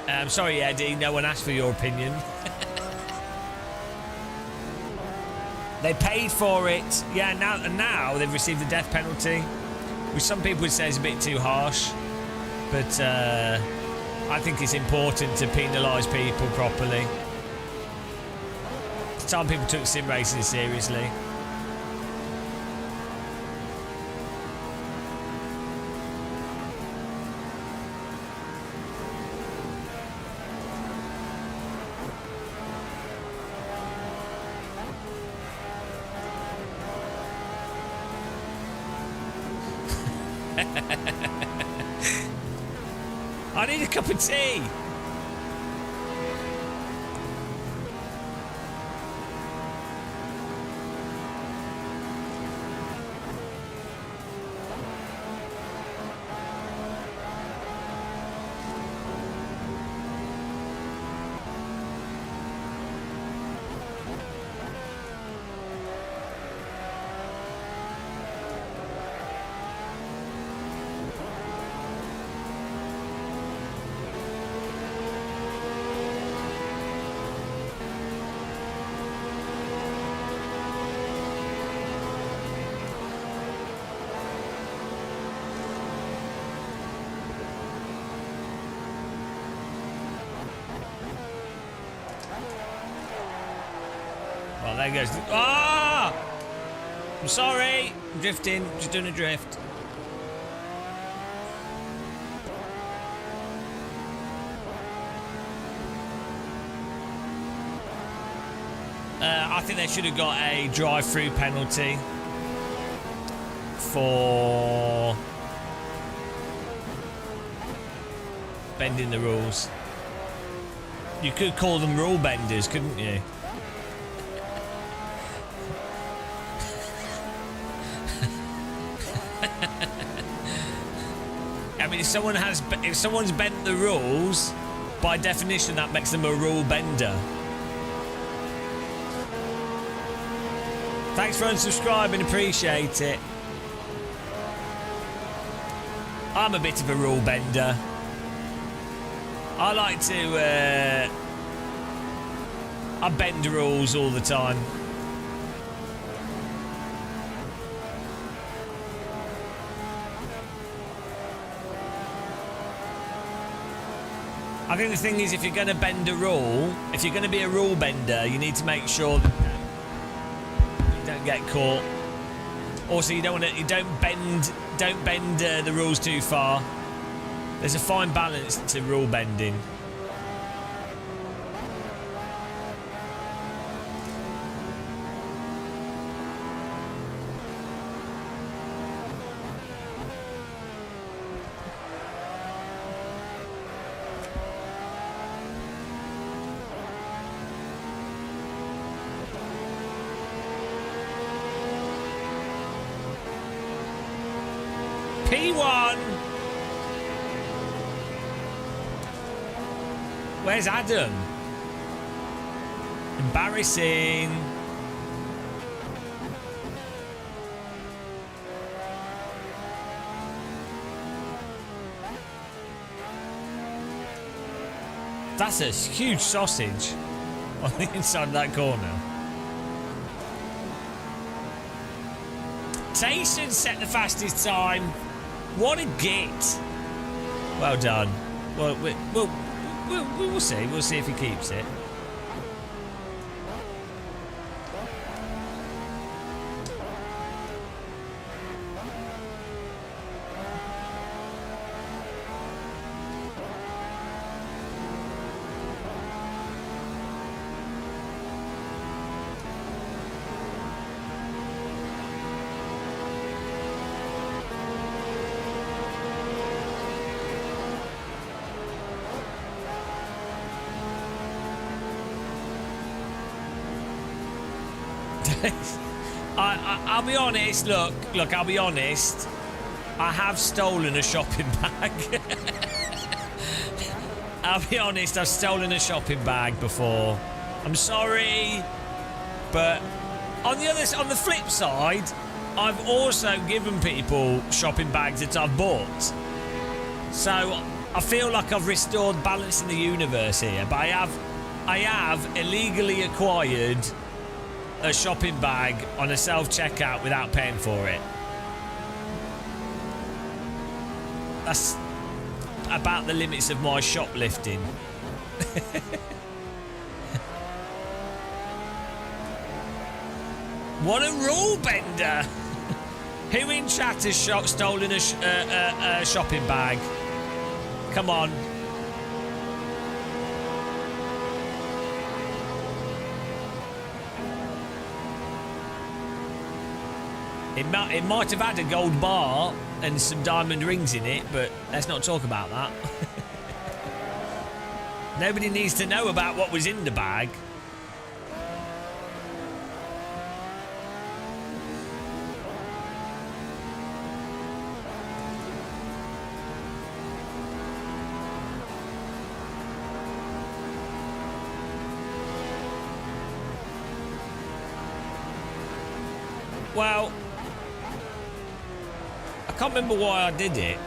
I'm sorry, Eddie, no one asked for your opinion. They paid for it. Yeah, now they've received the death penalty, which some people would say is a bit too harsh. But I think it's important to penalise people properly. It's time people took sim racing seriously. I need a cup of tea. Well, there goes. Ah! I'm sorry. I'm drifting. Just doing a drift. I think they should have got a drive-through penalty for bending the rules. You could call them rule benders, couldn't you? I mean, if someone's bent the rules, by definition, that makes them a rule bender. Thanks for unsubscribing, appreciate it. I'm a bit of a rule bender. I like to, I bend the rules all the time. I think the thing is, if you're going to bend a rule, if you're going to be a rule bender, you need to make sure that you don't get caught. Also, you don't bend the rules too far. There's a fine balance to rule bending. P1! Where's Adam? Embarrassing. That's a huge sausage on the inside of that corner. Tayson set the fastest time. What a git. Well done. Well, we'll see. We'll see if he keeps it. I'll be honest. Look. I'll be honest. I have stolen a shopping bag. I'll be honest. I've stolen a shopping bag before. I'm sorry, but on the flip side, I've also given people shopping bags that I've bought. So I feel like I've restored balance in the universe here. But I have illegally acquired a shopping bag on a self-checkout without paying for it. That's about the limits of my shoplifting. What a rule bender! Who in chat has stolen a shopping bag? Come on. It might have had a gold bar and some diamond rings in it, but let's not talk about that. Nobody needs to know about what was in the bag. Well, I can't remember why I did it.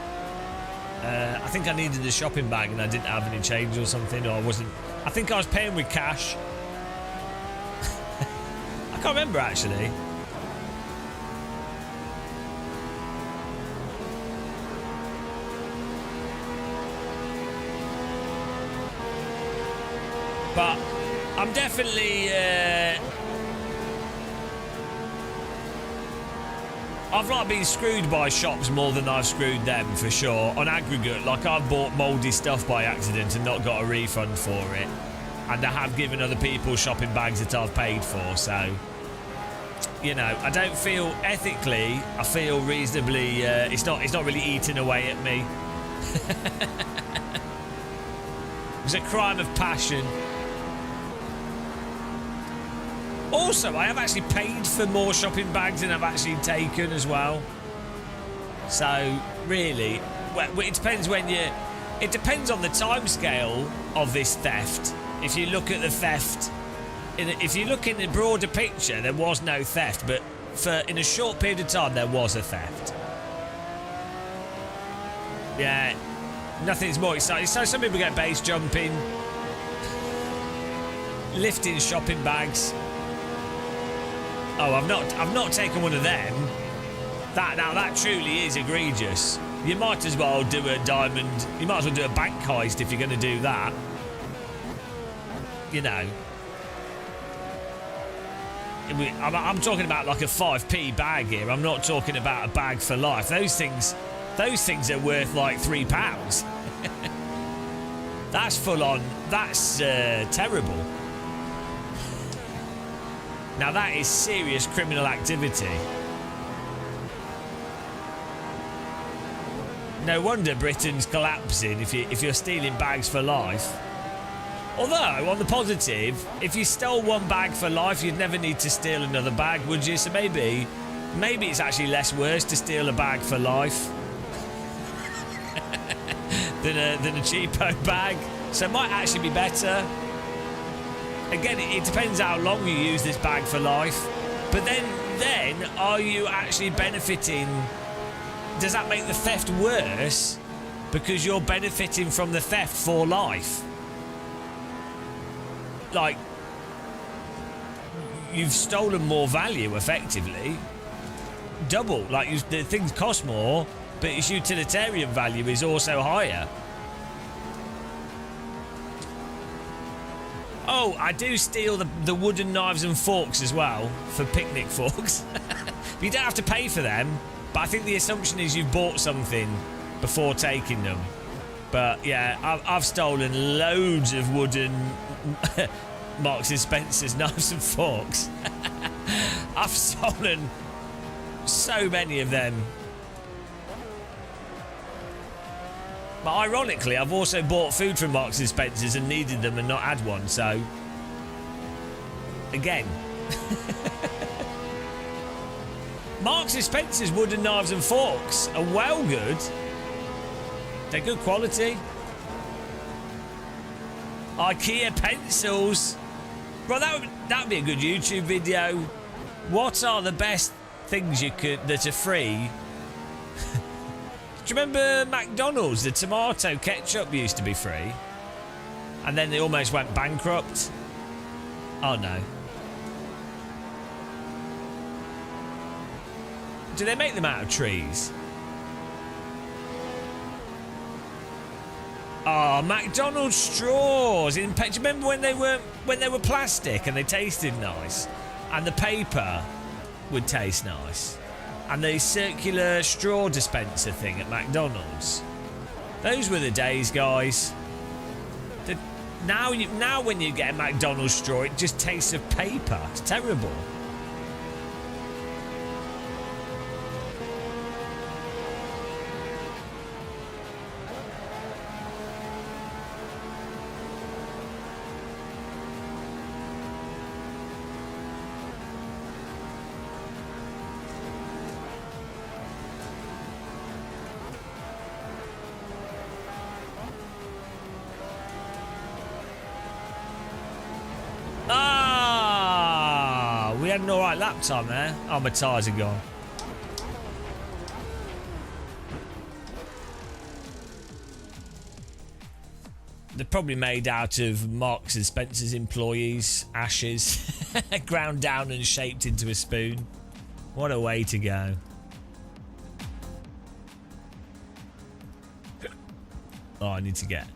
I think I needed a shopping bag and I didn't have any change or something, or I wasn't. I think I was paying with cash. I can't remember actually. But I'm definitely. I've like been screwed by shops more than I've screwed them, for sure. On aggregate, like I've bought mouldy stuff by accident and not got a refund for it. And I have given other people shopping bags that I've paid for, so... you know, I don't feel ethically. I feel reasonably. It's not really eating away at me. It's a crime of passion. Also, I have actually paid for more shopping bags than I've actually taken as well. So really, well, it depends when you. It depends on the time scale of this theft. If you look at the theft, if you look in the broader picture, there was no theft, but in a short period of time, there was a theft. Yeah, nothing's more exciting. So some people get base jumping, lifting shopping bags. Oh, I've not taken one of them. That truly is egregious. You might as well do a diamond. You might as well do a bank heist if you're going to do that. You know. I'm talking about like a 5p bag here. I'm not talking about a bag for life. Those things are worth like £3. That's full on. That's terrible. Now that is serious criminal activity. No wonder Britain's collapsing if you're stealing bags for life. Although, on the positive, if you stole one bag for life, you'd never need to steal another bag, would you? So maybe it's actually less worse to steal a bag for life than a cheapo bag. So it might actually be better. Again, it depends how long you use this bag for life. But then are you actually benefiting? Does that make the theft worse because you're benefiting from the theft for life? Like, you've stolen more value, effectively. Double. Like, the things cost more, but its utilitarian value is also higher. Oh, I do steal the wooden knives and forks as well, for picnic forks. You don't have to pay for them, but I think the assumption is you've bought something before taking them. But yeah, I've stolen loads of wooden Marks and Spencer's knives and forks. I've stolen so many of them. But ironically, I've also bought food from Marks and Spencer's and needed them and not had one, so again. Marks and Spencer's wooden knives and forks are well good. They're good quality. IKEA pencils. Well, that would be a good YouTube video. What are the best things that are free? Do you remember McDonald's? The tomato ketchup used to be free. And then they almost went bankrupt. Oh no. Do they make them out of trees? Oh, McDonald's straws. Do you remember when they were plastic and they tasted nice? And the paper would taste nice. And the circular straw dispenser thing at McDonald's. Those were the days, guys. Now when you get a McDonald's straw, it just tastes of paper. It's terrible. We had an alright lap time there. Oh, my tyres are gone. They're probably made out of Marks and Spencer's employees' ashes, ground down and shaped into a spoon. What a way to go. Oh, I need to get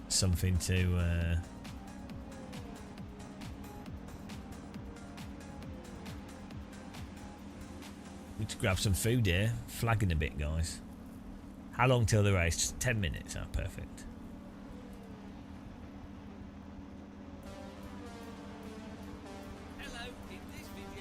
something to... Need to grab some food here. Flagging a bit, guys. How long till the race? Just 10 minutes. Oh, perfect. Hello. In this video,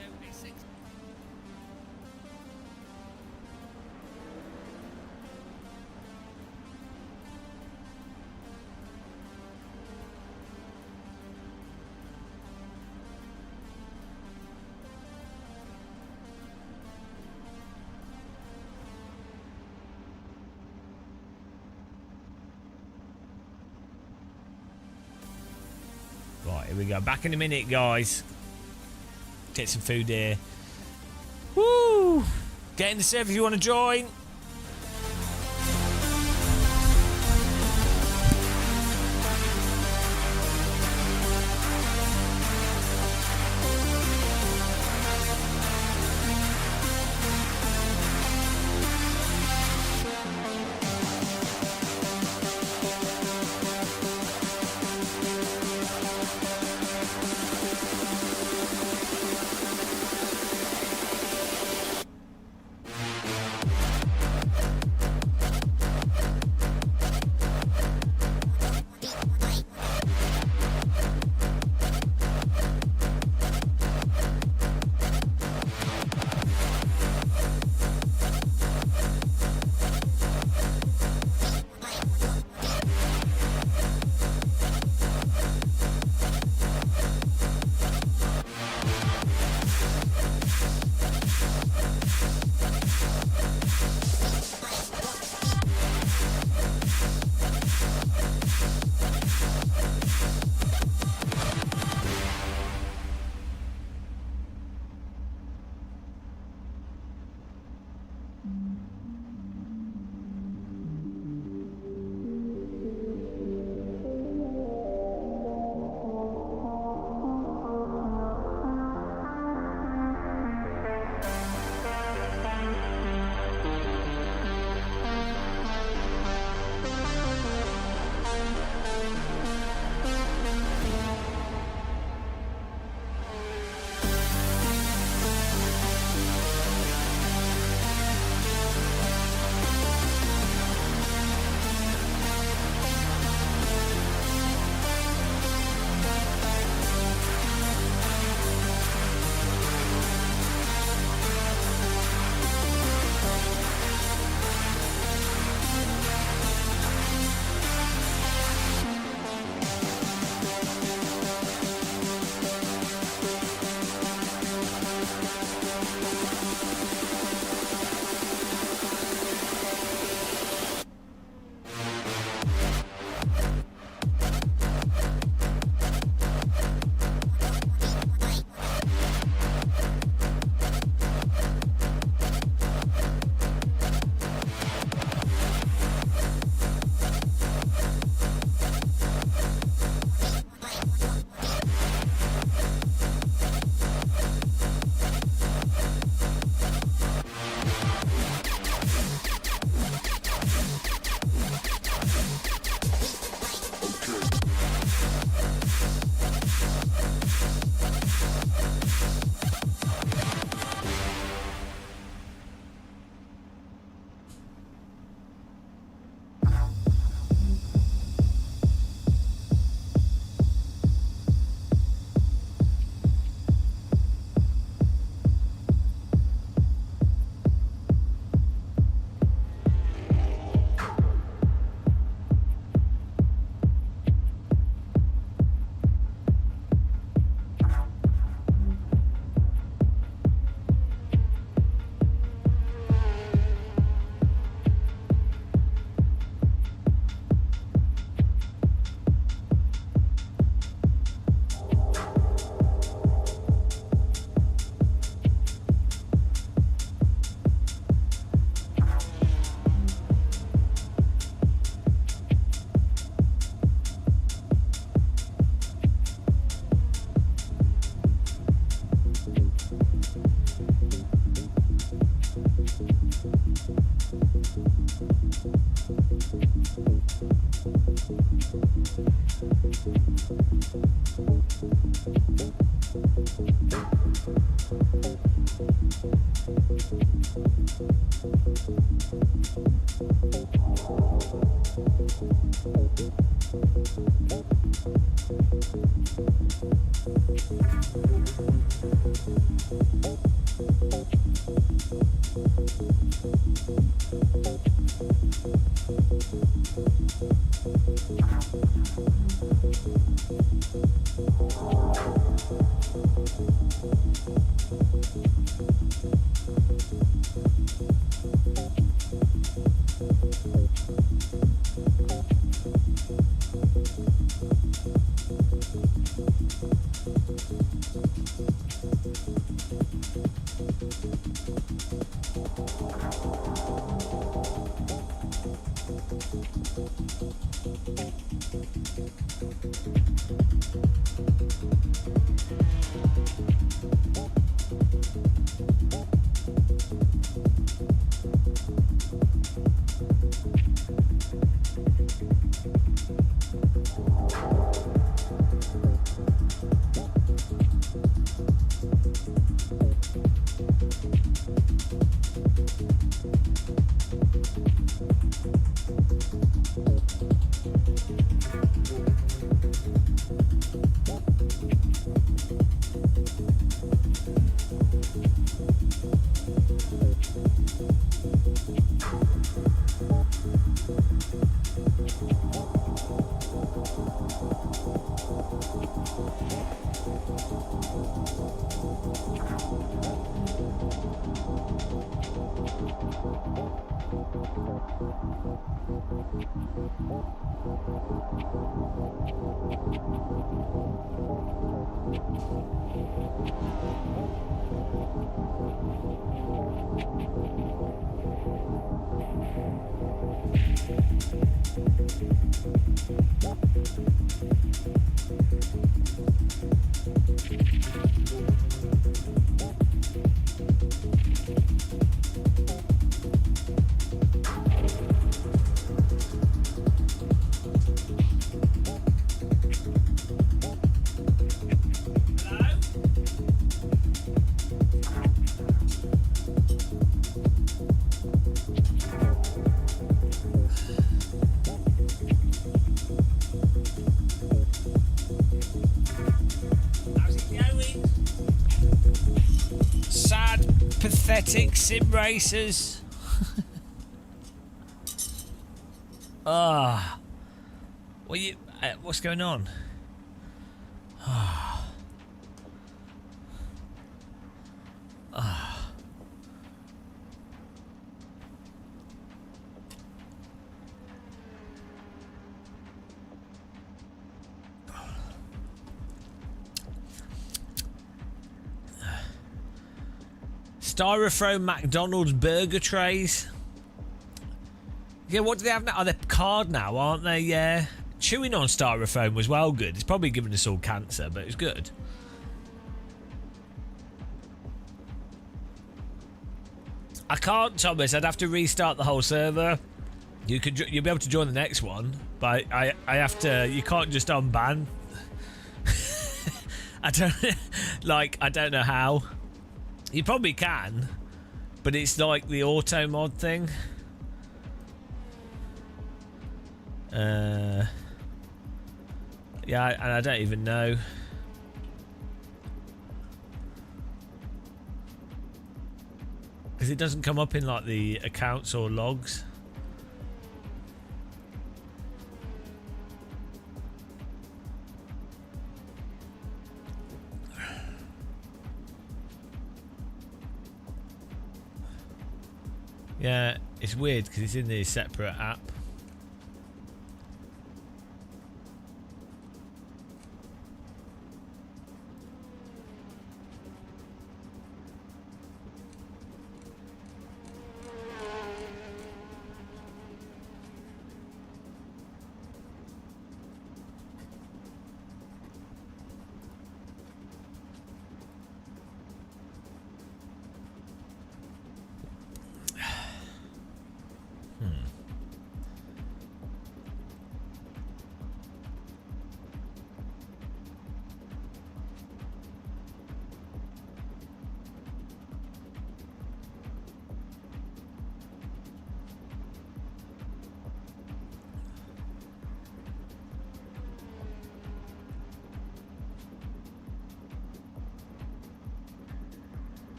Here we go. Back in a minute, guys. Get some food here. Woo! Get in the server if you want to join. Pathetic sim racers. Ah, what's going on? Styrofoam McDonald's burger trays. Yeah, what do they have now? Oh, they're card now, aren't they? Yeah. Chewing on styrofoam was well good. It's probably giving us all cancer, but it's good. I can't, Thomas. I'd have to restart the whole server. You'll be able to join the next one, but I have to. You can't just unban. I don't know how. You probably can, but it's like the auto mod thing. Yeah, and I don't even know. Because it doesn't come up in like the accounts or logs. Yeah, it's weird because it's in the separate app.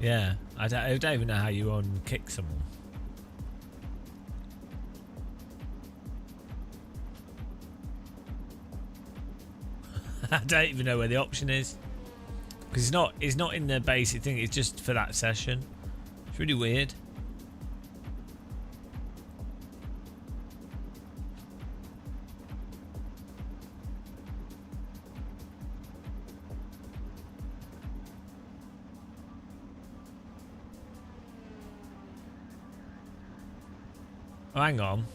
Yeah, I don't even know how you unkick someone. I don't even know where the option is, because it's not in the basic thing. It's just for that session. It's really weird. Oh, hang on.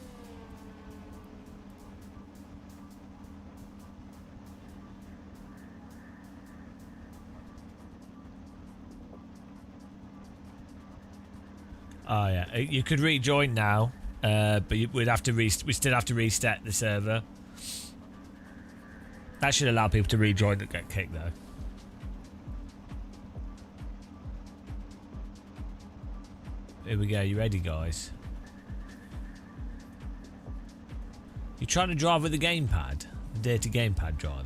Oh yeah, you could rejoin now, but we'd have to we still have to reset the server. That should allow people to rejoin that get kicked though. Here we go. You ready, guys? You trying to drive with the gamepad, the dirty gamepad driver?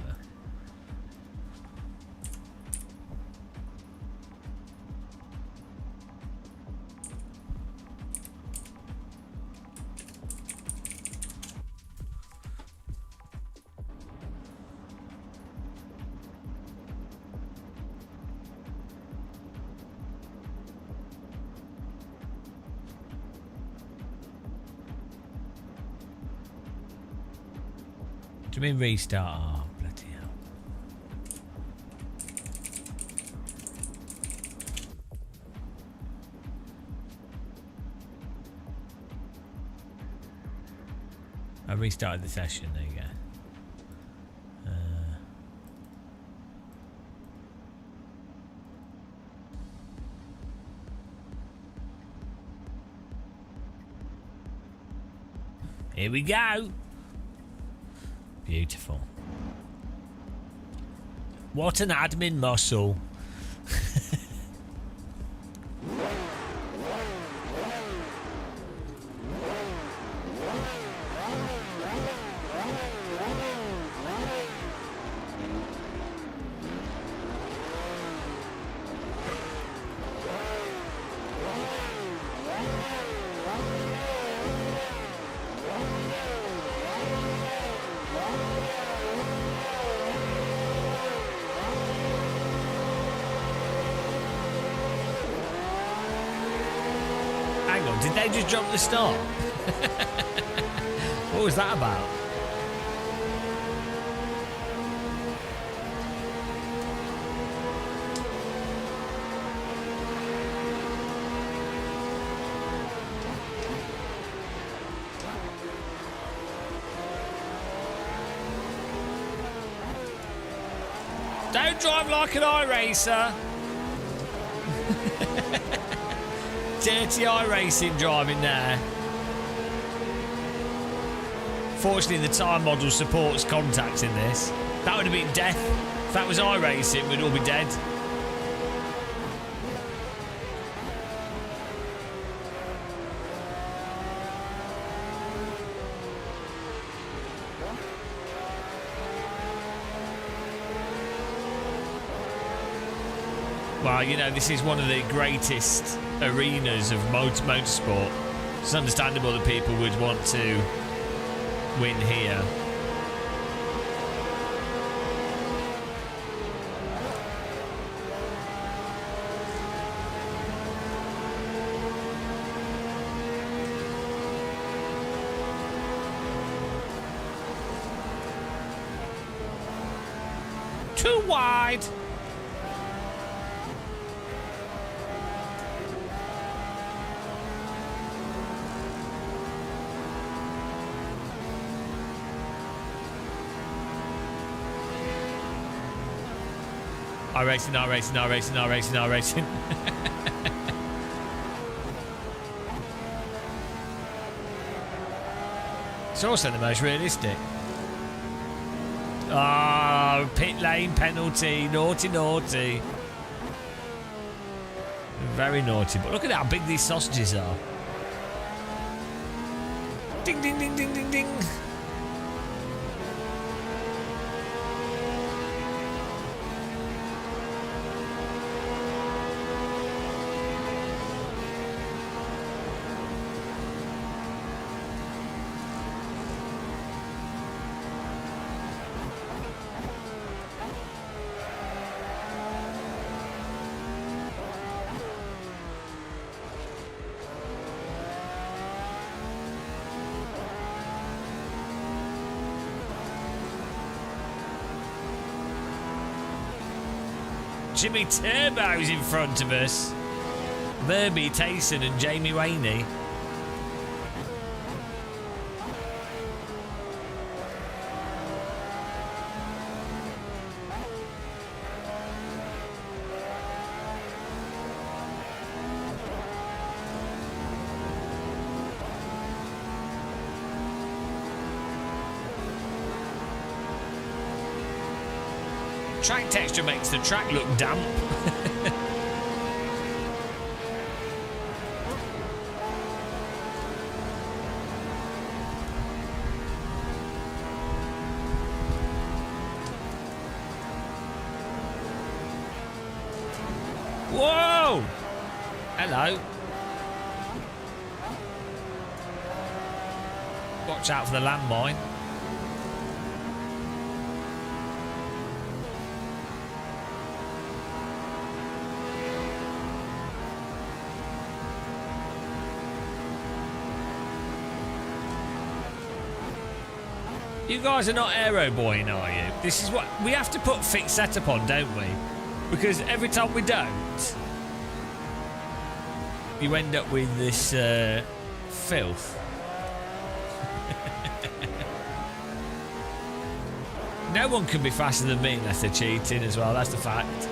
Do you mean restart? Oh, bloody hell. I restarted the session, there you go. Here we go. Beautiful. What an admin muscle. Did they just jump the start? What was that about? Don't drive like an iRacer. Dirty iRacing driving there. Fortunately, the time model supports contacts in this. That would have been death. If that was iRacing, we'd all be dead. Well, you know, this is one of the greatest arenas of motorsport. It's understandable that people would want to win here. Too wide. iRacing. It's also the most realistic. Ah, pit lane penalty. Naughty. Very naughty. But look at how big these sausages are. Ding, ding, ding, ding, ding, ding. Jimmy Turbo's in front of us. Murby, Tayson and Jamie Waney. track texture makes the track look damp. Whoa! Hello. Watch out for the landmine. You guys are not aero buoying, are you? This is what we have to put fixed setup on, don't we? Because every time we don't, you end up with this filth. No one can be faster than me unless they're cheating as well, that's the fact.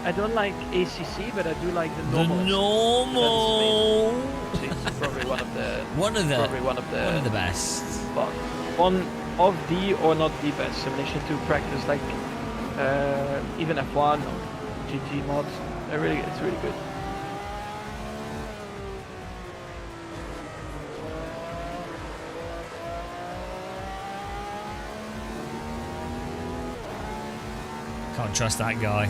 I don't like ACC, but I do like the The normal. normal. It's probably one of the One of the best. but one of the or not the best simulation to practice, like even F1 or GT mods. It's really good. Can't trust that guy.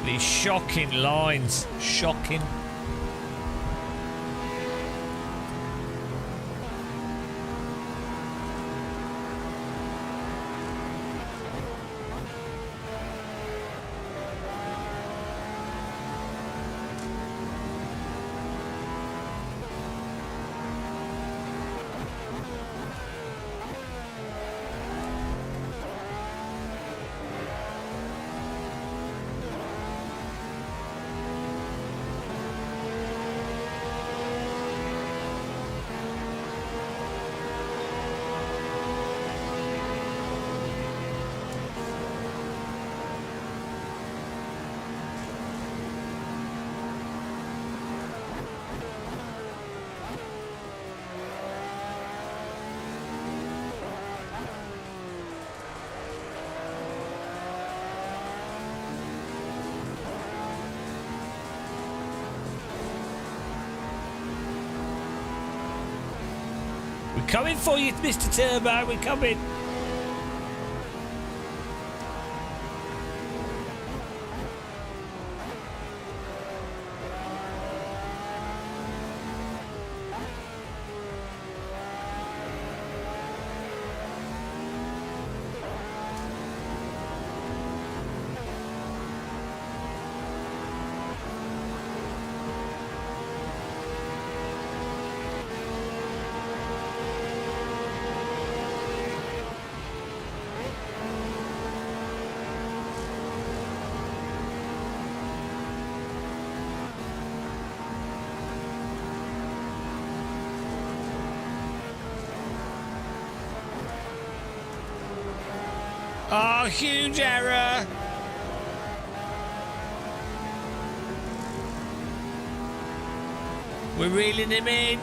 These shocking lines. Shocking. We're coming for you, Mr. Turbo. We're coming. Oh, huge error. We're reeling him in.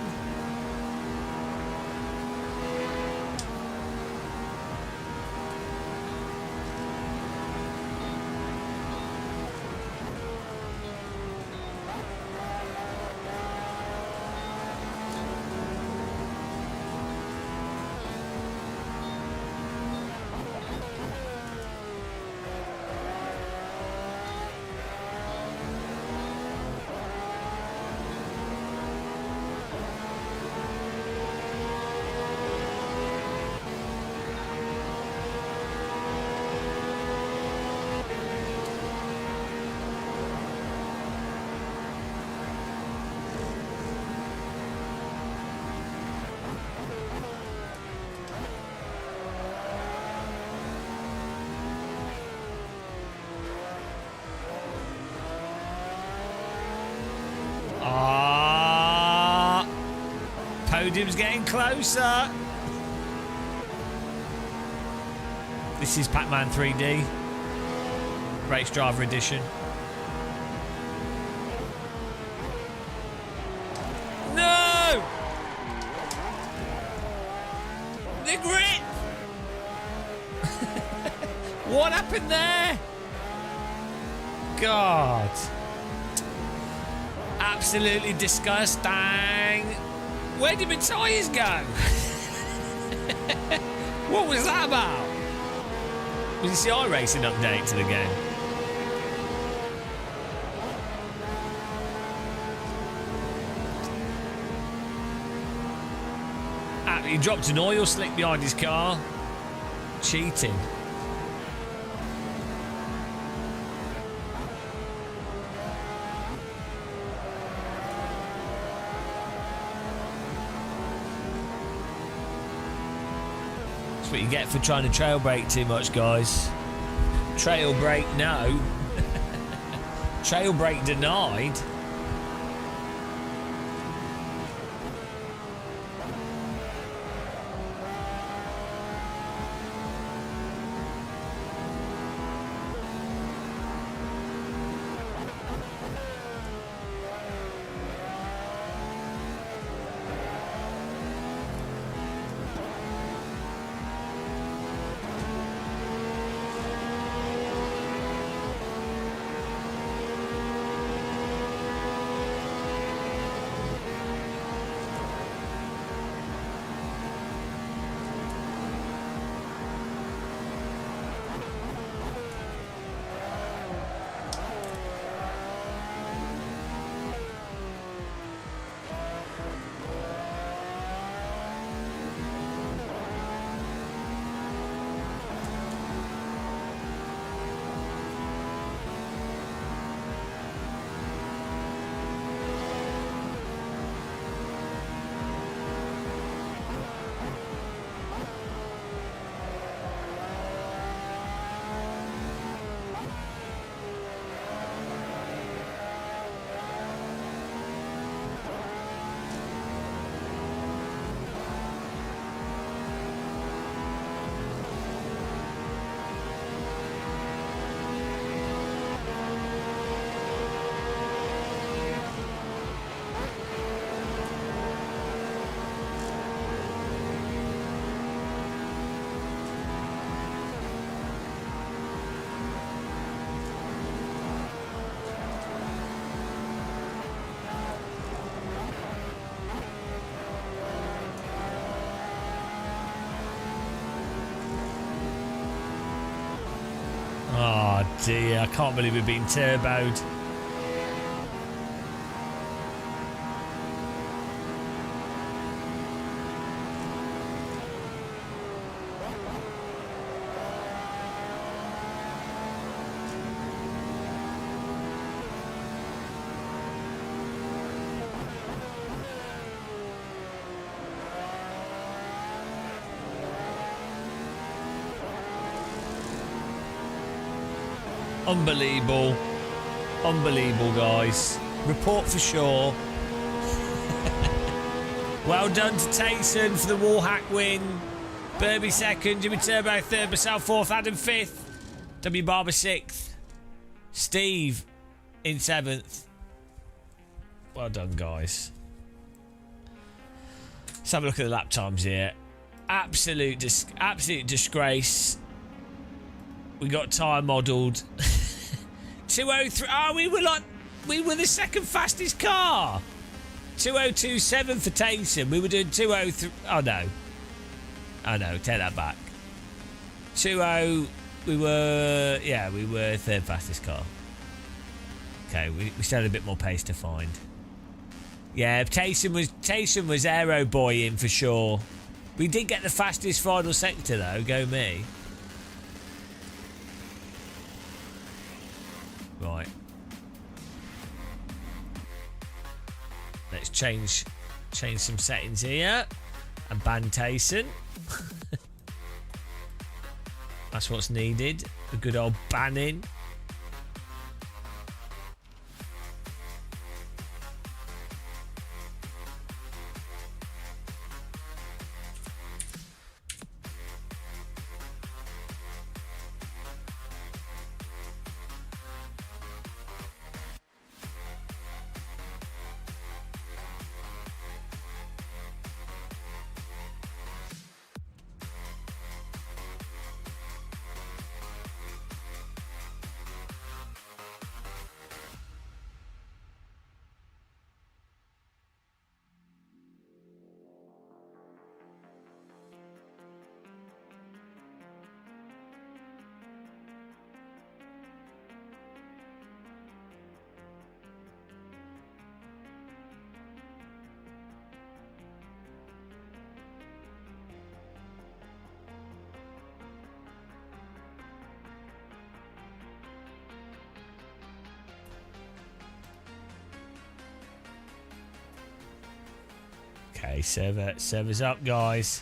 Podium's getting closer. This is Pac-Man 3D. Race Driver Edition. No! The grip! What happened there? God. Absolutely disgusting. Where did my tyres go? What was that about? Was this the iRacing update to the game? He dropped an oil slick behind his car. Cheating. That's what you get for trying to trail brake too much, guys. Trail brake, no. Trail brake denied. Oh dear, I can't believe we've been turboed. Unbelievable. Unbelievable, guys. Report for sure. Well done to Tayson for the Warhack win. Burby second, Jimmy Turbo third, myself fourth, Adam fifth, W Barber sixth, Steve in seventh. Well done, guys. Let's have a look at the lap times here. Absolute disgrace. We got tyre modelled. 203. Oh, we were the second fastest car. 2027 for Tayson. We were doing 203. Oh no. Oh no, take that back. 20. We were third fastest car. Okay, we still had a bit more pace to find. Yeah, Tayson was aero boy in for sure. We did get the fastest final sector though. Go me. Right. Let's change some settings here and ban Tayson. That's what's needed. A good old banning. Okay, server's up, guys.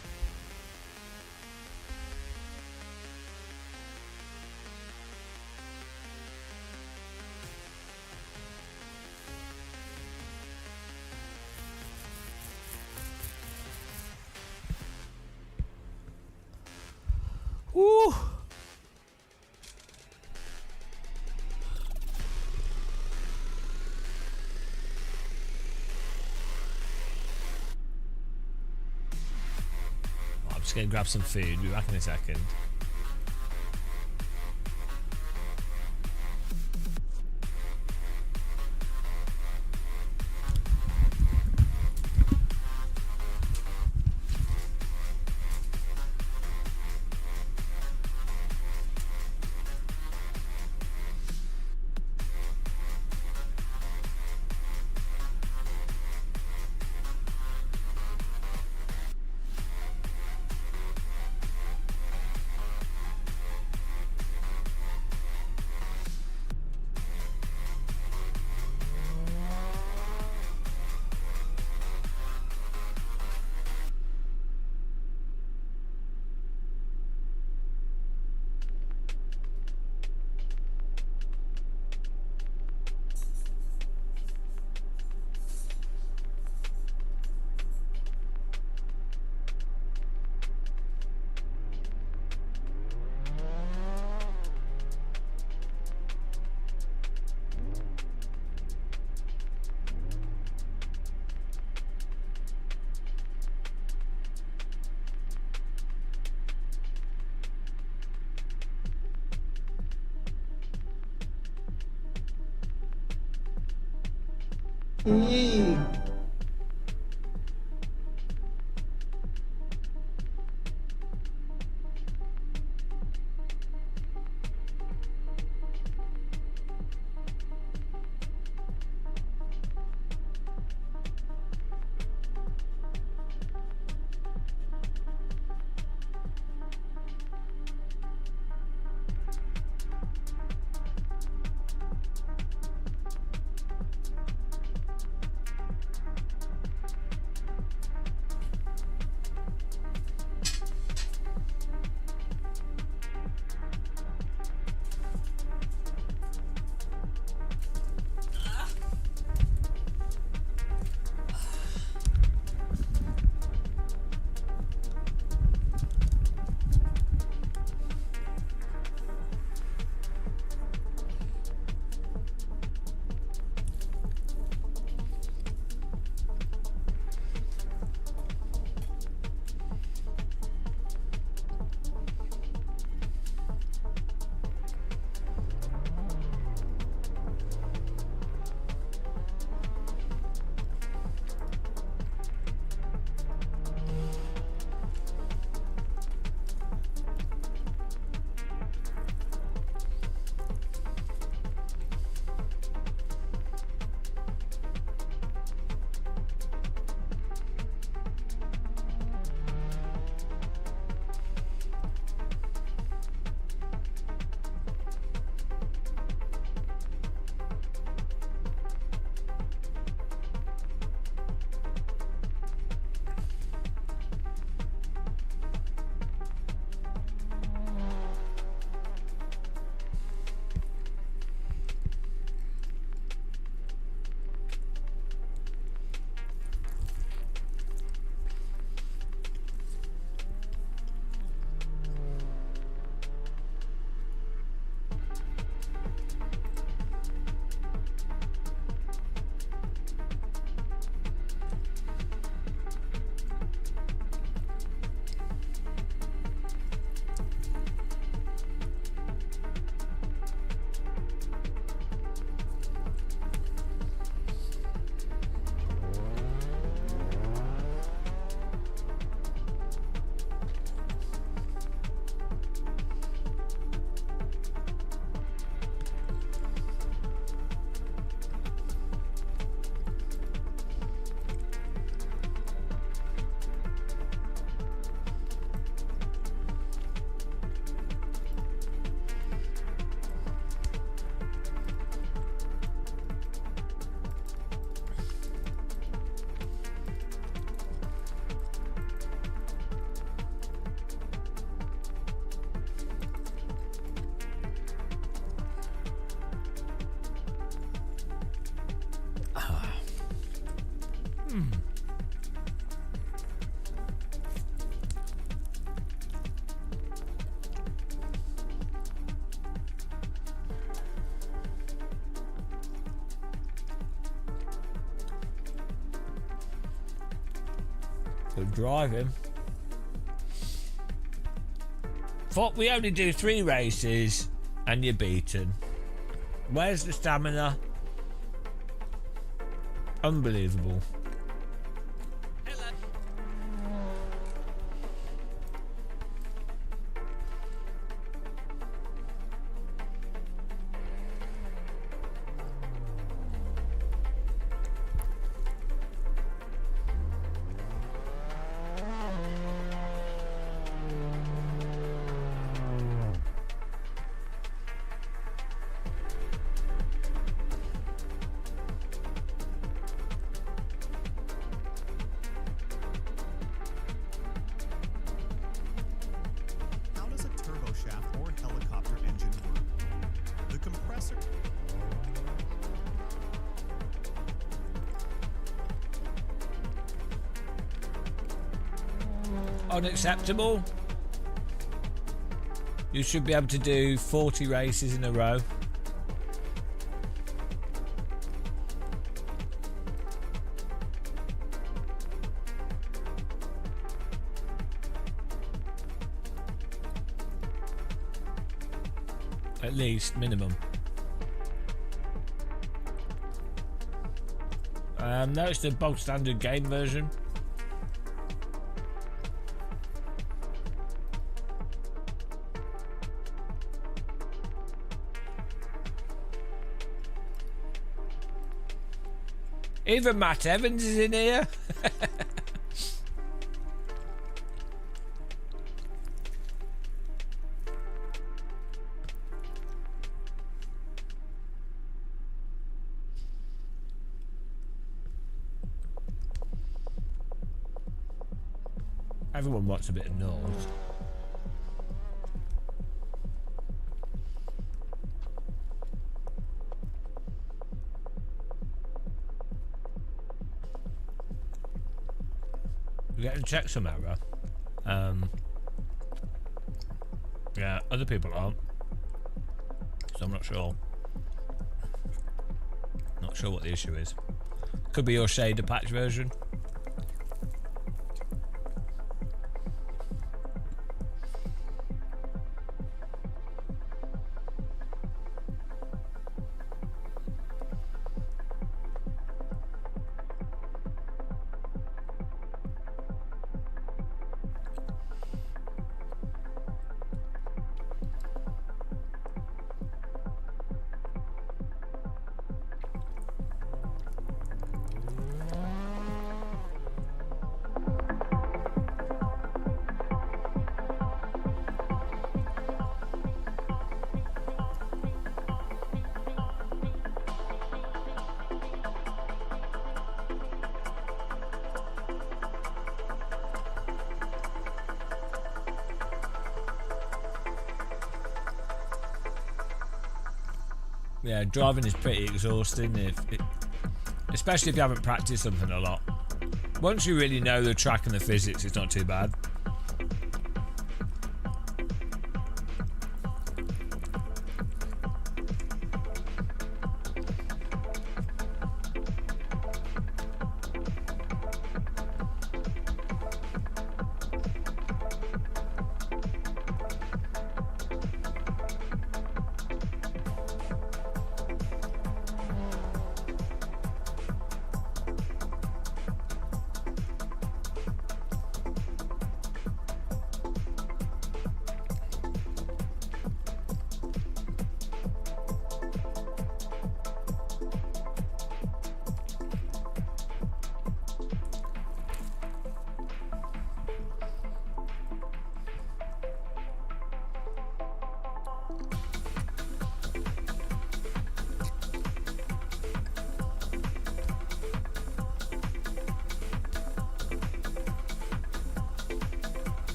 Woo! I'm just gonna grab some food. Be back in a second. Good driving. Thought we only do 3 races and you're beaten. Where's the stamina? Unbelievable. How does a turboshaft or helicopter engine work? The compressor. Unacceptable. You should be able to do 40 races in a row. At least, minimum. No, it's the bog standard game version. Even Matt Evans is in here. Everyone wants a bit of noise. We're getting check some error. Yeah, other people aren't. So I'm not sure. Not sure what the issue is. Could be your shader patch version. Yeah, driving is pretty exhausting, especially if you haven't practiced something a lot. Once you really know the track and the physics, it's not too bad.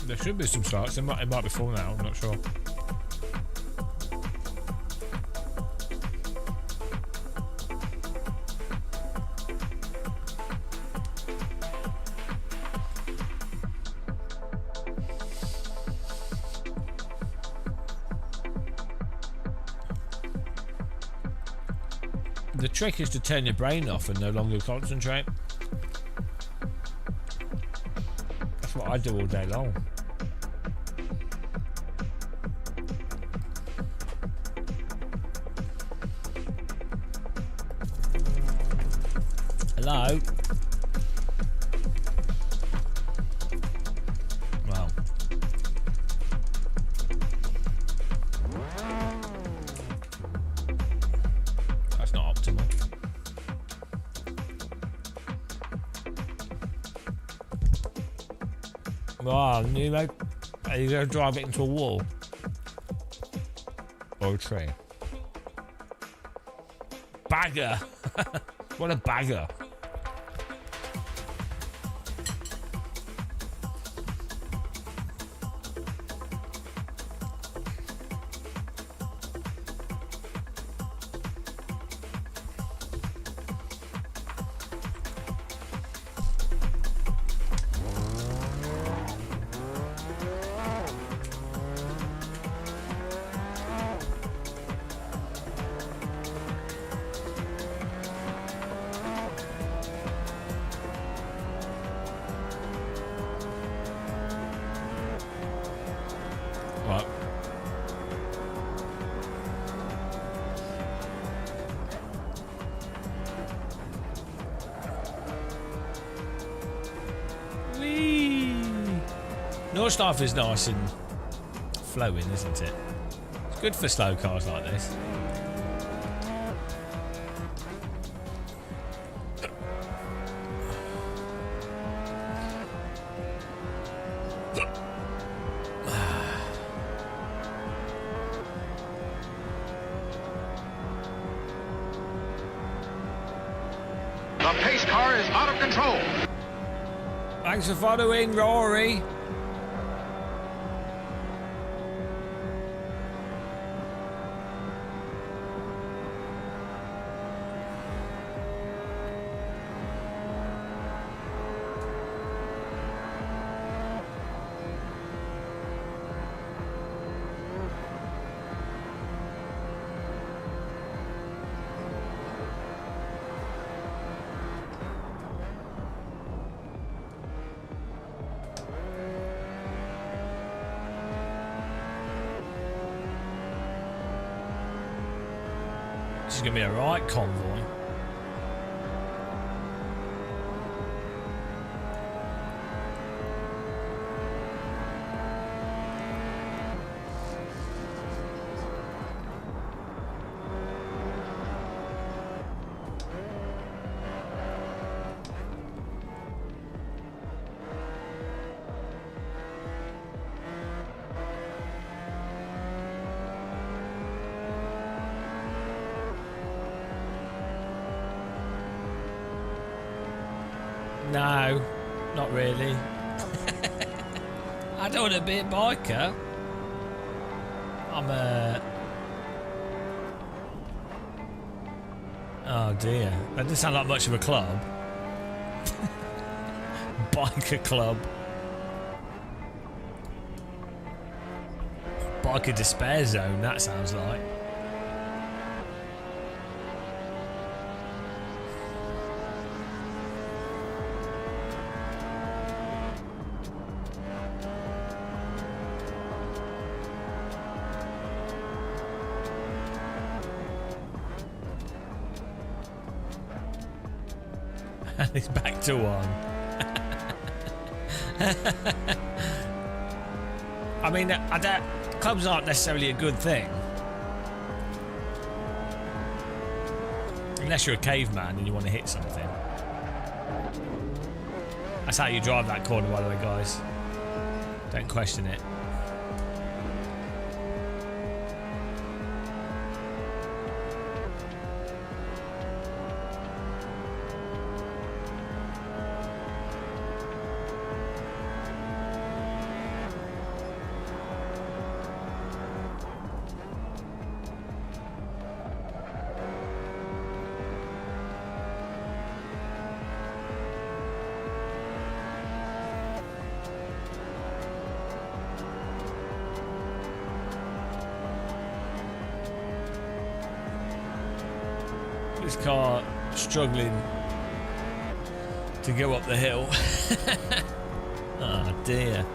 There should be some starts. It might be full now. I'm not sure. The trick is to turn your brain off and no longer concentrate. That's what I do all day long. Hello? Well. That's not optimal. Wow, you know, are you going to drive it into a wall? Or a tree? Bagger! What a bagger. What? Whee! Nordschleife is nice and flowing, isn't it? It's good for slow cars like this. The pace car is out of control. Thanks for following, Rory. This is going to be a right convoy. No, not really. I don't want to be a biker. I'm a... Oh dear, that doesn't sound like much of a club. Biker club. Biker despair zone, that sounds like. And it's back to one. I mean, clubs aren't necessarily a good thing. Unless you're a caveman and you want to hit something. That's how you drive that corner, by the way, guys. Don't question it. This car struggling to go up the hill. Oh dear.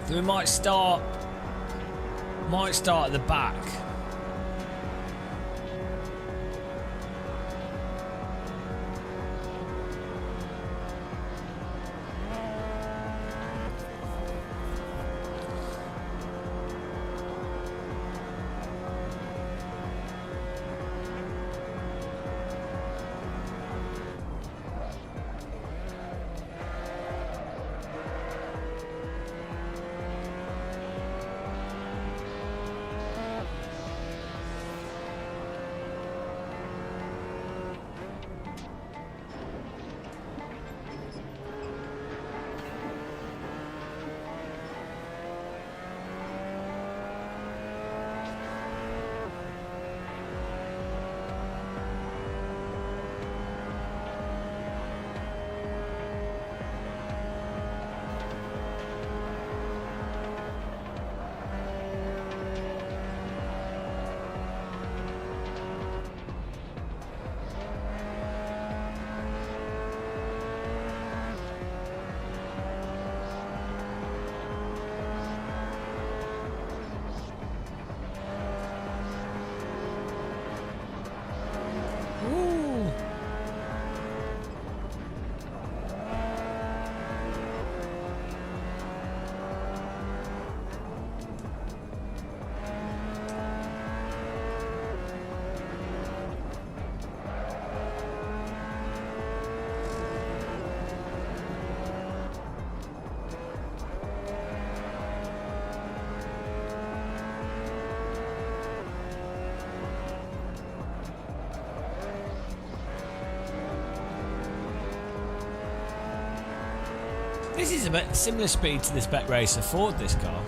So we might start at the back. Ooh. This is a bit similar speed to the Spec Racer Ford, this car.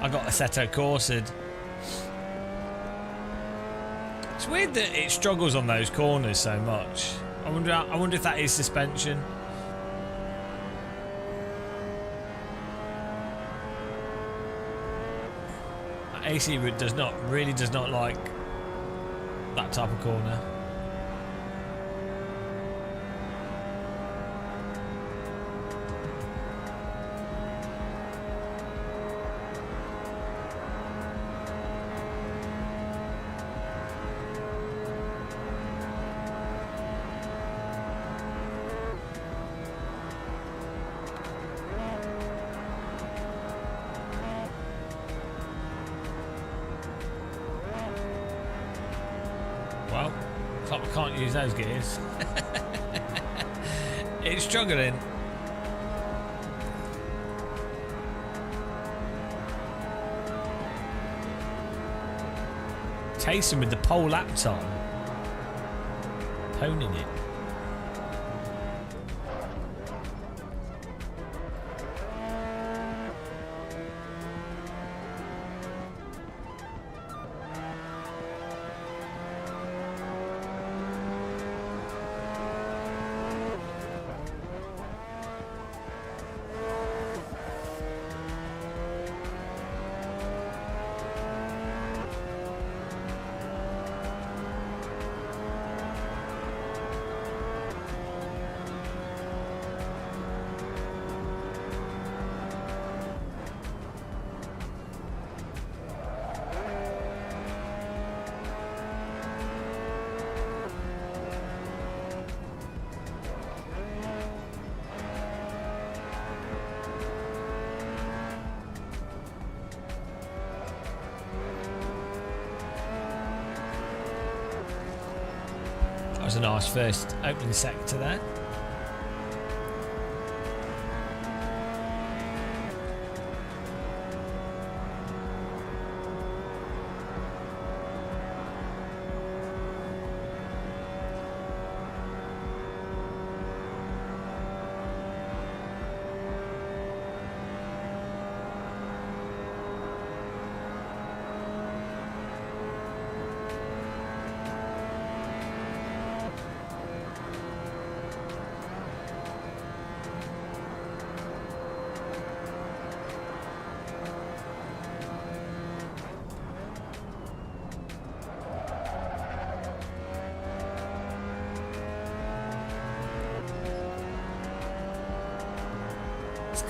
I got Assetto Corsa'd. It's weird that it struggles on those corners so much. I wonder if that is suspension. AC does not like that type of corner. Well, I can't use those gears. It's struggling. Chasing with the pole lap time. Honing it. was a nice first opening sector there.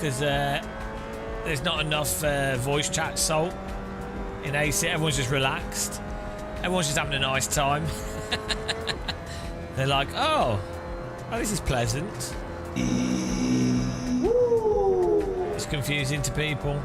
Because there's not enough voice chat salt in AC. Everyone's just relaxed. Everyone's just having a nice time. They're like, oh, this is pleasant. It's confusing to people.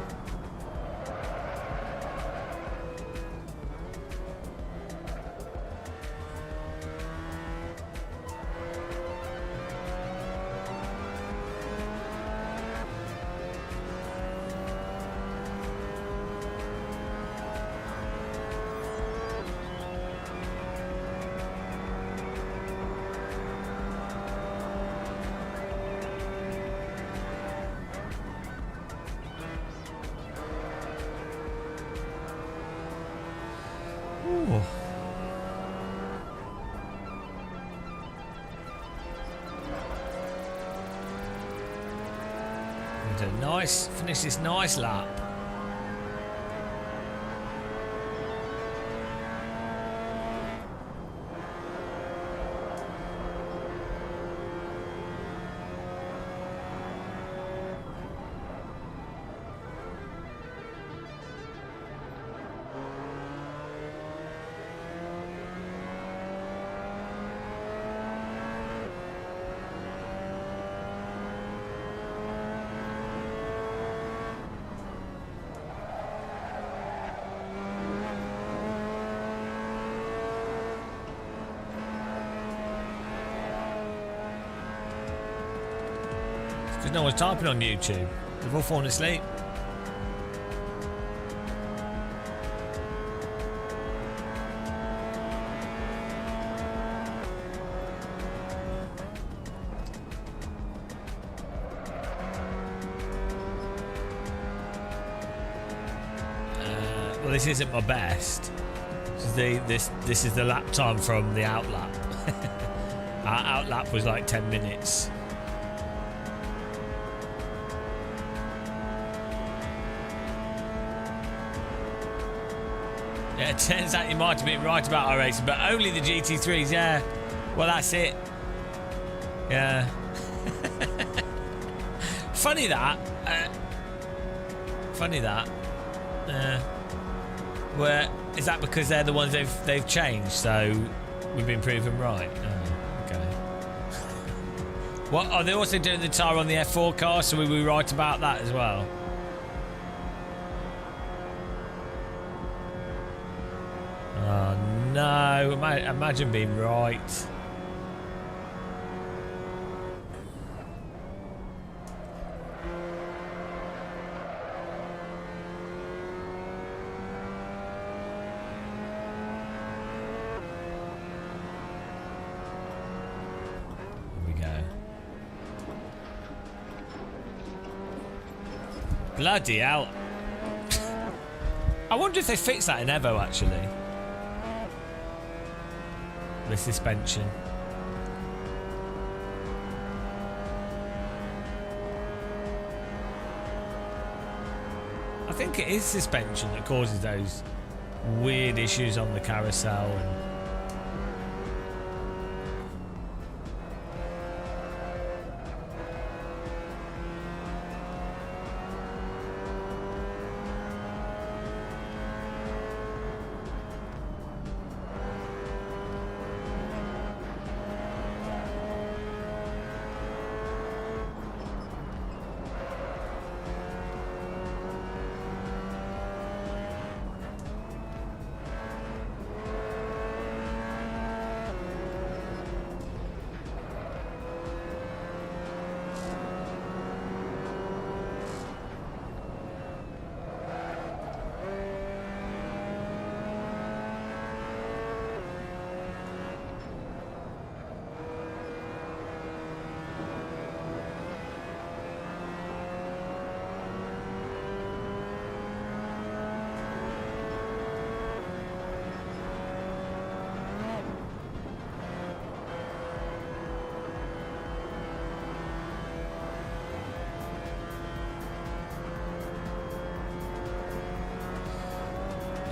Finish this nice lap. No one's typing on YouTube. They've all fallen asleep. Well, this isn't my best. This is the lap time from the out lap. Our out lap was like 10 minutes. Yeah, it turns out you might have been right about our racing, but only the GT3s, yeah. Well, that's it. Yeah. Funny that. Where is that because they're the ones they've changed, so we've been proven right? Oh, okay. What are they also doing the tyre on the F4 car? So we were right about that as well. Oh no! Imagine being right. Bloody hell. I wonder if they fixed that in Evo, actually. The suspension. I think it is suspension that causes those weird issues on the carousel and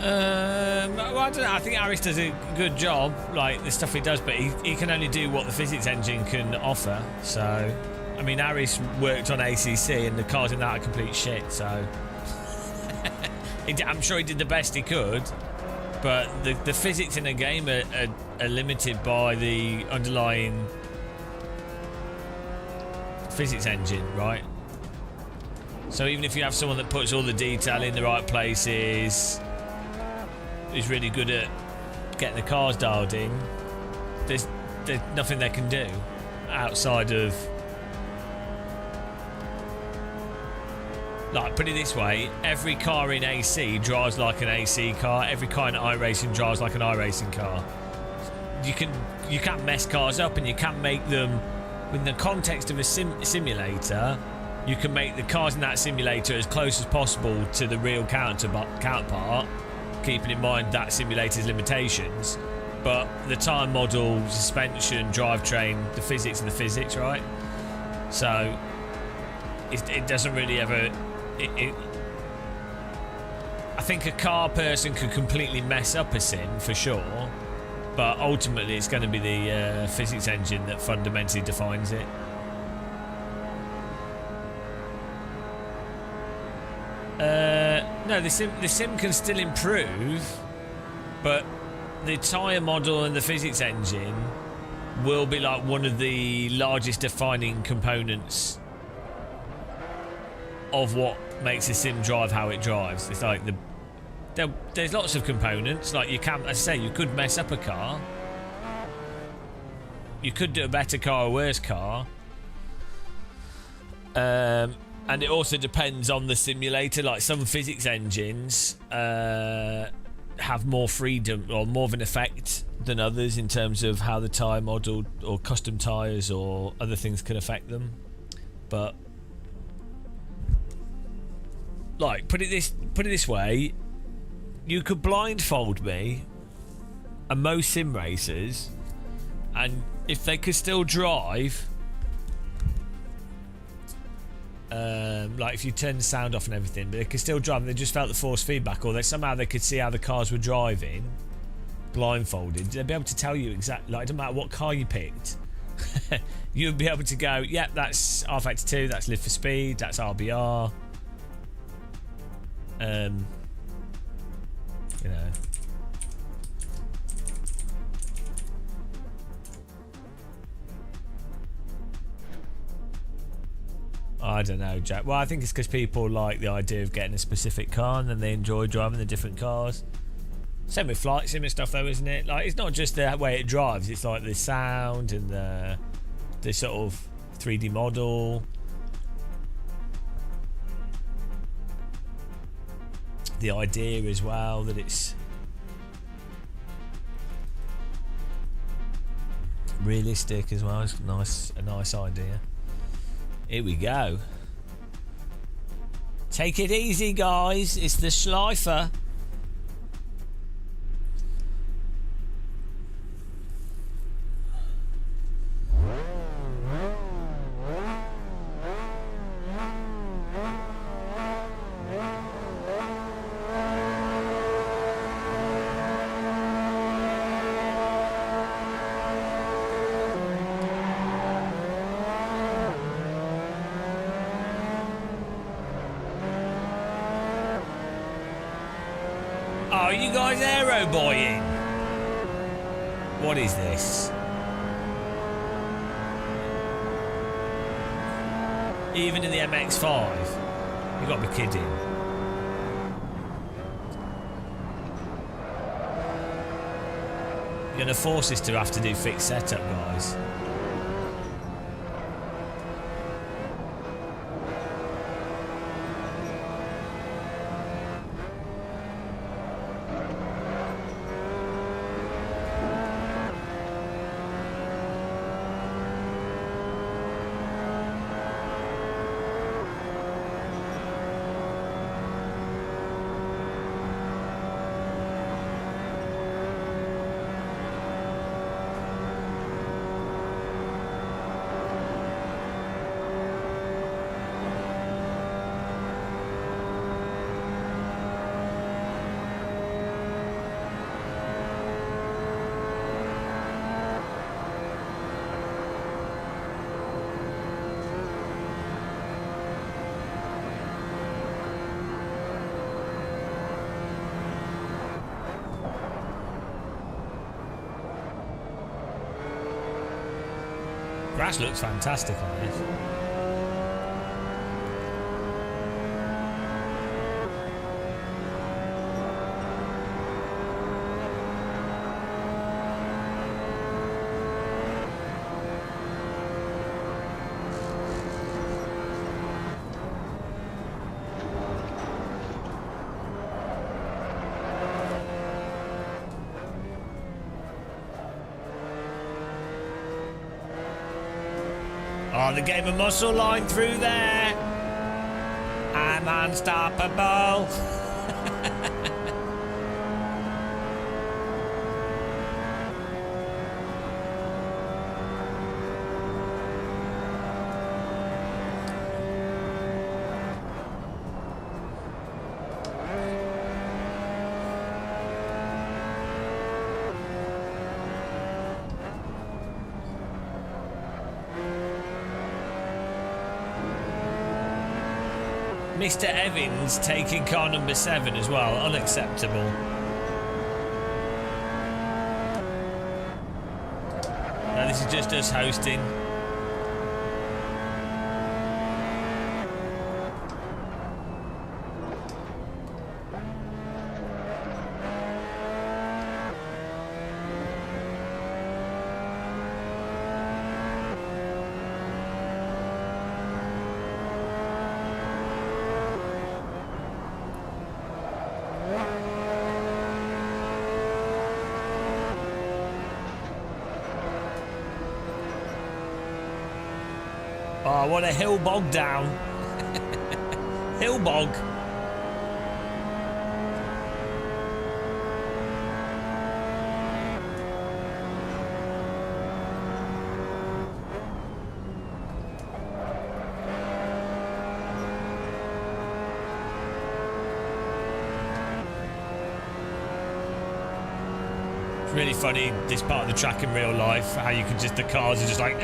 Well, I don't know. I think Aris does a good job, like the stuff he does, but he can only do what the physics engine can offer. So, I mean, Aris worked on ACC, and the cars in that are complete shit. So, I'm sure he did the best he could, but the physics in a game are limited by the underlying physics engine, right? So even if you have someone that puts all the detail in the right places, is really good at getting the cars dialed in, there's nothing they can do outside of, like, put it this way, every car in AC drives like an AC car, every car in iRacing drives like an iRacing car. You can't mess cars up, and you can't make them, in the context of a simulator, you can make the cars in that simulator as close as possible to the real counterpart, keeping in mind that simulator's limitations, but the time model, suspension, drivetrain, the physics are the physics, right? So it doesn't really ever. I think a car person could completely mess up a sim for sure, but ultimately it's going to be the physics engine that fundamentally defines it. No, the sim can still improve, but the tyre model and the physics engine will be like one of the largest defining components of what makes a sim drive how it drives. It's like there's lots of components. Like, you can, as I say, you could mess up a car. You could do a better car or a worse car. And it also depends on the simulator. Like, some physics engines have more freedom or more of an effect than others in terms of how the tyre model or custom tyres or other things can affect them. But, like, put it this way, you could blindfold me and most sim racers, and if they could still drive, like if you turn the sound off and everything, but they could still drive and they just felt the force feedback, or somehow they could see how the cars were driving blindfolded, they'd be able to tell you exactly, like, it doesn't matter what car you picked. You'd be able to go, yep, that's R Factor 2, that's Live for Speed, that's RBR. You know. I don't know, Jack. Well, I think it's because people like the idea of getting a specific car and then they enjoy driving the different cars. Same with flight sim and stuff, though, isn't it? Like, it's not just the way it drives, it's like the sound and the sort of 3D model. The idea as well that it's realistic as well. It's a nice idea. Here we go. Take it easy, guys. It's the Schleifer. Oh, you guys aero boying? What is this? Even in the MX-5? You got to be kidding. You're going to force us to have to do fixed setup, guys. Grass looks fantastic on this. Oh, the game of muscle line through there. I'm unstoppable. Mr. Evans taking car number 7 as well. Unacceptable. No, this is just us hosting. Oh, what a hill bog down. Hill bog. It's really funny, this part of the track in real life, how you can just, the cars are just like...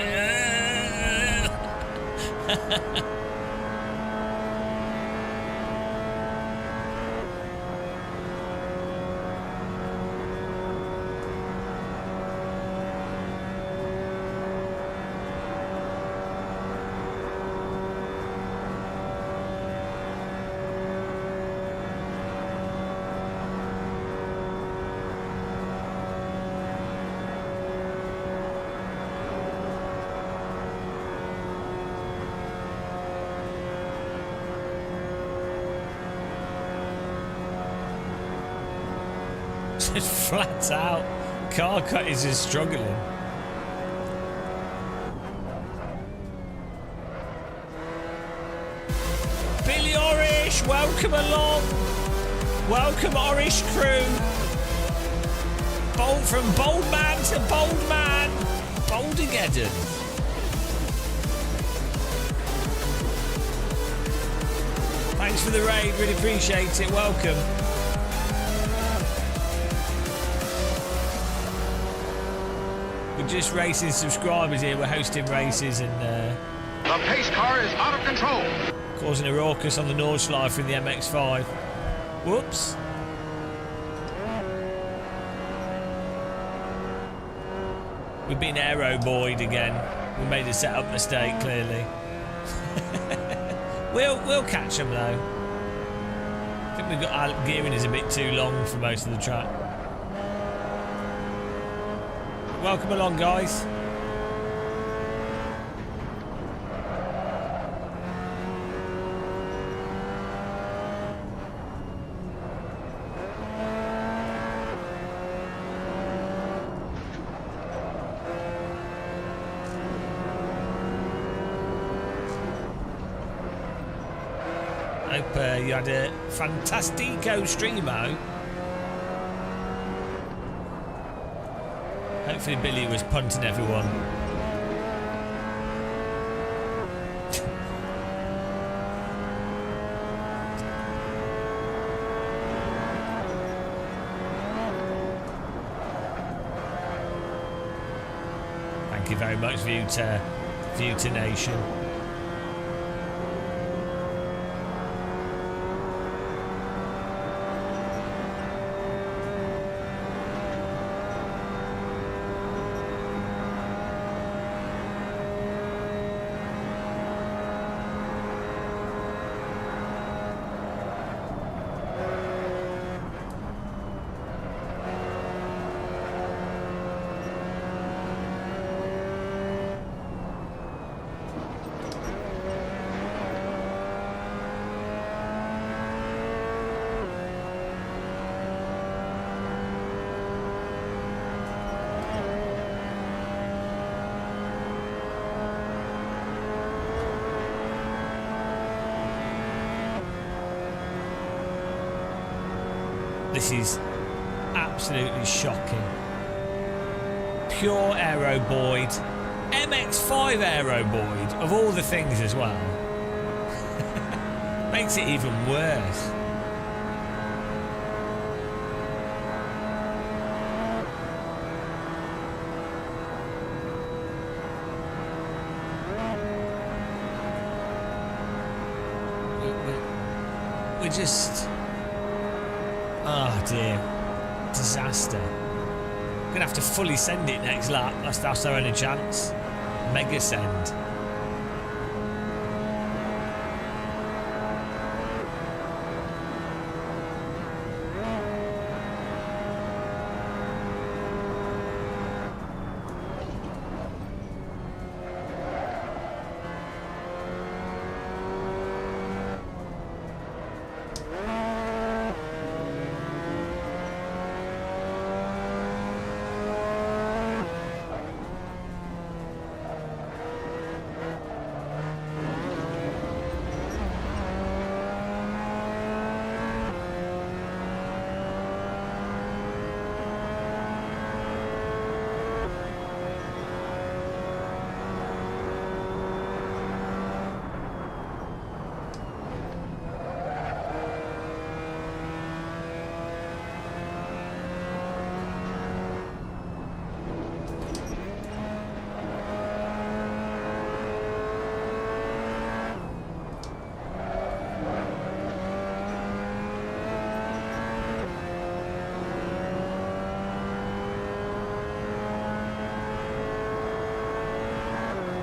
Just flat out. Car cut is just struggling. Billy Orish, welcome along. Welcome Orish crew. Bold from bold man to bold man. Boldageddon. Thanks for the raid, really appreciate it. Welcome. We're just racing subscribers here. We're hosting races and The pace car is out of control. causing a raucous on the Nordschleife in the MX-5. Whoops. We've been aero-boyed again. We made a setup mistake, clearly. We'll catch them though. I think we've got our gearing is a bit too long for most of the track. Welcome along, guys. Hope you had a fantastico streamo. Hopefully Billy was punting everyone. Thank you very much, View to Nation. this is absolutely shocking. Pure aeroboid. MX-5 aeroboid, of all the things as well. Makes it even worse. We're just... Oh dear. Disaster. We're gonna have to fully send it next lap. That's our only chance. Mega send.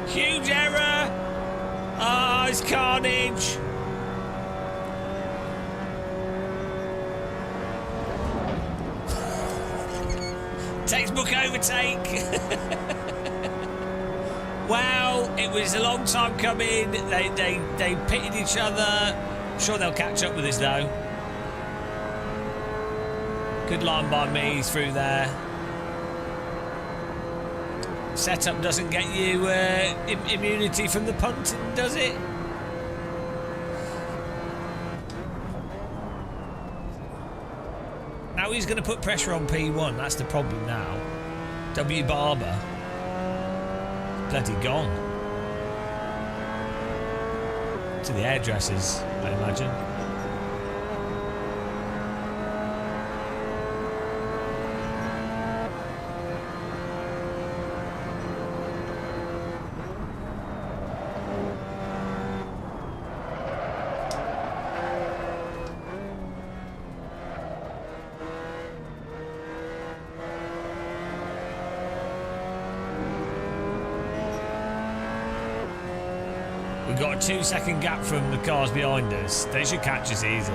Huge error! Oh, it's carnage! Textbook overtake! Wow, it was a long time coming. They pitted each other. I'm sure they'll catch up with us though. Good line by me through there. Setup doesn't get you immunity from the punting, does it? Now he's going to put pressure on P1. That's the problem now. W Barber. Bloody gone. To the hairdressers, I imagine. We've got a 2-second gap from the cars behind us. They should catch us easy.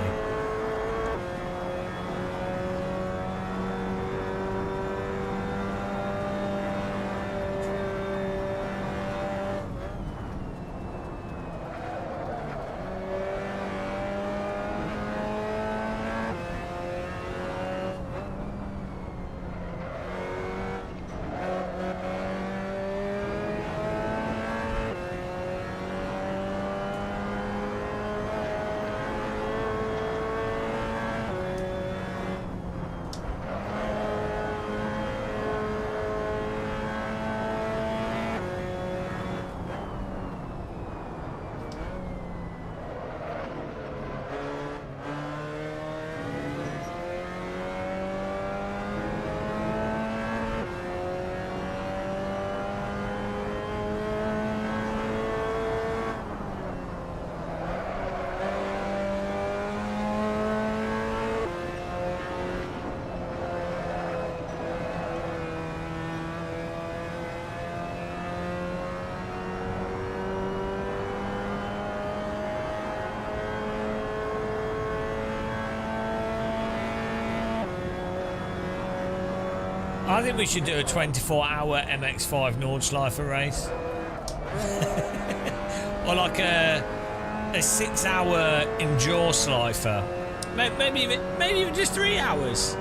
I think we should do a 24-hour MX-5 Nordschleifer race. Or like a 6-hour Endure Schleifer. Maybe even just 3 hours.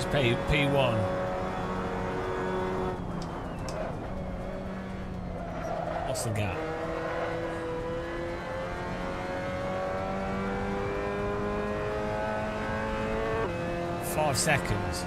It's P1. What's the gap? Five seconds.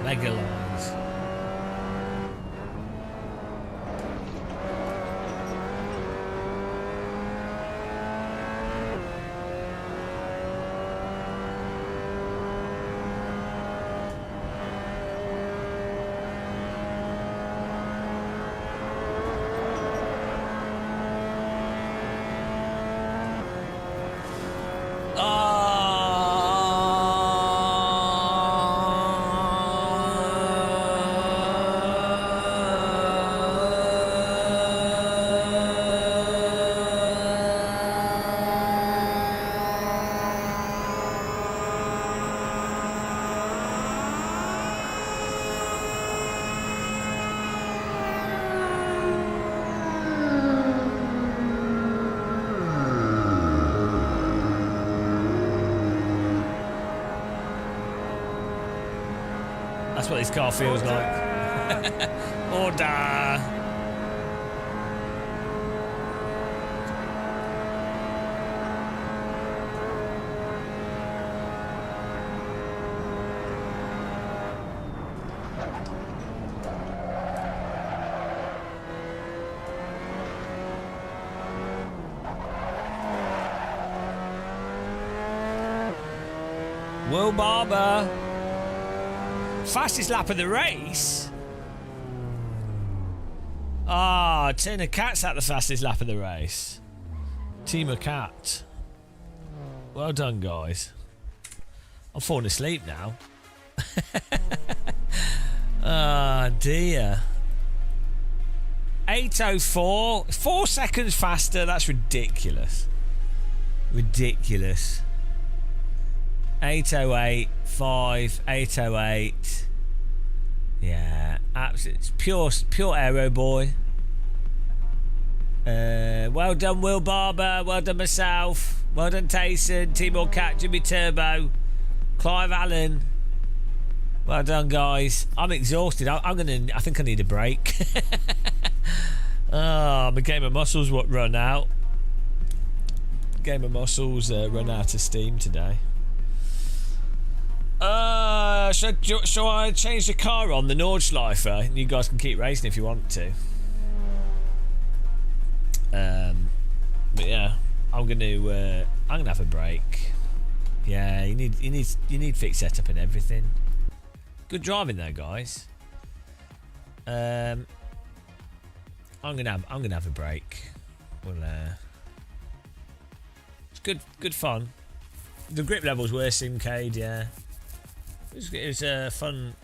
Megalines. That's what this car feels like. Order! Will Barber. Fastest lap of the race? Ah, Tina Cat's at the fastest lap of the race. Tima Cat. Well done, guys. I'm falling asleep now. Ah, dear. 8:04. 4 seconds faster. That's ridiculous. Ridiculous. 8:08. 8:08. Yeah, absolutely pure aero boy. Well done, Will Barber. Well done, myself. Well done, Tayson, Timor Cat, Jimmy Turbo, Clive Allen. Well done, guys. I'm exhausted. I think I need a break. My game of muscles run out. Game of muscles run out of steam today. Shall I change the car on the Nordschleifer? You guys can keep racing if you want to. But yeah, I'm gonna have a break. Yeah, you need fixed setup and everything. Good driving there, guys. I'm gonna have a break. Well, it's good fun. The grip levels were Simcade, yeah. It was fun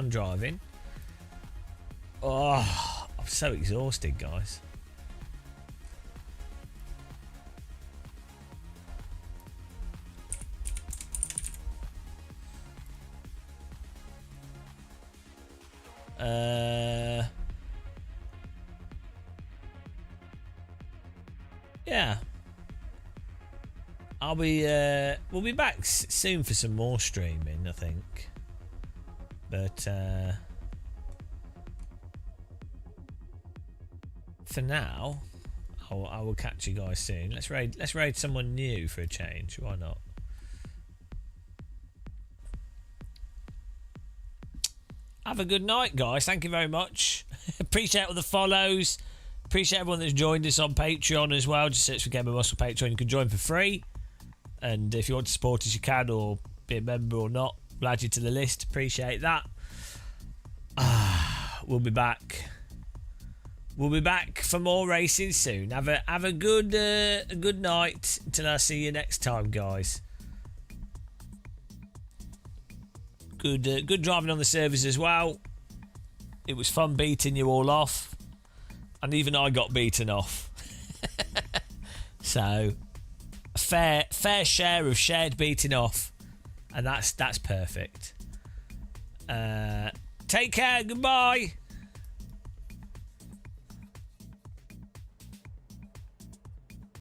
driving. Oh, I'm so exhausted, guys. Yeah. We'll be back soon for some more streaming, I think. But for now, I will catch you guys soon. Let's raid someone new for a change. Why not? Have a good night, guys. Thank you very much. Appreciate all the follows. Appreciate everyone that's joined us on Patreon as well. Just search for Gamer Muscle Patreon. You can join for free. And if you want to support us, you can, or be a member or not. We'll add you to the list. Appreciate that. We'll be back. We'll be back for more racing soon. Have a good night until I see you next time, guys. Good driving on the servers as well. It was fun beating you all off, and even I got beaten off. So a fair share of shared beating off, and that's perfect. Take care. Goodbye.